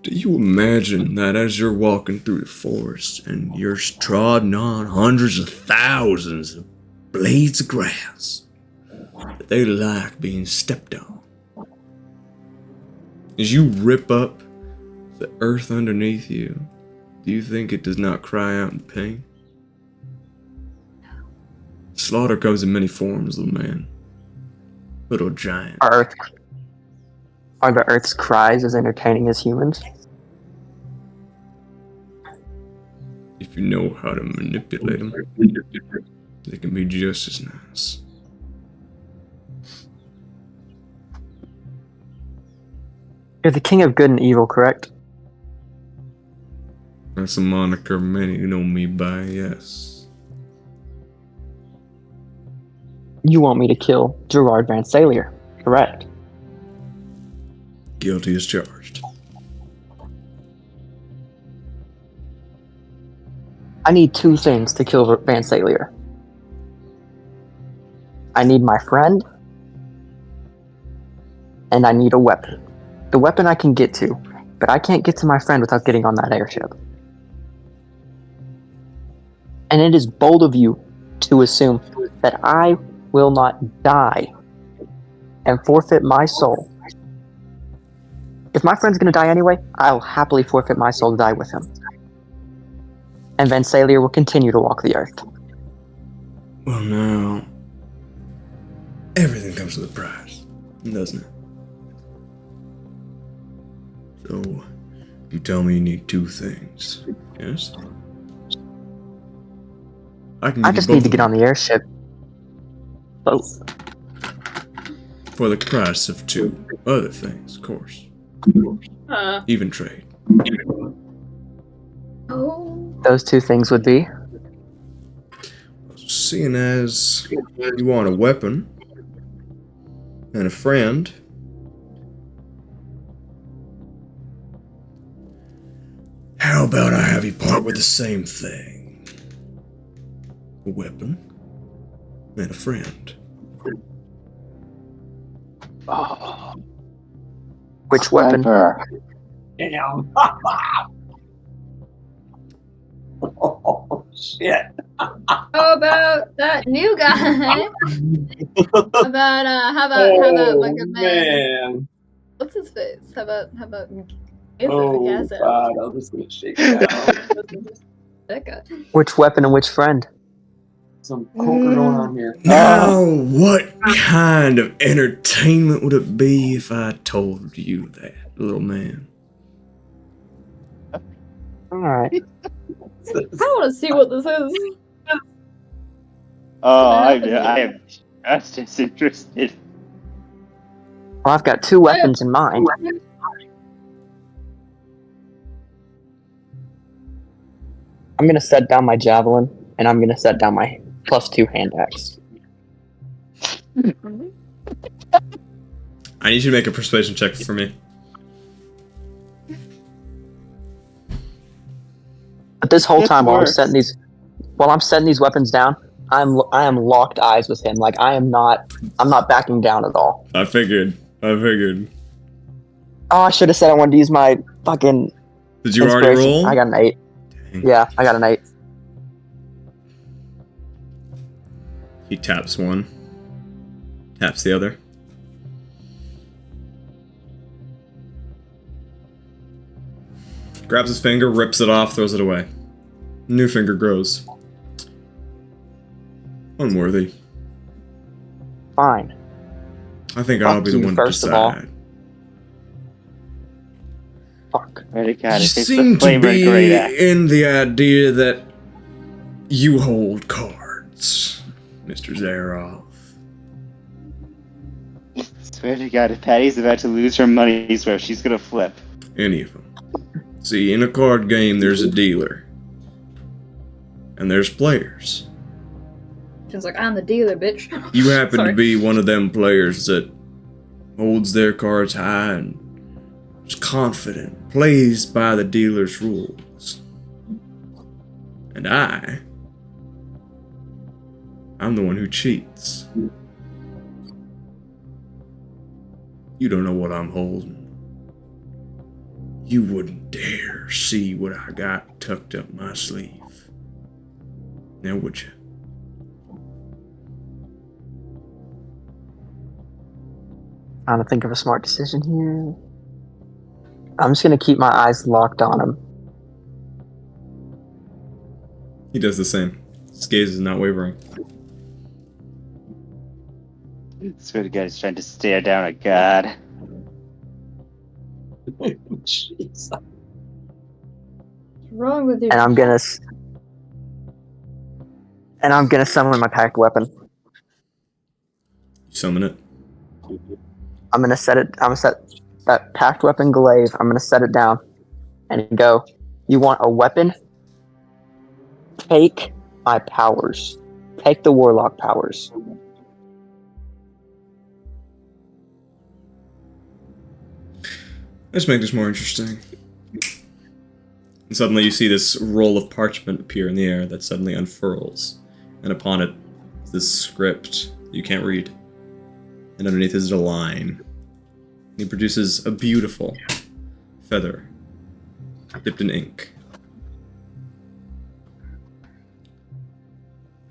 Do you imagine that as you're walking through the forest and you're trodden on hundreds of thousands of blades of grass, that they like being stepped on? As you rip up the earth underneath you, Do you think it does not cry out in pain? Slaughter comes in many forms, little man. Little giant. Are the Earth's cries as entertaining as humans? If you know how to manipulate them, they can be just as nice. You're the king of good and evil, correct? That's a moniker many know me by, yes. You want me to kill Gerard Van Salier, correct? Guilty as charged. I need two things to kill Van Salier. I need my friend, and I need a weapon. The weapon I can get to, but I can't get to my friend without getting on that airship. And it is bold of you to assume that I will not die and forfeit my soul. If my friend's gonna die anyway, I'll happily forfeit my soul to die with him. And Van Salier will continue to walk the earth. Well, now, everything comes with a price, doesn't it? So, you tell me you need two things, yes? I just need to get on the airship. Both. For the price of two other things, of course. Even trade. Oh. Those two things would be? Seeing as you want a weapon and a friend, how about I have you part with the same thing? A weapon and a friend. Which weapon? Damn. Oh, shit. How about that new guy? how about my good man? What's his face? How about Oh, God, I'm just gonna shake it out. that guy? Which weapon and which friend? Some poker going on here. Now, what kind of entertainment would it be if I told you that, little man? Alright. I want to see what this is. Oh, I am just as interested. Well, I've got two weapons in mind. I'm gonna set down my javelin, and I'm gonna set down my +2 hand axe. I need you to make a persuasion check for me. But this whole It time while I'm works. setting these weapons down, I am locked eyes with him. Like I'm not backing down at all. I figured. Oh, I should have said I wanted to use my fucking Did you inspiration. already roll? I got an 8. Dang. Yeah, I got an 8. He taps one. Taps the other. Grabs his finger, rips it off, throws it away. New finger grows. Unworthy. Fine. I think I'll be the you, one to first of all. decide. Fuck. Really, God, You it takes seem the to flavor and great be act. in the idea that you hold cards, Mr. Zaroff. Swear to God, if Patty's about to lose her money, swear she's gonna flip. Any of them. See, in a card game, there's a dealer. And there's players. She's like, I'm the dealer, bitch. You happen Sorry. to be one of them players that holds their cards high and is confident, plays by the dealer's rules. And I'm the one who cheats. You don't know what I'm holding. You wouldn't dare see what I got tucked up my sleeve. Now would you? Trying to think of a smart decision here. I'm just gonna keep my eyes locked on him. He does the same. His gaze is not wavering. Swear to God, he's trying to stare down at God. Jeez. What's wrong with you? And I'm gonna summon my packed weapon. You summon it. I'm gonna set that packed weapon glaive. I'm gonna set it down and go. You want a weapon? Take my powers. Take the warlock powers. Let's make this more interesting. And suddenly you see this roll of parchment appear in the air that suddenly unfurls. And upon it is this script you can't read. And underneath is a line. And he produces a beautiful feather dipped in ink.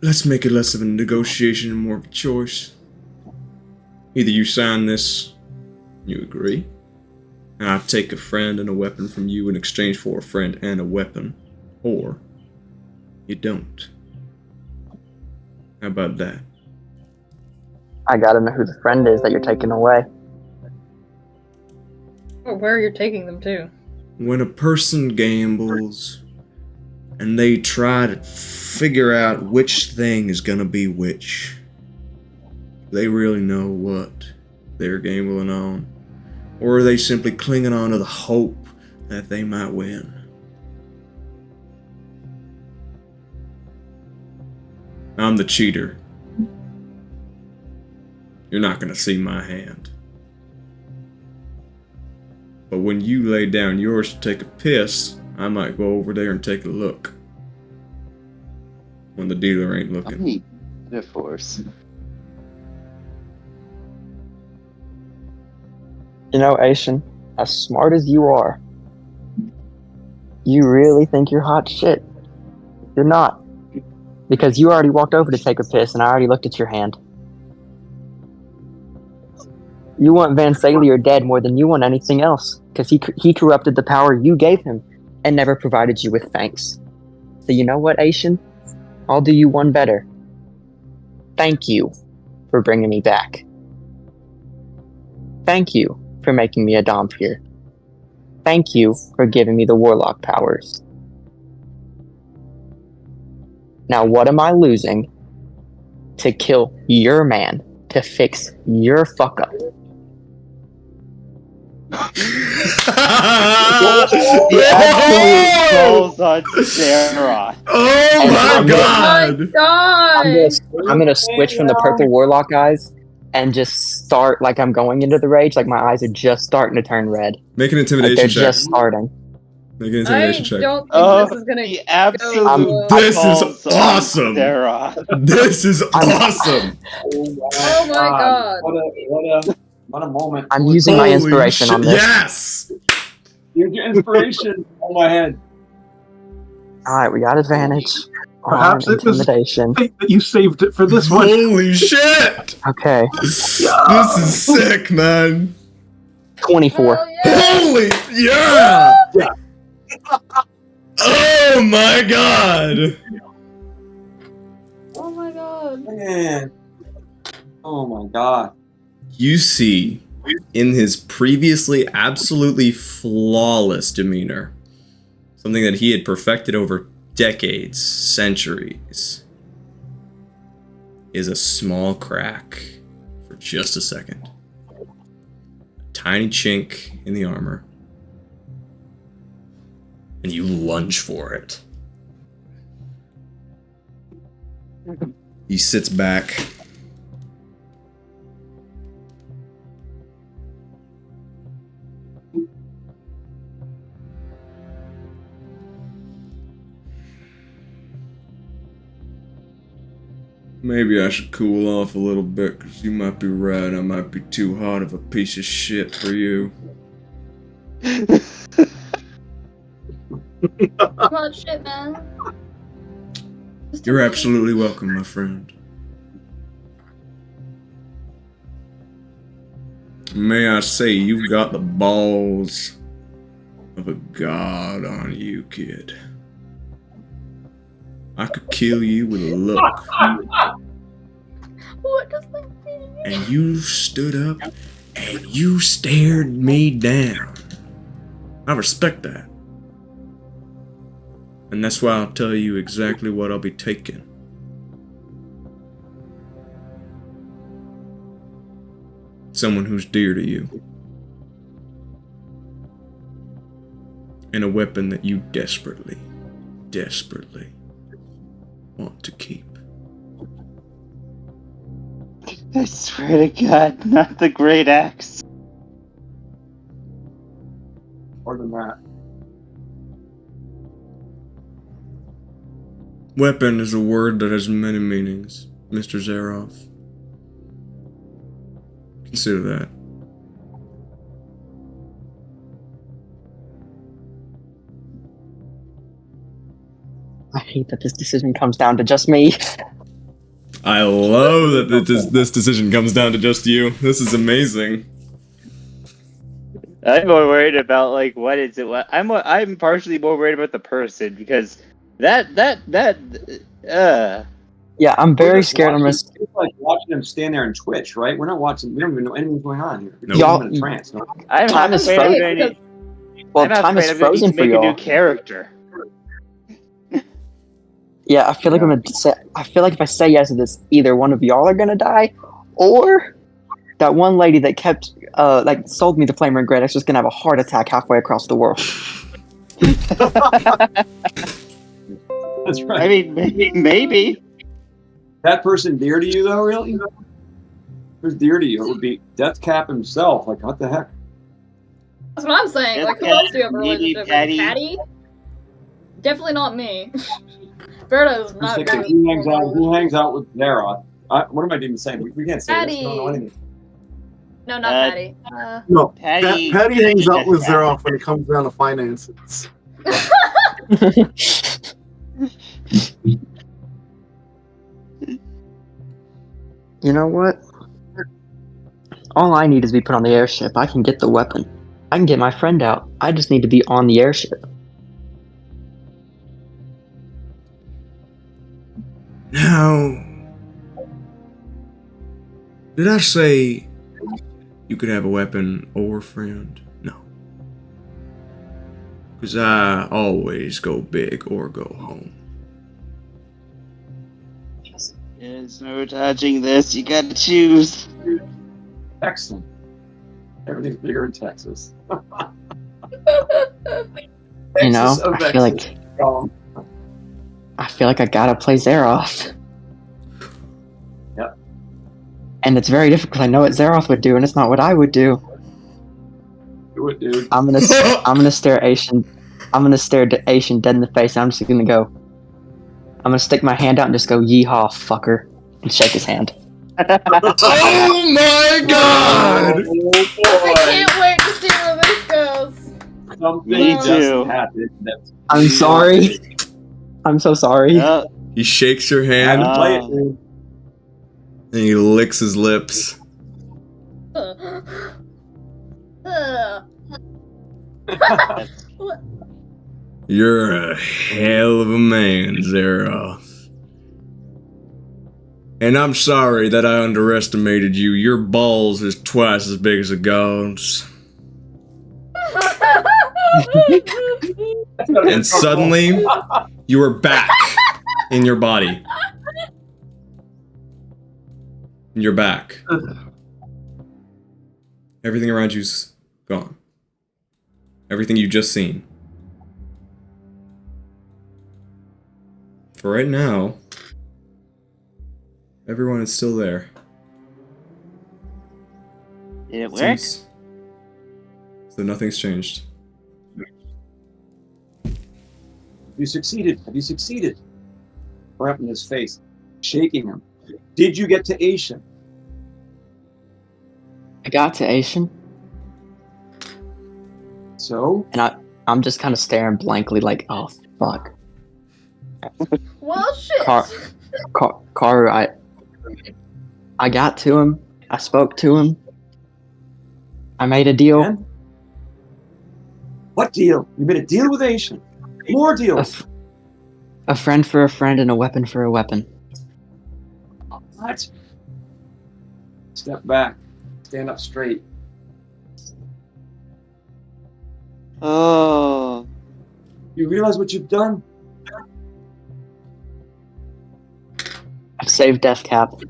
Let's make it less of a negotiation and more of a choice. Either you sign this, you agree, and I'll take a friend and a weapon from you in exchange for a friend and a weapon, or you don't. How about that? I gotta know who the friend is that you're taking away. Or where you're taking them to. When a person gambles and they try to figure out which thing is gonna be which, they really know what they're gambling on, or are they simply clinging on to the hope that they might win? I'm the cheater. You're not gonna see my hand. But when you lay down yours to take a piss, I might go over there and take a look. When the dealer ain't How looking. many metaphors? You know, Asian, as smart as you are, you really think you're hot shit. You're not. Because you already walked over to take a piss and I already looked at your hand. You want Van Salier dead more than you want anything else. Because he corrupted the power you gave him and never provided you with thanks. So you know what, Asian? I'll do you one better. Thank you for bringing me back. Thank you for making me a Dompier. Thank you for giving me the warlock powers. Now what am I losing to kill your man, to fix your fuck up? The absolute balls on Sarah. Oh And my I'm god! God! I'm gonna switch from the purple warlock eyes and just start like I'm going into the rage, like my eyes are just starting to turn red. Make an Like intimidation they're check. just starting. Make an I intimidation check. don't think Oh, this is gonna the go absolute well. This balls is on awesome! Sarah. This is awesome! Oh my god. What a moment. I'm using my Holy inspiration on shit. this. Yes! Use your inspiration. Oh my head. Alright, we got advantage Perhaps on it was intimidation. fate that you saved it for this one. Holy shit! Okay, This is sick, man. 24. Hell yeah! Holy yeah! Oh my god! Oh my god. Man. Oh my god. You see, in his previously absolutely flawless demeanor, something that he had perfected over decades, centuries, is a small crack for just a second. A tiny chink in the armor. And you lunge for it. He sits back. Maybe I should cool off a little bit, because you might be right. I might be too hot of a piece of shit for you. Hot shit, man. Just You're a- absolutely welcome, my friend. May I say, you've got the balls of a god on you, kid. I could kill you with a look. What does that mean? And you stood up and you stared me down. I respect that. And that's why I'll tell you exactly what I'll be taking. Someone who's dear to you. And a weapon that you desperately want to keep. I swear to God, not the great axe. More than that. Weapon is a word that has many meanings, Mr. Zaroff. Consider that. I hate that this decision comes down to just me. I love that this decision comes down to just you. This is amazing. I'm more worried about like what is it? I'm partially more worried about the person because that. Yeah, I'm very scared. It's like watching him stand there and twitch, right? We're not watching. We don't even know anything's going on here. Nope. Y'all- I'm in a trance. No? I'm Time is afraid I'm frozen. going to. Well, I'm time is afraid I'm going to frozen need to for make a y'all. new character. Yeah, I feel like I'm gonna say. I feel like if I say yes to this, either one of y'all are gonna die, or that one lady that kept like sold me the flame ring grenade is just gonna have a heart attack halfway across the world. That's right. I mean, maybe. That person dear to you, though, really? Who's dear to you? It would be Deathcap himself. Like, what the heck? That's what I'm saying. Like, who else do you have a relationship with? Patty? Definitely not me. Verta is not good. Who hangs out with Zara? What am I even saying? We can't say this. We don't know anything. No, not Patty. No, Patty- Patty hangs out with That's Zeroff when it comes down to finances. You know what? All I need is to be put on the airship. I can get the weapon. I can get my friend out. I just need to be on the airship. Now, did I say you could have a weapon or a friend? No. Because I always go big or go home. There's no dodging this. You gotta choose. Excellent. Everything's bigger in Texas. You know, Texas of I feel Texas. like I gotta play Zeroth. Yep. And it's very difficult. I know what Zeroth would do, and it's not what I would do. Do it, dude. I'm gonna stare Asian. I'm gonna stare Asian dead in the face. And I'm just gonna go. I'm gonna stick my hand out and just go, "Yeehaw, fucker," and shake his hand. Oh my god! I can't wait to see where this goes. Something Me just too. happened. That's I'm sorry. I'm so sorry. He shakes your hand Play it, dude. and he licks his lips. You're a hell of a man, Zeroth. And I'm sorry that I underestimated you. Your balls is twice as big as a god's. And suddenly, you are back in your body. You're back. Everything around you's gone. Everything you just seen. For right now, everyone is still there. Did it work? Seems- So nothing's changed. You succeeded. Have you succeeded? We're up in his face, shaking him. Did you get to Asian? I got to Asian, So? and I'm just kind of staring blankly, like, "Oh fuck." Well, shit. Karu, I got to him. I spoke to him. I made a deal. And? What deal? You made a deal with Asian. More deals. A friend for a friend and a weapon for a weapon. What? Step back. Stand up straight. Oh. You realize what you've done? I've saved Deathcap,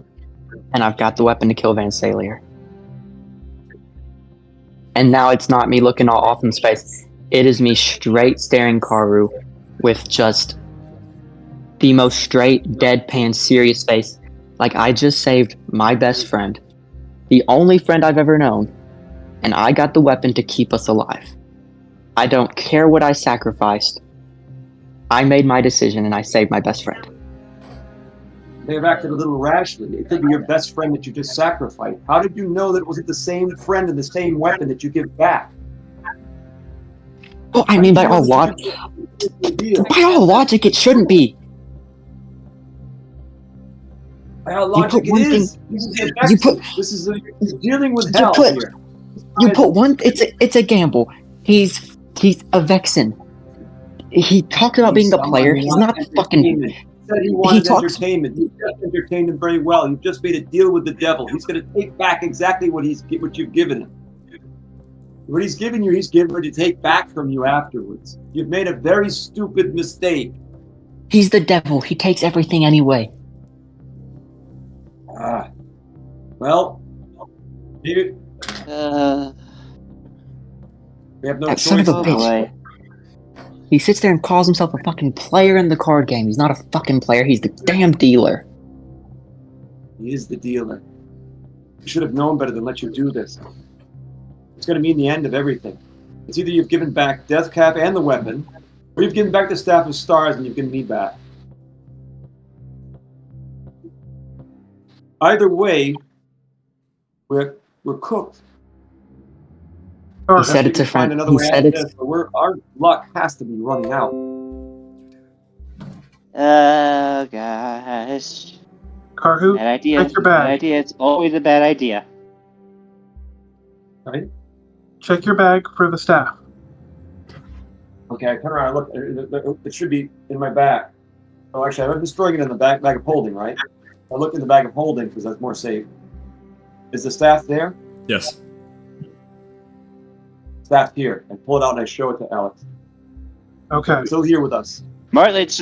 and I've got the weapon to kill Van Salier. And now it's not me looking all off in space. It is me straight staring Karu with just the most straight, deadpan, serious face. Like I just saved my best friend, the only friend I've ever known, and I got the weapon to keep us alive. I don't care what I sacrificed. I made my decision and I saved my best friend. May have acted a little rashly. It could be your best friend that you just sacrificed. How did you know that it wasn't the same friend and the same weapon that you give back? Well, I mean, by all logic, it shouldn't be. By all logic, it is. This is dealing with hell here. You put one. It's a gamble. He's a Vexen. He talked about being a player. He's not fucking. He said he wanted entertainment. You just entertained him very well. You've just made a deal with the devil. He's going to take back exactly what you've given him. What he's given you, he's given to take back from you afterwards. You've made a very stupid mistake. He's the devil. He takes everything anyway. Well, maybe we have no that choice. son of a bitch. He sits there and calls himself a fucking player in the card game. He's not a fucking player. He's the damn dealer. He is the dealer. You should have known better than let you do this. It's going to mean the end of everything. It's either you've given back Deathcap and the weapon, or you've given back the Staff of Stars and you've given me back. Either way, we're cooked. He said it's a friend. He said it's. Our luck has to be running out. Oh gosh. Karhu, Bad idea. check your bag. Bad idea. It's always a bad idea. Right? Check your bag for the staff. Okay, I turn around. I look. It should be in my bag. Oh, actually, I'm just throwing it in the bag of holding, right? I look in the bag of holding because that's more safe. Is the staff there? Yes. Staff here. I pull it out and I show it to Alex. Okay. It's still here with us. Martlet,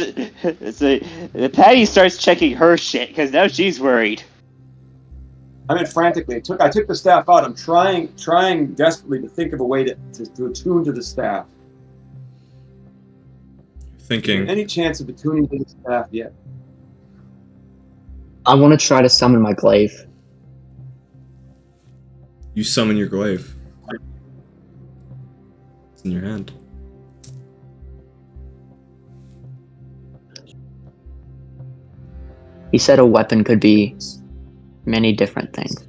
Patty starts checking her shit because now she's worried. I mean, frantically. I took the staff out. I'm trying desperately to think of a way to attune to the staff. Thinking. Any chance of attuning to the staff yet? I want to try to summon my glaive. You summon your glaive. It's in your hand. He said a weapon could be many different things.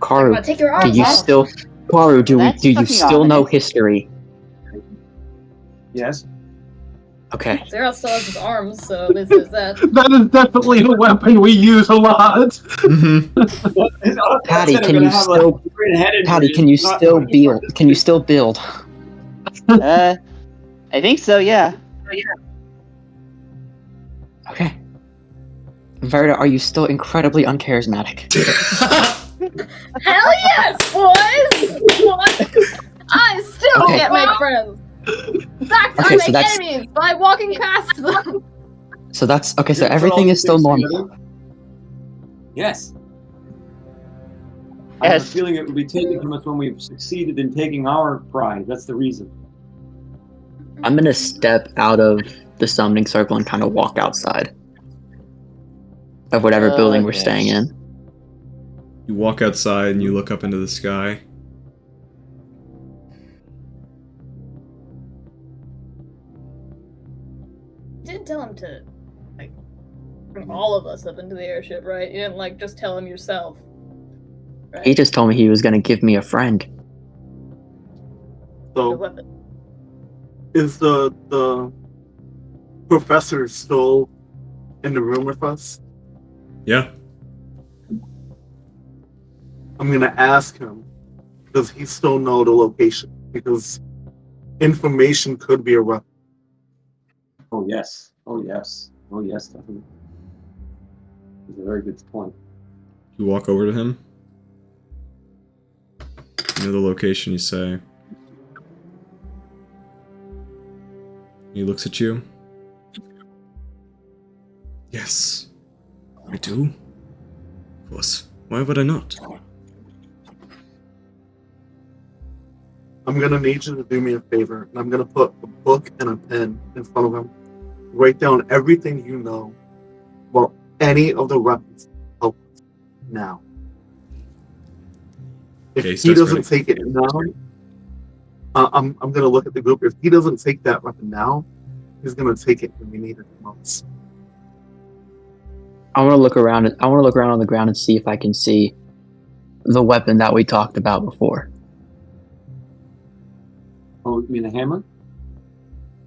Karu, Take your do arms you off. still? Karu, do you fucking still know ominous. history? Yes. Okay. Zeroth still has his arms, so this is that. That is definitely a weapon we use a lot. Mm-hmm. Patty, can you still? Patty, can you still build? Can you still build? I think so. Yeah. Okay. Verta, are you still incredibly uncharismatic? Hell yes, boys! What? I still Okay. can't make friends. In fact, Okay, I so make that's- enemies by walking past them. So that's okay. So everything is still normal. Yes. I have a Yes. feeling it will be taken from us when we've succeeded in taking our prize. That's the reason. I'm gonna step out of the summoning circle and kind of walk outside of whatever building we're Okay. staying in. You walk outside and you look up into the sky. You didn't tell him to, like, bring all of us up into the airship, right? You didn't, like, just tell him yourself. Right? He just told me he was gonna give me a friend. The So, weapon. is the professor still in the room with us? Yeah. I'm gonna ask him, does he still know the location? Because information could be a weapon. Oh yes. Oh yes. Oh yes, definitely. That's a very good point. You walk over to him. You know the location, you say. He looks at you. Yes, I do. Of course. Why would I not? I'm gonna need you to do me a favor, and I'm gonna put a book and a pen in front of him. Write down everything you know about any of the weapons. Help us now. If Okay, he starts doesn't writing. take it now, I'm gonna look at the group. If he doesn't take that weapon now, he's gonna take it when we need it the most. I want to look around. I want to look around on the ground and see if I can see the weapon that we talked about before. Oh, you mean a hammer?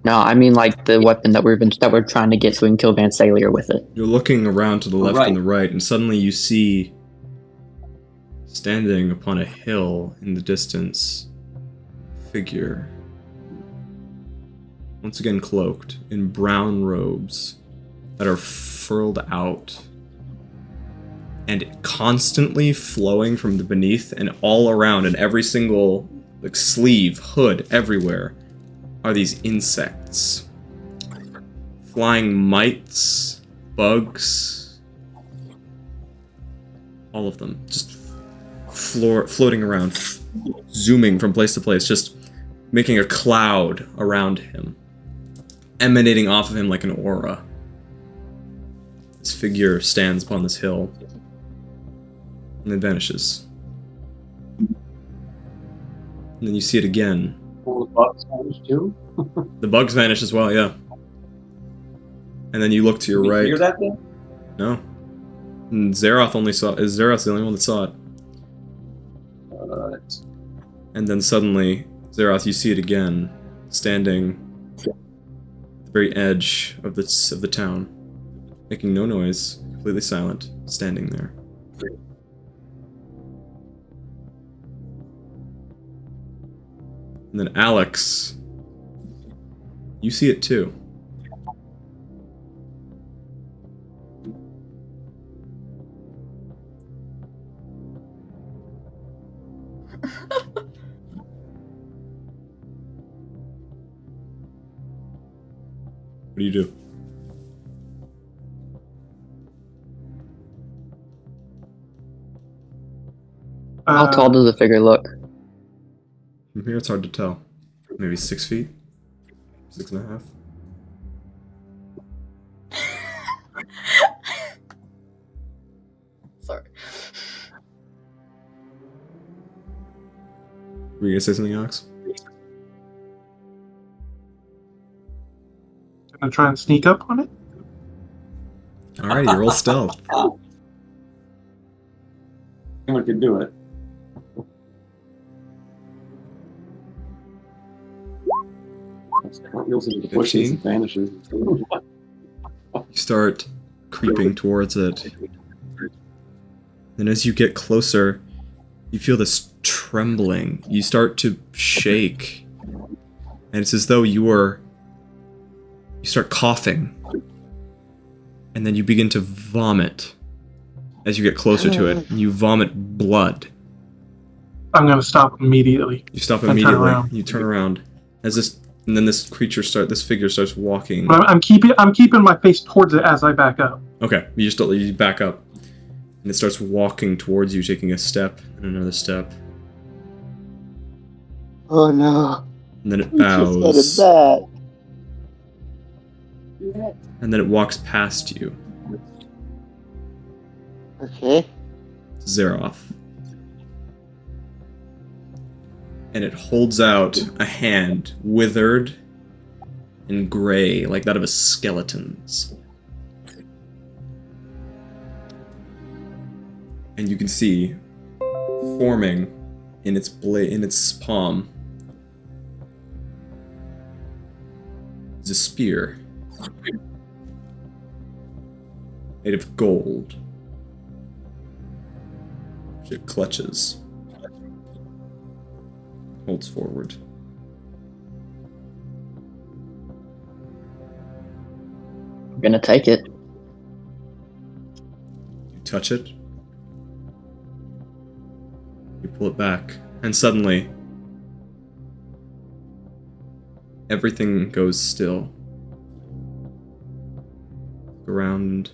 No, I mean like the weapon that we're trying to get so we can kill Van Salier with it. You're looking around to the left right. and the right, and suddenly you see, standing upon a hill in the distance, a figure. Once again cloaked in brown robes that are furled out and constantly flowing from the beneath and all around, and every single like sleeve, hood, everywhere are these insects. Flying mites, bugs, all of them just floating around, zooming from place to place, just making a cloud around him, emanating off of him like an aura. This figure stands upon this hill and then vanishes. And then you see it again. Will the bugs vanish too? The bugs vanish as well, yeah. And then you look to your Did we right. hear that thing? No. And Zeroth only saw. Is Zeroth the only one that saw it? And then suddenly, Zeroth, you see it again, standing at the very edge of the town, making no noise, completely silent, standing there. And then Alex, you see it too. What do you do? How tall does the figure look? From here, it's hard to tell. Maybe 6 feet? 6.5? Sorry. Were you gonna say something, Alex? Gonna try and sneak up on it? Alrighty, roll stealth. Anyone can do it. You'll see the bushes and vanishes. You start creeping towards it. And as you get closer, you feel this trembling. You start to shake. And it's as though you start coughing. And then you begin to vomit as you get closer to it. You vomit blood. I'm gonna stop immediately. You stop And turn immediately. around. You turn around. And then this figure starts walking. But I'm keeping my face towards it as I back up. Okay, you back up. And it starts walking towards you, taking a step and another step. Oh no. And then it We just bows. headed back. And then it walks past you. Okay. Zeroth. And it holds out a hand, withered and gray, like that of a skeleton's. And you can see, forming in its palm, is a spear made of gold, which it clutches, holds forward. I'm gonna take it. You touch it. You pull it back, and suddenly, everything goes still. Around,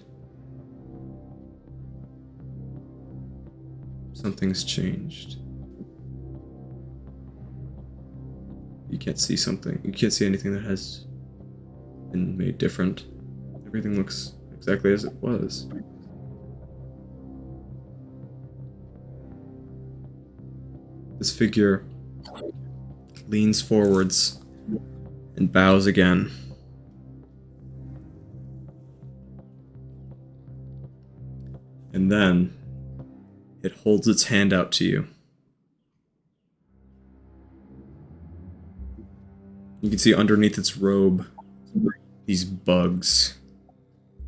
something's changed. You can't see something. You can't see anything that has been made different. Everything looks exactly as it was. This figure leans forwards and bows again. And then it holds its hand out to you. You can see underneath its robe these bugs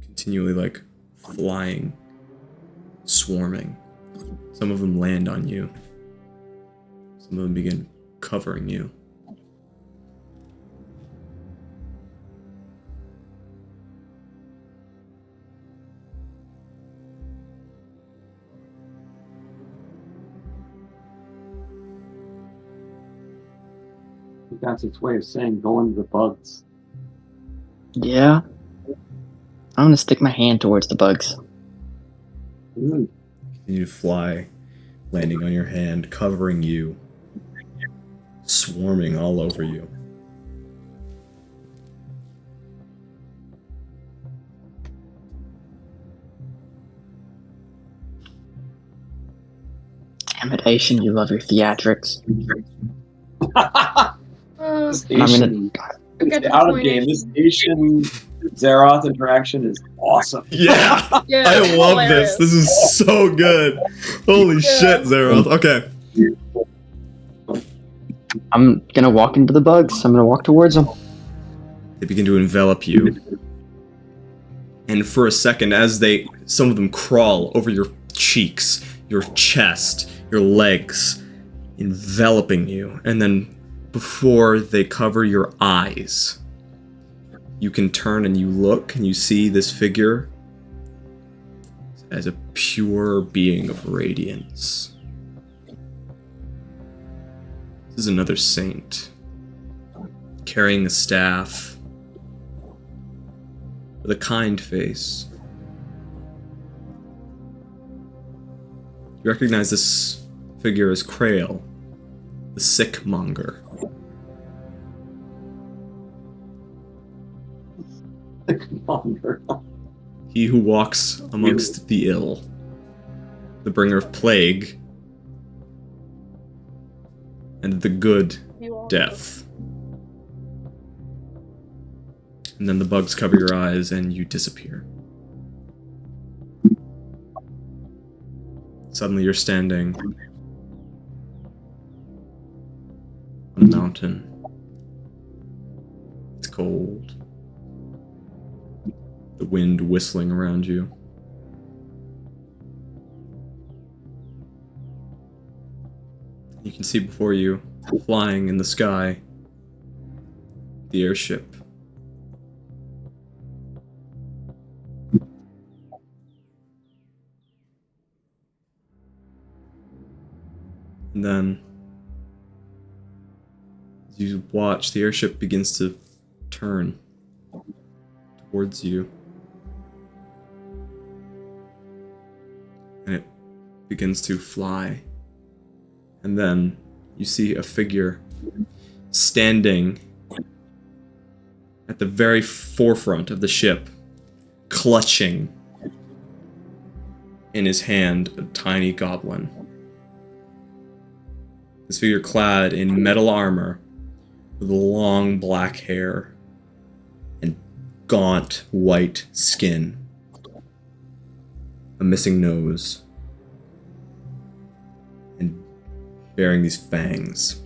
continually like flying, swarming. Some of them land on you. Some of them begin covering you. That's its way of saying go into the bugs. Yeah. I'm gonna stick my hand towards the bugs. Ooh. Continue to fly, landing on your hand, covering you, swarming all over you. Damn it, Asian, you love your theatrics. This I'm Asian, Get to the out of point, game. Asian. This Asian Zeroth interaction is awesome. Yeah! Yeah, I love hilarious. this. This is so good. Holy shit, Zeroth. Okay. I'm gonna walk into the bugs. I'm gonna walk towards them. They begin to envelop you. And for a second, as some of them crawl over your cheeks, your chest, your legs, enveloping you. And then before they cover your eyes, you can turn and you look and you see this figure as a pure being of radiance. This is another saint, carrying a staff, with a kind face. You recognize this figure as Krail, the sick monger. Monger. He who walks amongst the ill, the bringer of plague, and the good death. And then the bugs cover your eyes and you disappear. Suddenly you're standing on a mountain. It's cold. The wind whistling around you. You can see before you, flying in the sky, the airship. And then, as you watch, the airship begins to turn towards you. And it begins to fly. And then you see a figure standing at the very forefront of the ship, clutching in his hand a tiny goblin. This figure clad in metal armor with long black hair and gaunt white skin, a missing nose, and bearing these fangs.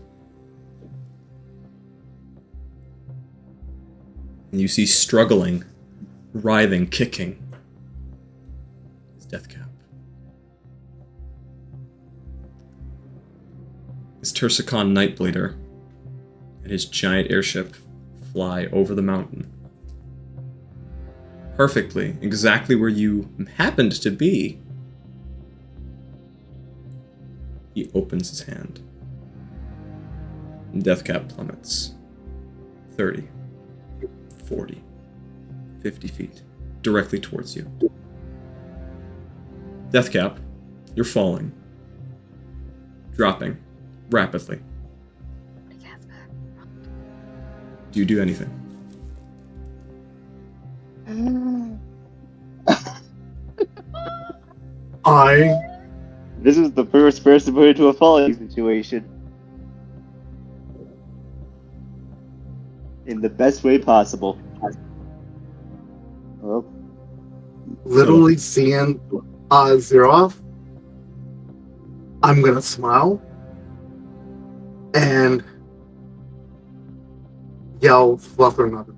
And you see struggling, writhing, kicking his death cap. His Tursicon Nightbleeder and his giant airship fly over the mountain, perfectly, exactly where you happened to be. He opens his hand. Deathcap plummets. 30, 40, 50 feet, directly towards you. Deathcap, you're falling. Dropping. Rapidly. Do you do anything? This is the first person put into a falling situation. In the best way possible. Well, literally seeing Zeroth, I'm gonna smile and yell fluff or another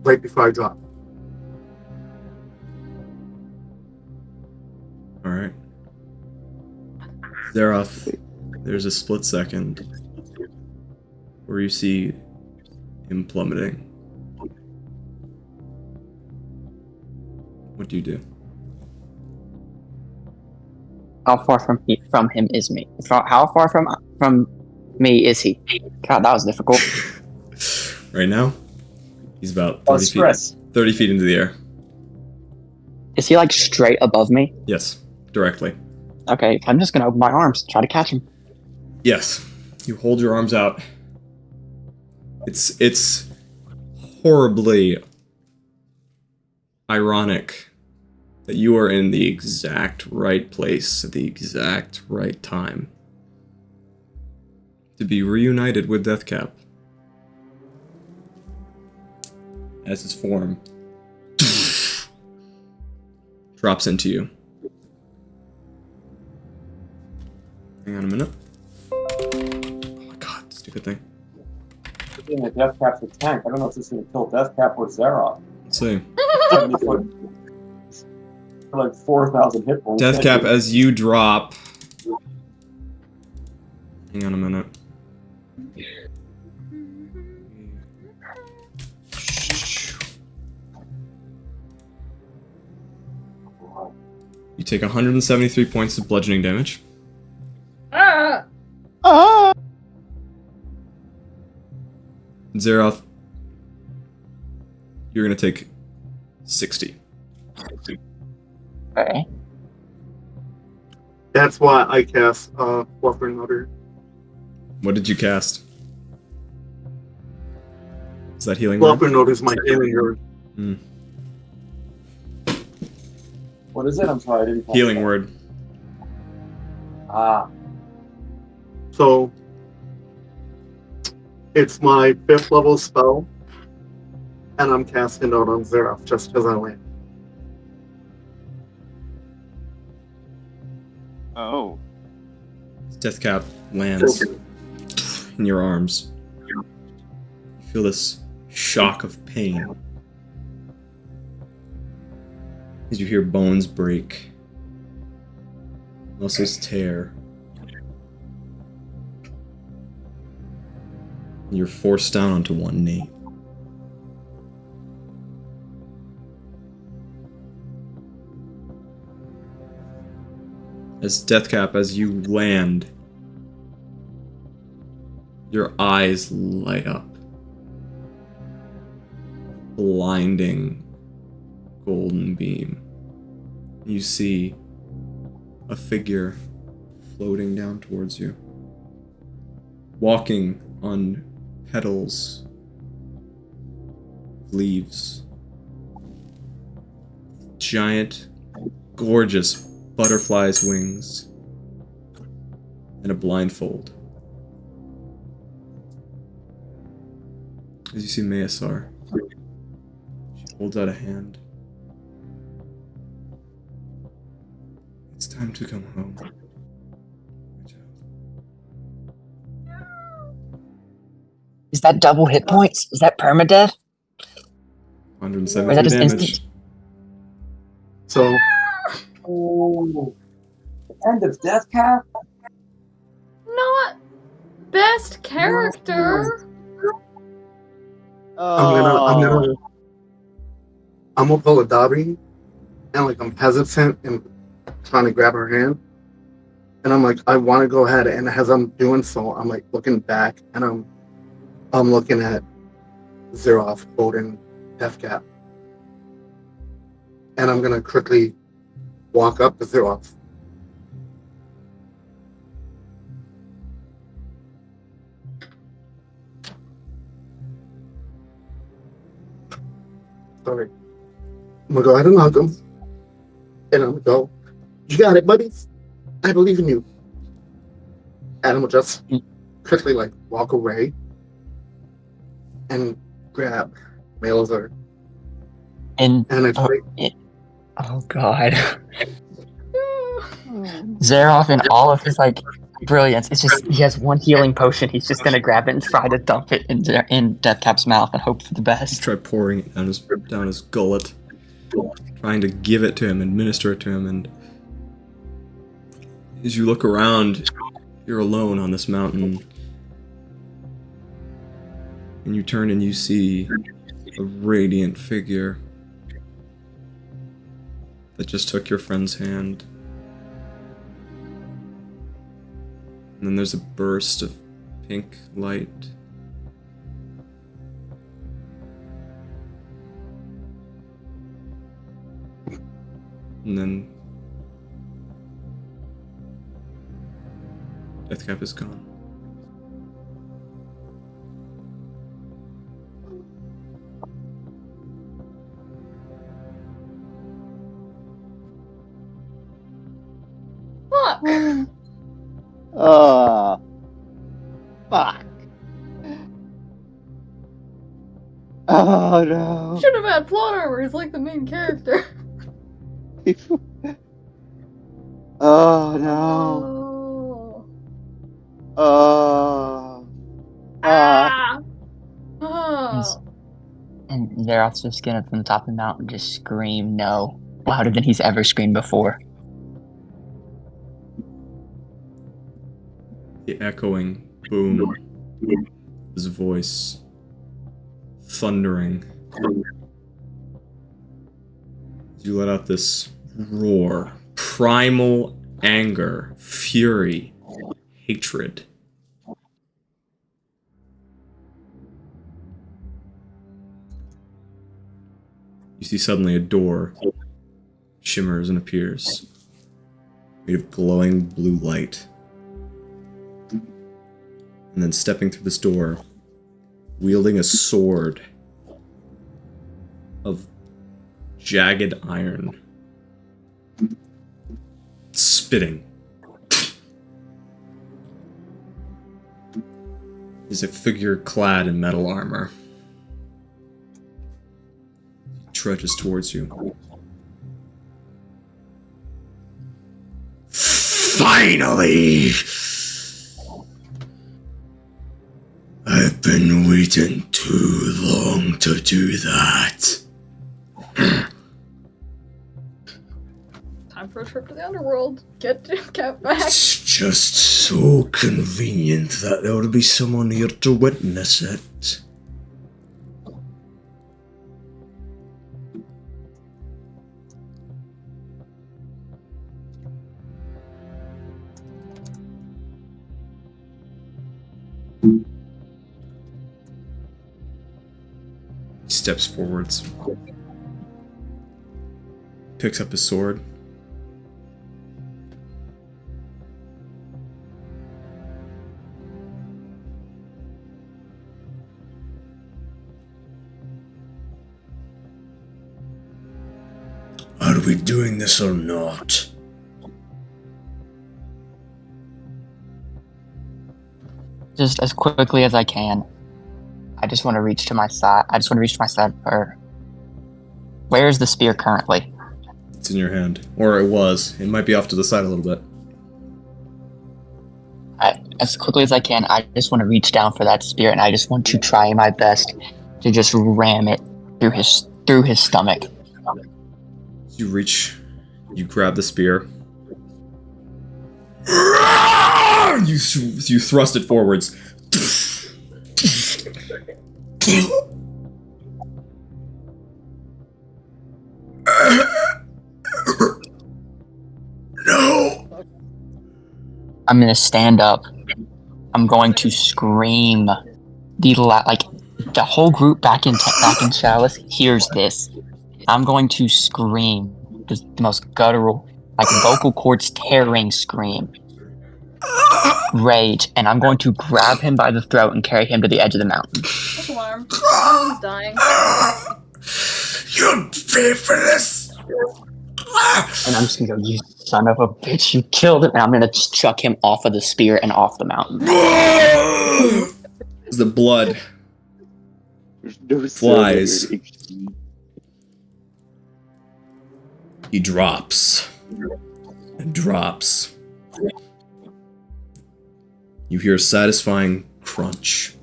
right before I drop. Alright. Zeroth, there's a split second where you see him plummeting. What do you do? How far from him is me? How far from me is he? God, that was difficult. Right now, he's about 30 feet into the air. Is he like straight above me? Yes, directly. Okay, I'm just gonna open my arms, try to catch him. Yes, you hold your arms out. It's horribly ironic that you are in the exact right place at the exact right time to be reunited with Deathcap. As his form drops into you. Hang on a minute. Oh my god, stupid thing. Good thing that Deathcap's a tank. I don't know if this is going to kill Deathcap or Zeroth. Let's see. 70 foot. Like 4,000 hit points. Deathcap, as you drop. Hang on a minute. You take 173 points of bludgeoning damage. Zeroth, you're gonna take 60. Okay. That's why I cast Fluff or another. What did you cast? Is that healing Fluff or word? another is my healing word. What is it? I'm sorry, I didn't catch Healing that. word. So it's my 5th level spell, and I'm casting out on Zeroth just because I land. oh. Deathcap lands in your arms. You feel this shock of pain as you hear bones break, muscles tear. You're forced down onto one knee. As Deathcap, as you land, your eyes light up. Blinding golden beam. You see a figure floating down towards you, walking on petals, leaves, giant, gorgeous butterfly's wings, and a blindfold. As you see Mayasar, she holds out a hand. It's time to come home. Is that double hit points? Is that permadeath? 173 Or is that just damage. instant? So Oh, the end of Deathcap? Not best character. I'm I'm gonna pull a Dobby, and like I'm hesitant and trying to grab her hand, and I'm like, I want to go ahead, and as I'm doing so, I'm like looking back, and I'm looking at Zeroth holding Deathcap, and I'm gonna quickly walk up to Zeroth. Sorry. I'm gonna go ahead and hug him. And I'm gonna go, you got it, buddies. I believe in you. And I'm gonna just quickly like walk away and grab Malzer. And And I oh god. Zeroth in all of his like brilliance, it's just he has one healing potion. He's just gonna grab it and try to dump it in Deathcap's mouth and hope for the best. Try pouring it down his gullet, trying to give it to him, administer it to him, and as you look around, you're alone on this mountain, and you turn and you see a radiant figure that just took your friend's hand. And then there's a burst of pink light. And then Deathcap is gone. Fuck! Oh, fuck. Oh no. Should have had plot armor. He's like the main character. Oh no. Oh. Oh. Ah. Oh. And Zeroth's just gonna from the top of the mountain just scream no louder than he's ever screamed before. The echoing boom, his voice thundering. You let out this roar, primal anger, fury, hatred. You see suddenly a door shimmers and appears, made of glowing blue light. And then stepping through this door, wielding a sword of jagged iron, spitting, is a figure clad in metal armor. He trudges towards you. Finally! I've been waiting too long to do that. Time for a trip to the underworld. Get Cat back. It's just so convenient that there will be someone here to witness it. He steps forwards, picks up his sword. Are we doing this or not? Just as quickly as I can. I just want to reach to my side. Or where is the spear currently? It's in your hand. Or it was. It might be off to the side a little bit. As quickly as I can, I just want to reach down for that spear, and I just want to try my best to just ram it through his stomach. You reach, you grab the spear. You thrust it forwards. I'm gonna stand up. I'm going to scream. The whole group back in Chalice hears this. I'm going to scream, just the most guttural, like vocal cords tearing scream, rage, and I'm going to grab him by the throat and carry him to the edge of the mountain. False alarm. No one's dying. You pay for this! And I'm just gonna go, you son of a bitch, you killed him, and I'm gonna just chuck him off of the spear and off the mountain. The blood No flies. silver. He drops and drops. You hear a satisfying crunch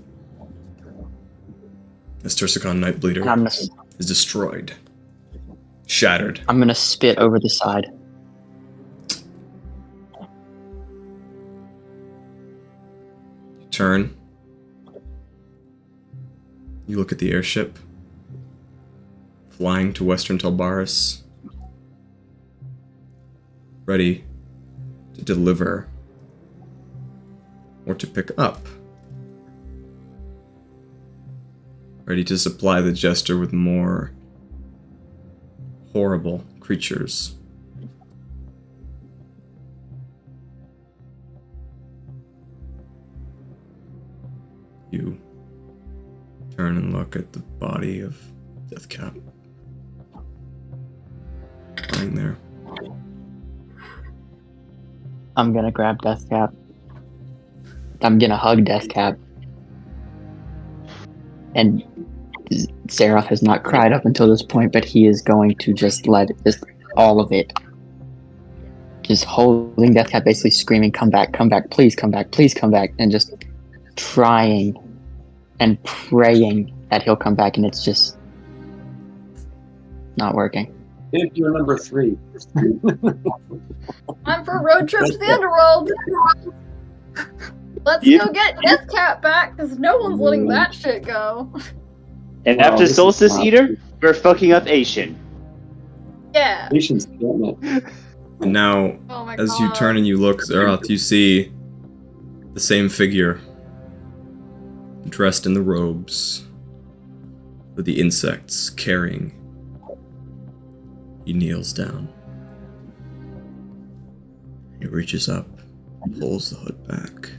as Tursicon And Nightbleeder I'm is destroyed, shattered. gonna spit over the side. You turn. You look at the airship flying to Western Telbaris, ready to deliver or to pick up, ready to supply the Jester with more horrible creatures. You turn and look at the body of Deathcap lying there. I'm gonna grab Deathcap. I'm gonna hug Deathcap. And Seraph has not cried up until this point, but he is going to just let all of it. Just holding Deathcap, basically screaming, come back, please come back, and just trying and praying that he'll come back, and it's just not working. If you're number 3. I'm for a road trip to the underworld. Let's Yeah. go get Deathcat back, because no one's letting that shit go. And Wow, after this is Solstice not- Eater, we're fucking up Asian. Yeah. Patience, damn it. And now, Oh my as god. you turn and you look, Zeroth, you see the same figure, dressed in the robes, with the insects carrying. He kneels down. He reaches up, pulls the hood back,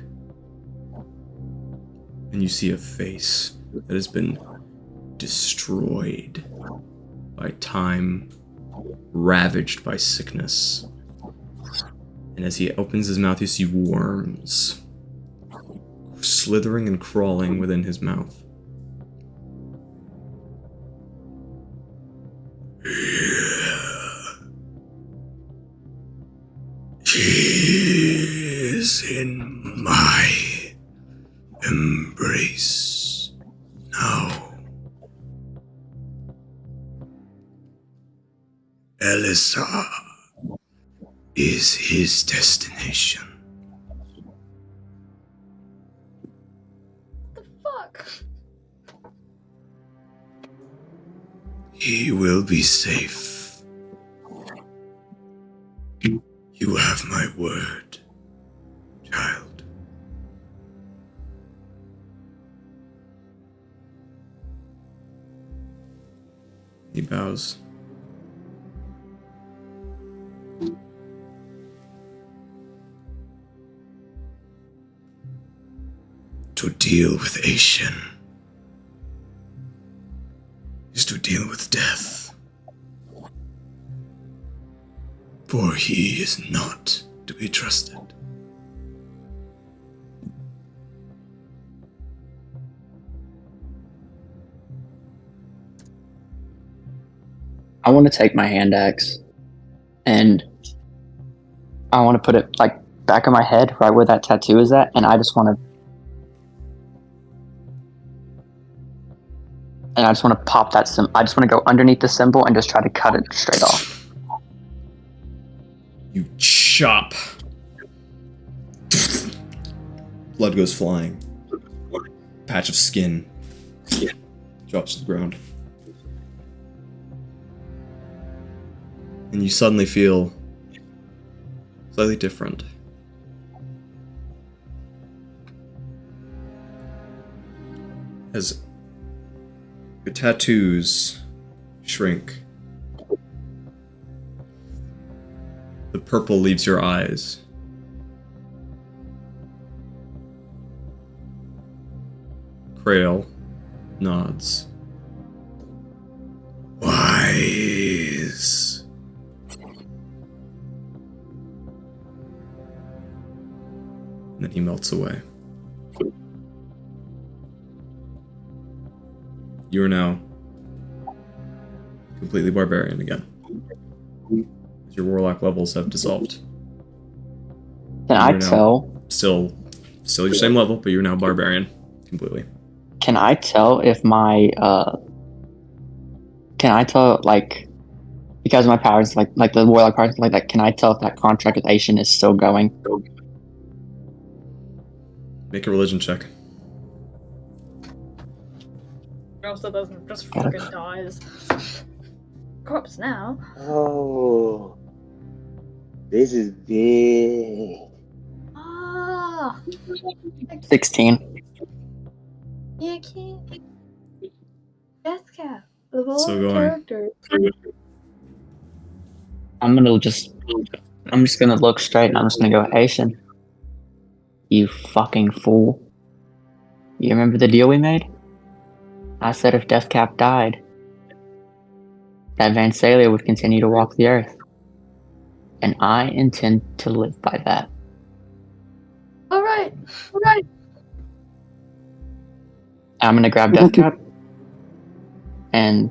and you see a face that has been destroyed by time, ravaged by sickness. And as he opens his mouth, you see worms slithering and crawling within his mouth. He is in my embrace now. Elisa is his destination. What the fuck? He will be safe. You have my word, child. He bows. To deal with Asian is to deal with death. For he is not to be trusted. I want to take my hand axe and I want to put it like back of my head, right where that tattoo is at, and I just want to pop that symbol. I just want to go underneath the symbol and just try to cut it straight off. You chop. Blood goes flying. Patch of skin drops to the ground. And you suddenly feel slightly different. as your tattoos shrink. The purple leaves your eyes. Krail nods. Wise. And then he melts away. You are now completely barbarian again. Your warlock levels have dissolved. Can I You're now tell? Still your same level, but you're now barbarian completely. Can I tell if my Can I tell, like, because my powers, like the warlock powers, like that? Can I tell if that contract with Asian is still going? Make a religion check. Also doesn't just fucking dies. Corpse now. Oh, this is big. Ah, 16. you can't. Death cap. Of all So the going. characters. I'm just gonna look straight and I'm just gonna go, Asian. You fucking fool. You remember the deal we made? I said if Deathcap died, that Vansalia would continue to walk the earth. And I intend to live by that. Alright. I'm gonna grab Deathcap and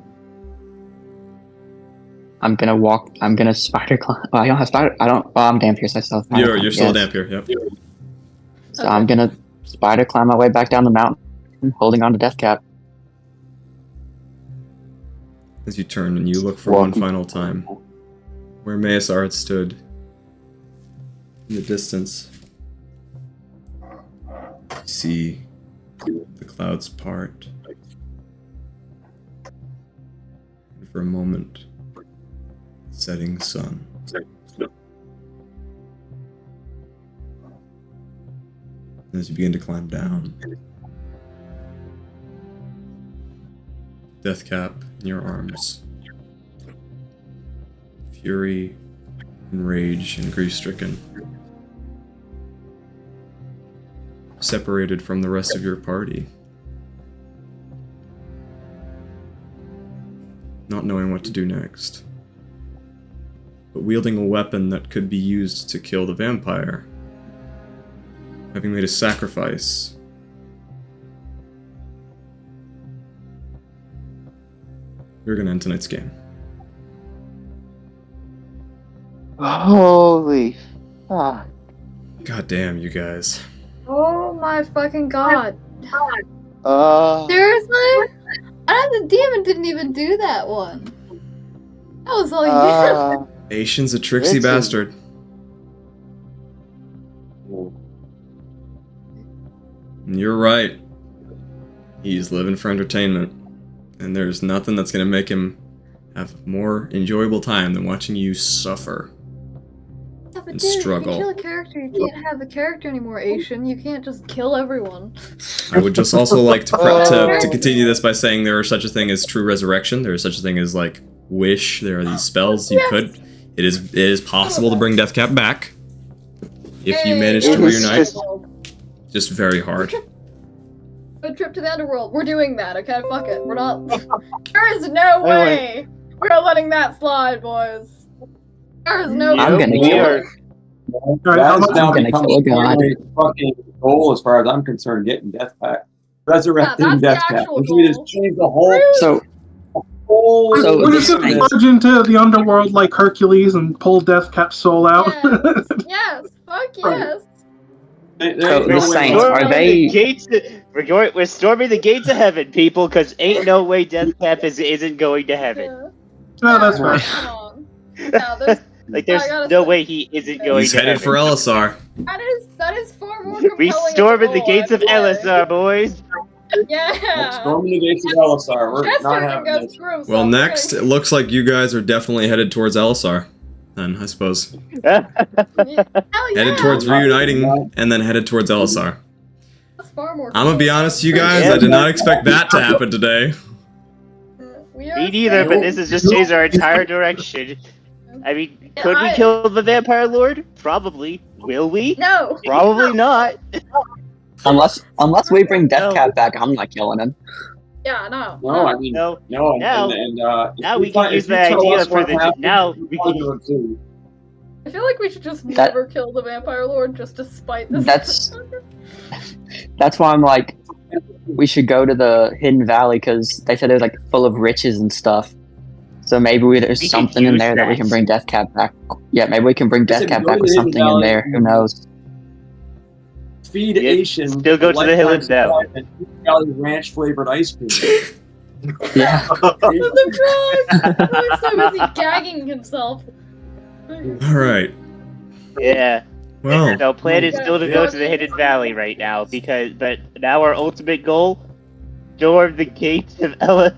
I'm gonna spider climb. Oh, I don't have spider. I'm Dampier, so I still have spider climb, You're still yes. Dampier, yep. So I'm gonna spider climb my way back down the mountain, holding on to Deathcap. As you turn and you look for one final time where Maesar had stood in the distance. You see the clouds part. And for a moment, setting sun. And as you begin to climb down, Deathcap in your arms. Fury and rage and grief-stricken. Separated from the rest of your party. Not knowing what to do next. But wielding a weapon that could be used to kill the vampire. Having made a sacrifice. We're gonna end tonight's game. Holy fuck. God damn, you guys. Oh my fucking god. Uh, Seriously? The demon didn't even do that one. That was all you. Asian's a tricksy Listen. bastard. And you're right. He's living for entertainment. And there's nothing that's gonna make him have a more enjoyable time than watching you suffer. Yeah, but And dude, struggle. If you kill a character, you can't have a character anymore, Asian. You can't just kill everyone. I would just also like to continue this by saying there is such a thing as true resurrection. There is such a thing as like wish. There are these spells you could. It is possible to bring Deathcap back if you manage to It was reunite. Just very hard. A trip to the underworld. We're doing that, okay? Fuck it. We're not. There is no way we're not letting that slide, boys. There is no I'm way. gonna we kill are. it. That has now I'm gonna become kill a god. a fucking goal as far as I'm concerned, getting Death Pack. Resurrecting Yeah, Death that's the Pack. actual We should just goal. change the whole So whole We're this just gonna thing- plunge into the underworld like Hercules and pull Deathcap's soul out. Yes. Fuck yes. There So ain't the no Saints, way. are Storming they- the gates? We're storming the gates of heaven, people, because ain't no way Deathcap isn't going to heaven. Yeah. No, that's Yeah, fair. Come on. No, there's, Like, there's I gotta no say- way he isn't going He's to headed heaven. for Elisar. that is far more compelling. We as a storming the goal, gates of I'd say. Elisar, boys. Yeah. Storming the gates of Elisar. We're Chester not can having go this. screw himself. Well, We're next, it gonna- looks like you guys are definitely headed towards Elisar. Then, I suppose. Hell yeah. Headed towards reuniting, and then headed towards Elisar. That's far more. I'm gonna be cool. honest with you guys, I did not expect that to happen today. We are Me neither, but safe. this has just changed our entire direction. I mean, could we kill the Vampire Lord? Probably. Will we? No. Probably not. Unless we bring No. Deathcap back, I'm not killing him. Yeah, no. No, I mean, No. no. And, Now- if now you we can find- use if you that tell idea us for what the- happened, now we'll we probably can- do it too. I feel like we should just That- never kill the Vampire Lord just to spite this. That's why I'm like, we should go to the Hidden Valley because they said it was like full of riches and stuff. So maybe there's We could something in use there that we can that. bring Deathcap back. Yeah, maybe we can bring Listen, Deathcap go back to with the Hidden something in Valley there. Who knows? Feed Yeah, Asian. still go to the Hidden Valley. And Valley ranch flavored ice cream. Yeah. The frog! He's so busy gagging himself. Alright. Yeah. Well, No, plan is still to go to the Hidden Valley right now but now our ultimate goal, storm the gates of Ella.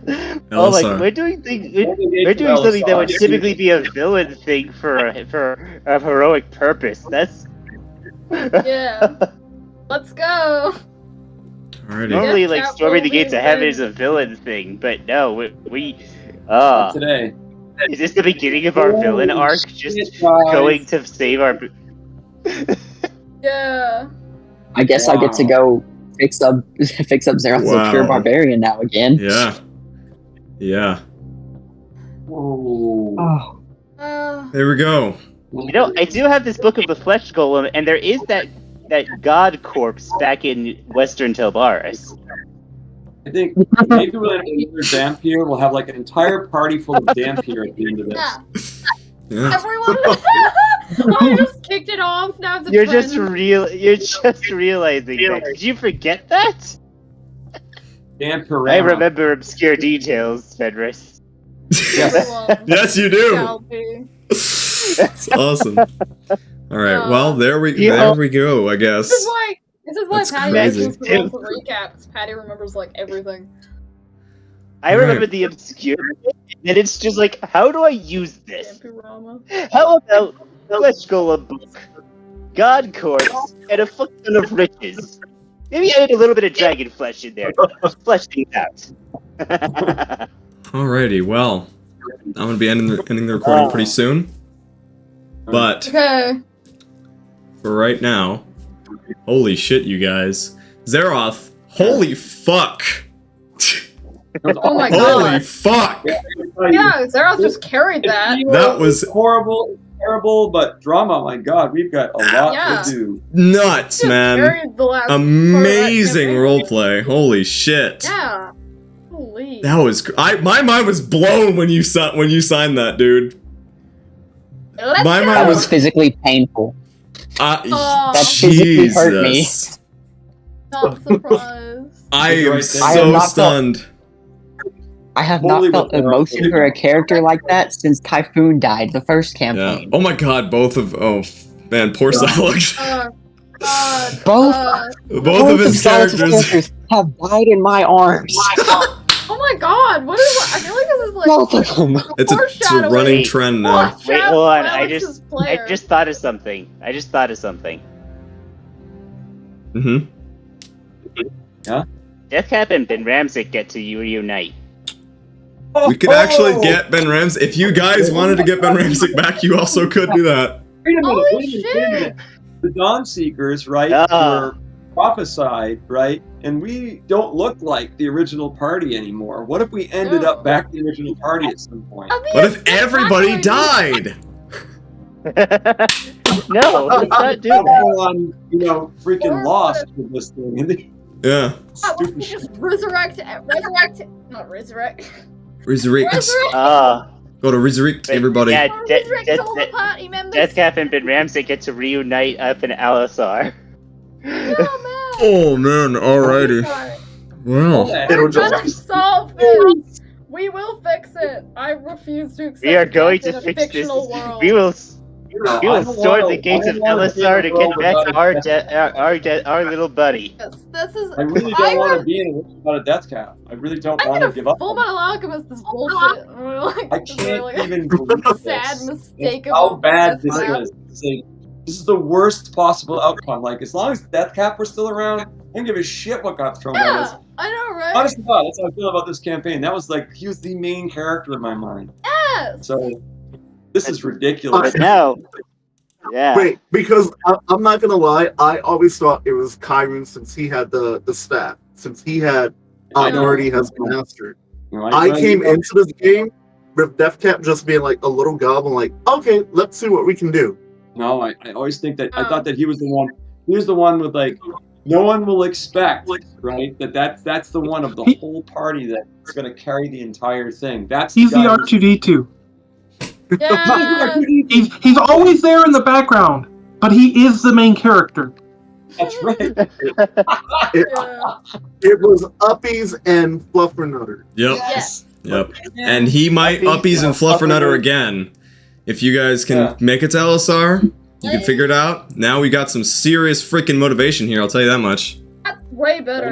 Oh my, Elisar. we're doing things. We're doing something that would typically be a villain thing for a heroic purpose. That's Yeah. Let's go. alrighty. normally Death like Cap storming the will be gates of heaven ready. is a villain thing, but no, we Not today. is this the beginning of our villain arc? Just Shit, guys. going to save our. Yeah. I guess I get to go fix up Xerath as a pure Wow. barbarian now again. Yeah. Yeah. Whoa. Oh. There we go. You know, I do have this book of the Flesh Golem, and there is that god corpse back in Western Telbaris. I think maybe we'll have another Dampier. We'll have like an entire party full of Dampier at the end of this. Yeah. Yeah. Everyone. I just kicked it off. Now it's a You're trend. just realizing that. Did you forget that? Dampier. I remember obscure details, Fenris. Yes. Everyone Yes, you do. shall be. That's awesome. Alright, well, there we go, I guess. This is why That's Patty crazy. makes the rules of recap, because Patty remembers like everything. I remember the obscure, and it's just like, how do I use this? Vampirama. How about Flesh Golem book, god corpse, and a fuck ton of riches? Maybe add a little bit of dragon flesh in there. Flesh things out. Alrighty, well, I'm gonna be ending the recording pretty soon. But Okay. for right now, holy shit, you guys. Xerath, holy fuck. Oh my Holy god. fuck. Yeah, Xerath just carried that. That was horrible, terrible, but drama. My God, we've got a lot Yeah. to do. nuts, Just man. carried the last part of that Amazing campaign. roleplay. Holy shit. Yeah. Holy. That was my mind was blown when you signed that, dude. Let's my go. mind That was- was physically painful. That physically hurt me. Jesus. Not surprised. I am I am so not stunned. I have Totally not felt with that. emotion for a character like that since Typhoon died the first Yeah. campaign. Oh my god, oh man, poor Solix. God. Both- Both of his Solix's characters. have died in my arms. Oh my god, what is I feel like this is like Both of them. It's a foreshadowing. running trend now. Wait, hold on. I Alex's player. just thought of something. Mm-hmm. Deathcap and Ben Ramsey get to reunite. We could actually get Ben Ramsey. If you guys wanted to get Ben Ramsey back, you also could do that. Wait a minute, Holy wait a minute. The Dawn Seekers, right, Ah. were prophesied, right? And we don't look like the original party anymore. What if we ended No. up back to the original party at some point? What if everybody died? No, let's not do I'm that. on, freaking Or lost with this thing. And Yeah. stupid shit. Just resurrect, not resurrect. Resurrect. Go to resurrect But everybody. yeah, Resurrect all the party members. Deathcap and Ben Ramsey get to reunite up in Alisar. Oh man, alrighty. Well, It'll We're trying to solve this. We will fix it. I refuse to accept We are going death to in a fix this. fictional world. We will I storm don't the gates of wanna be in Elisar a to world get back without our little buddy. Yes, this is. I really don't want to be in a world without a death cap. I really don't I'm want to gonna give up. Full on Metal Alchemist this bullshit. We're like, I this is can't really even believe this. sad mistake It's how of bad this Death Cap. is. It's like, this is the worst possible outcome. Like, as long as Death Cap were still around, didn't give a shit what got thrown at us. Yeah, I know, right? Honestly, God, that's how I feel about this campaign. That was like, he was the main character in my mind. Yes. So, this is ridiculous. But now, yeah. Wait, because I'm not gonna lie, I always thought it was Kyron since he had the staff, since he had I know. already has mastered. You know, I came into this game with Deathcap just being like a little goblin, like, okay, let's see what we can do. No, I always think that, I thought that he was the one, with like, no one will expect, right? That's the one of the whole party that's going to carry the entire thing. He's the guy who's- R2D2. Yeah. He's always there in the background, but he is the main character. That's right. It was Uppies and Fluffernutter. Yep. Yes. Yep. And he might uppies and Fluffernutter again. If you guys can make it to LSR, you can figure it out. Now we got some serious freaking motivation here, I'll tell you that much. That's way better.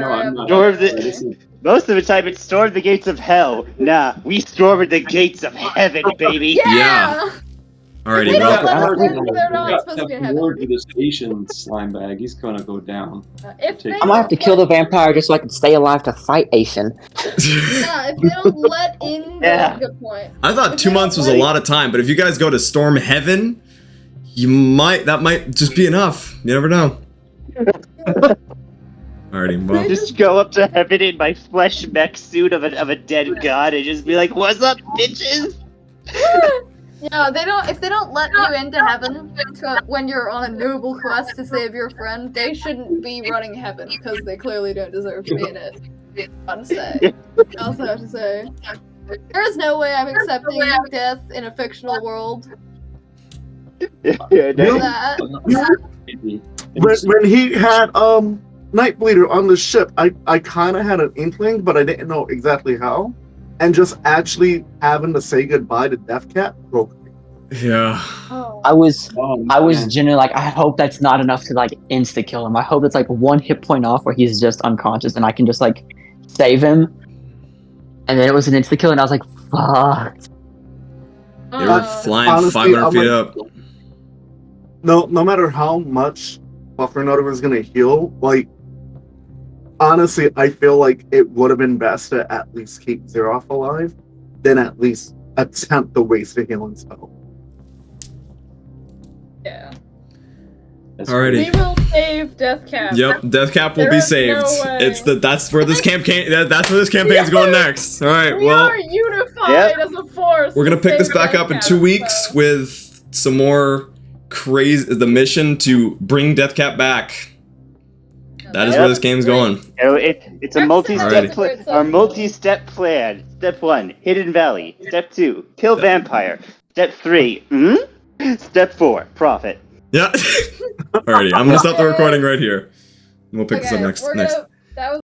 Most of the time it's stormed the gates of hell. Nah, we stormed the gates of heaven, baby. Yeah. Alrighty, well. They're not supposed to be in heaven. Lord to the station, slime bag. He's gonna go down. If they I'm gonna have to kill the vampire just so I can stay alive to fight Asian. Yeah, if they don't let in, good point. I thought 2 months was a lot of time, but if you guys go to Storm Heaven, that might just be enough. You never know. Alrighty, well. Just go up to heaven in my flesh mech suit of a dead god and just be like, "What's up, bitches?" Yeah, if they don't let you into heaven when you're on a noble quest to save your friend, they shouldn't be running heaven because they clearly don't deserve to be in it. I also have to say, there is no way I'm accepting death in a fictional world. That. When he had Nightbleeder on the ship, I kind of had an inkling, but I didn't know exactly how. And just actually having to say goodbye to Deathcat broke me. Yeah. I was genuinely like, I hope that's not enough to like insta kill him. I hope it's like one hit point off where he's just unconscious and I can just like save him. And then it was an insta kill, and I was like, fuck. They were flying Honestly, 500 feet up. No matter how much Fluffernutter was gonna heal, like, honestly, I feel like it would have been best to at least keep Zeroth alive than at least attempt to waste a healing spell. Yeah. Alrighty. We will save Deathcap. Yep, Deathcap will be saved. That's where this campaign's going next. All right, We are unified as a force. We're gonna to pick this save back up in Deathcap, 2 weeks with some more the mission to bring Deathcap back. That is where this game's going. It's a multi-step plan. Step 1, Hidden Valley. Step 2, kill vampire. Step 3, Step 4, profit. Yeah. Alrighty, I'm gonna stop the recording right here. And we'll pick this up next.